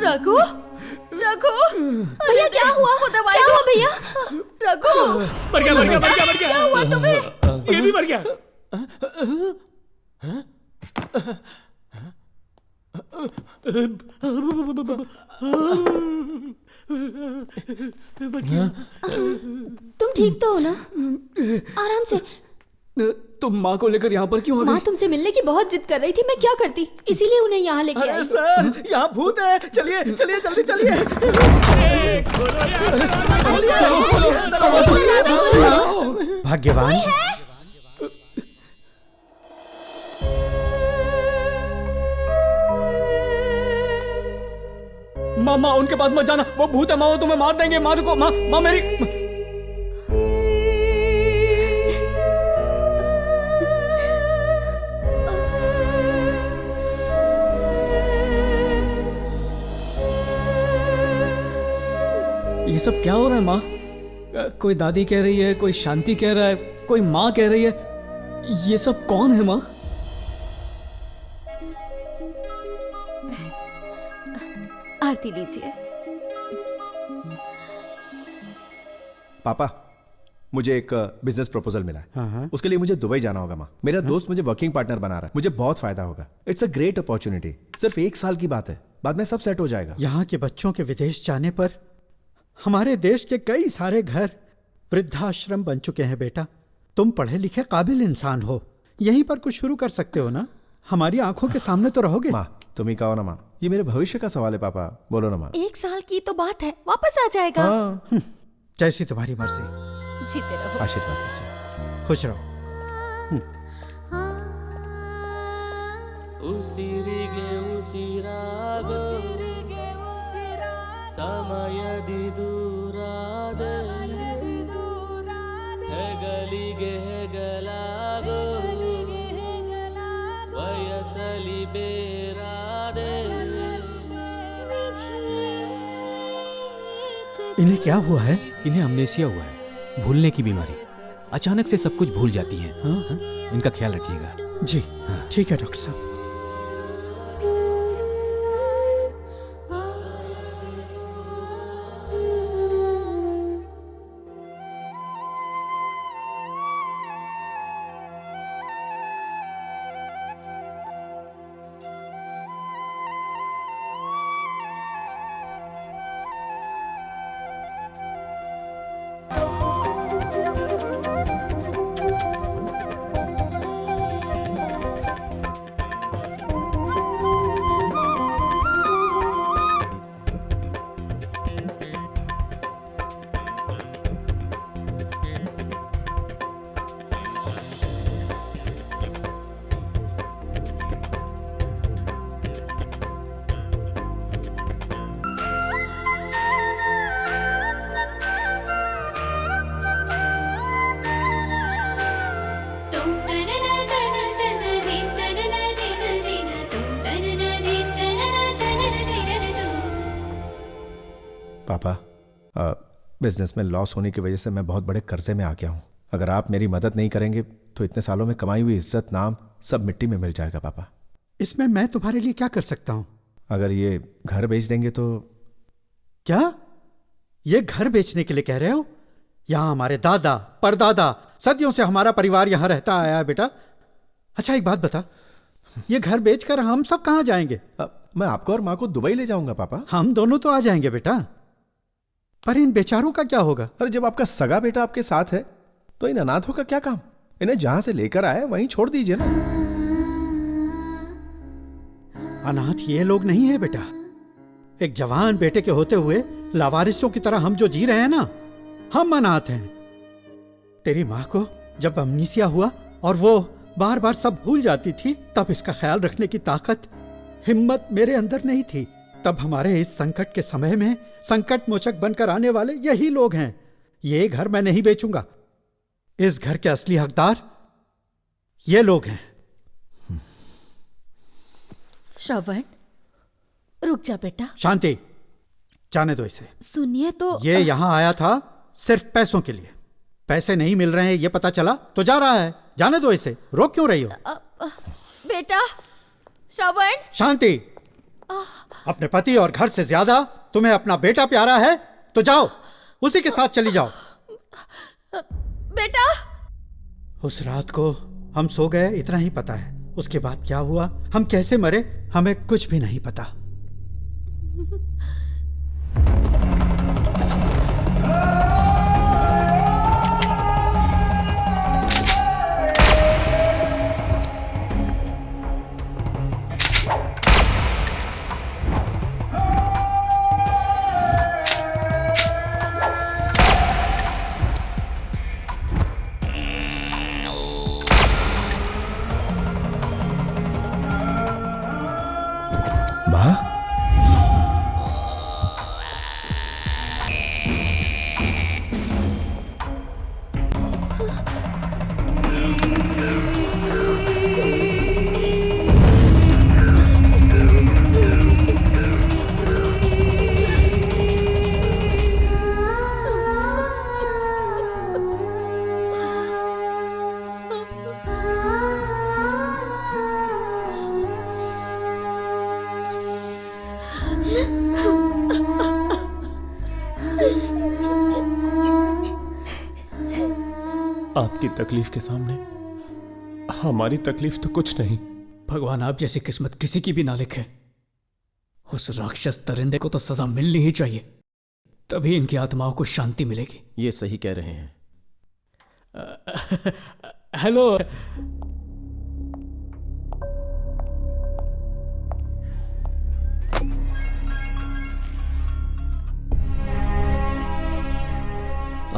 रघु, रघु, भैया क्या हुआ? वो दवाई क्या हुआ भैया? रघु मर गया, मर गया, मर गया, मर गया। क्या हुआ तुम्हें? ये भी मर गया। तुम ठीक तो हो ना? आराम से। तुम माँ को लेकर यहाँ पर क्यों आ गई? माँ तुमसे मिलने की बहुत जिद कर रही थी, मैं क्या करती, इसीलिए उन्हें यहाँ लेके आई। सर यहाँ भूत है, चलिए चलिए जल्दी चलिए। भाग्यवान माँ उनके पास मत जाना, वो भूत है माँ, वो तुम्हें मार देंगे। माँ रुको, माँ मेरी। ये सब क्या हो रहा है माँ? कोई दादी कह रही है, कोई शांति कह रहा है, कोई माँ कह रही है। ये सब कौन है माँ? आरती लीजिए। पापा मुझे एक बिजनेस प्रपोजल मिला है। हाँ। उसके लिए मुझे दुबई जाना होगा माँ। मेरा दोस्त मुझे वर्किंग पार्टनर बना रहा है, मुझे बहुत फायदा होगा। It's a great opportunity. सिर्फ 1 साल की बात है, बाद में सब सेट हो जाएगा। यहाँ के बच्चों के विदेश जाने पर हमारे देश के कई सारे घर वृद्धाश्रम बन चुके हैं। बेटा तुम पढ़े लिखे काबिल इंसान हो, यहीं पर कुछ शुरू कर सकते हो ना। हमारी आंखों के सामने तो रहोगे। माँ तुम ही कहो ना माँ, ये मेरे भविष्य का सवाल है। पापा बोलो ना माँ। 1 साल की तो बात है, वापस आ जाएगा। हाँ। जैसी तुम्हारी मर्जी। जीते रहो। आशीर्वाद दीजिए। खुश रहो। ಉಸಿರಿಗೆ ಉಸಿರಾಗ ಸಮಯದಿ ದೂರಾದೆ ಹೆಗಲಿಗೆ ಹೆಗಲಾಗೋ ವಯಸಲಿ ಬೇರಾದೆ। इन्हें क्या हुआ है? इन्हें अमनेशिया हुआ है, भूलने की बीमारी। अचानक से सब कुछ भूल जाती हैं। हाँ? इनका ख्याल रखिएगा। जी ठीक है डॉक्टर साहब। पापा, बिजनेस में लॉस होने की वजह से मैं बहुत बड़े कर्जे में आ गया हूँ। अगर आप मेरी मदद नहीं करेंगे तो इतने सालों में कमाई हुई इज्जत, नाम सब मिट्टी में मिल जाएगा पापा। इसमें मैं तुम्हारे लिए क्या कर सकता हूं? अगर ये घर बेच देंगे तो। क्या ये घर बेचने के लिए कह रहे हो? यहां हमारे दादा परदादा सदियों से हमारा परिवार यहां रहता आया है बेटा। अच्छा एक बात बता, ये घर बेचकर हम सब कहां जाएंगे? मैं आपको और माँ को दुबई ले जाऊंगा पापा। हम दोनों तो आ जाएंगे बेटा, पर इन बेचारों का क्या होगा? अरे जब आपका सगा बेटा आपके साथ है तो इन अनाथों का क्या काम? इन्हें जहां से लेकर आए वहीं छोड़ दीजिए ना। अनाथ ये लोग नहीं है बेटा। एक जवान बेटे के होते हुए लावारिसों की तरह हम जो जी रहे हैं ना, हम अनाथ हैं। तेरी माँ को जब अमनीसिया हुआ और वो बार बार सब भूल जाती थी, तब इसका ख्याल रखने की ताकत, हिम्मत मेरे अंदर नहीं थी। तब हमारे इस संकट के समय में संकट मोचक बनकर आने वाले यही लोग हैं। ये घर मैं नहीं बेचूंगा। इस घर के असली हकदार ये लोग हैं। श्रवण, रुक जा बेटा। शांति, जाने दो इसे। सुनिए तो ये यहां आया था सिर्फ पैसों के लिए। पैसे नहीं मिल रहे हैं ये पता चला तो जा रहा है। जाने दो इसे, रोक क्यों रही हो? बेटा श्रवण। शांति, अपने पति और घर से ज्यादा तुम्हें अपना बेटा प्यारा है तो जाओ, उसी के साथ चली जाओ। बेटा, उस रात को हम सो गए इतना ही पता है। उसके बाद क्या हुआ, हम कैसे मरे, हमें कुछ भी नहीं पता। आपकी तकलीफ के सामने हमारी तकलीफ तो कुछ नहीं। भगवान आप जैसी किस्मत किसी की भी ना लिखे। उस राक्षस दरिंदे को तो सजा मिलनी ही चाहिए, तभी इनकी आत्माओं को शांति मिलेगी। ये सही कह रहे हैं। हेलो।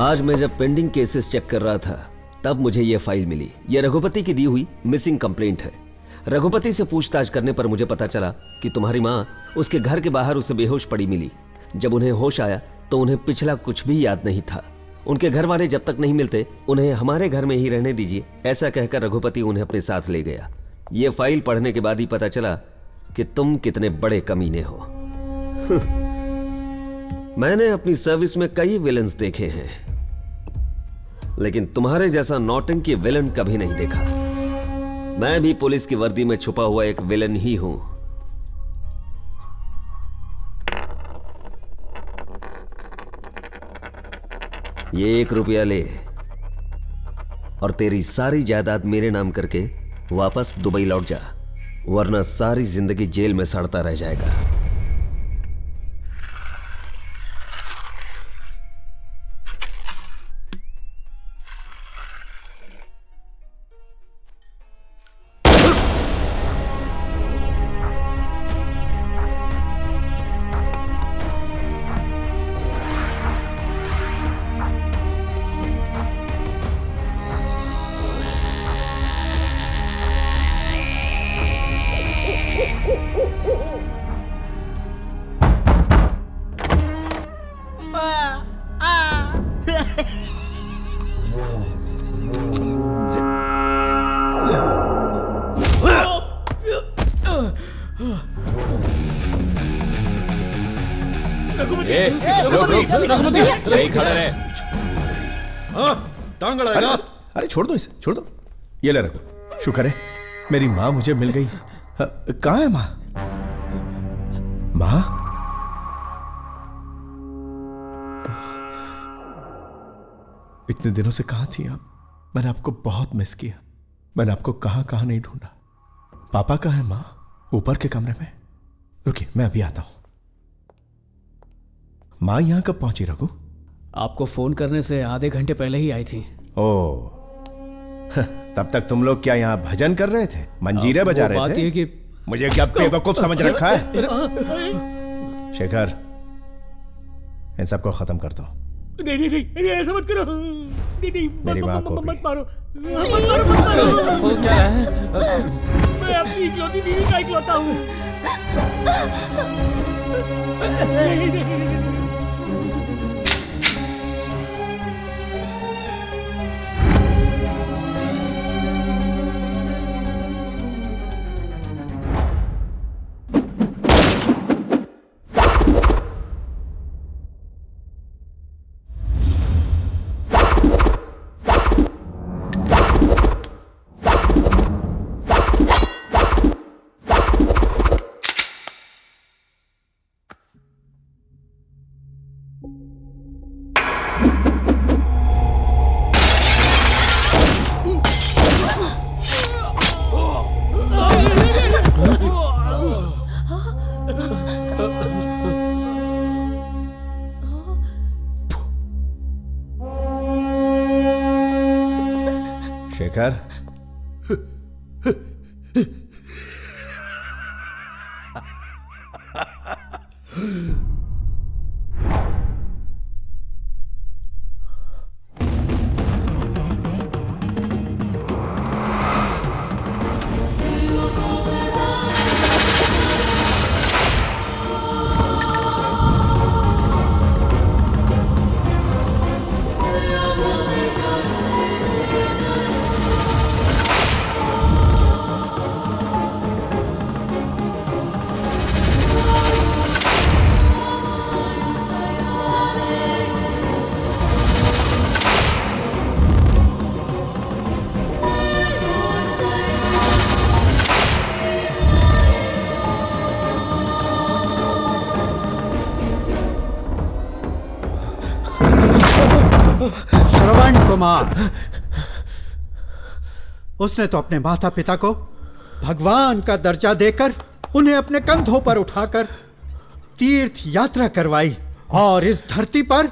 आज मैं जब पेंडिंग केसेस चेक कर रहा था तब मुझे यह फाइल मिली। यह रघुपति की दी हुई मिसिंग कंप्लेंट है। रघुपति से पूछताछ करने पर मुझे पता चला कि तुम्हारी माँ उसके घर के बाहर उसे बेहोश पड़ी मिली। जब उन्हें होश आया तो उन्हें पिछला कुछ भी याद नहीं था। उनके घर वाले जब तक नहीं मिलते उन्हें हमारे घर में ही रहने दीजिए, ऐसा कहकर रघुपति उन्हें अपने साथ ले गया। यह फाइल पढ़ने के बाद ही पता चला कि तुम कितने बड़े कमीने हो। मैंने अपनी सर्विस में कई विलन्स देखे हैं, लेकिन तुम्हारे जैसा नौटंकी विलन कभी नहीं देखा। मैं भी पुलिस की वर्दी में छुपा हुआ एक विलन ही हूं। ये 1 रुपया ले और तेरी सारी जायदाद मेरे नाम करके वापस दुबई लौट जा, वरना सारी जिंदगी जेल में सड़ता रह जाएगा। नहीं खड़े रहे। टांग अड़ाएगा। अरे छोड़ दो इसे, छोड़ दो। ये ले रखो। शुक्र है मेरी माँ मुझे मिल गई। कहाँ है माँ? माँ? इतने दिनों से कहाँ थी आप? मैंने आपको बहुत मिस किया। मैंने आपको कहाँ कहाँ नहीं ढूंढा। पापा कहाँ है माँ? ऊपर के कमरे में। रुकिए मैं अभी आता हूं। माँ यहाँ कब पहुंची रघु? आपको फोन करने से आधे घंटे पहले ही आई थी। ओ तब तक तुम लोग क्या यहाँ भजन कर रहे थे, मंजीरे बजा रहे थे? बात ये कि मुझे क्या बेवकूफ समझ रखा है? शेखर इन सबको खत्म कर दो। नहीं नहीं नहीं ऐसा मत करो। नहीं नहीं मेरी माँ को मत मारो, मत मारो। क्या है? मैं अपनी इकलौती बीवी का इकलौता हूँ। नहीं नहीं शेखर श्रवण कुमार, उसने तो अपने माता पिता को भगवान का दर्जा देकर उन्हें अपने कंधों पर उठाकर तीर्थ यात्रा करवाई और इस धरती पर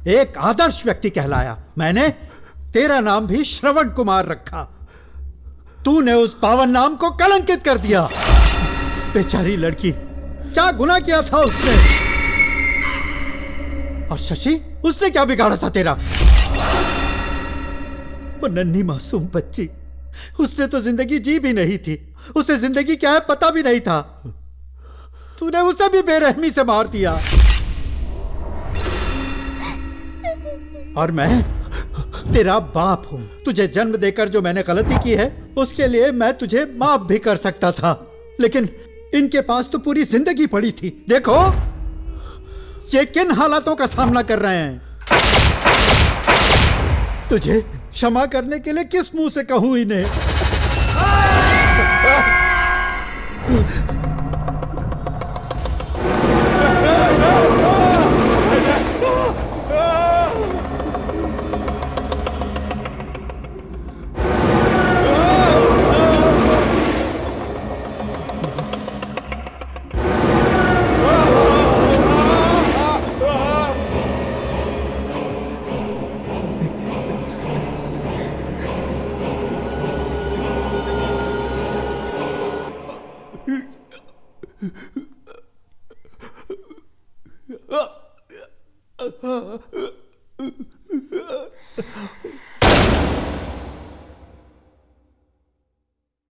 एक आदर्श व्यक्ति कहलाया। मैंने तेरा नाम भी श्रवण कुमार रखा। तूने उस पावन नाम को कलंकित कर दिया। बेचारी लड़की, क्या गुनाह किया था उसने? और शशि, उसने क्या बिगाड़ा था तेरा? वो नन्ही मासूम बच्ची, उसने तो जिंदगी जी भी नहीं थी। उसे जिंदगी क्या है पता भी नहीं था। तूने उसे भी बेरहमी से मार दिया। और मैं तेरा बाप हूं। तुझे जन्म देकर जो मैंने गलती की है उसके लिए मैं तुझे माफ भी कर सकता था, लेकिन इनके पास तो पूरी जिंदगी पड़ी थी। देखो ये किन हालातों का सामना कर रहे हैं। तुझे क्षमा करने के लिए किस मुंह से कहूं इन्हें?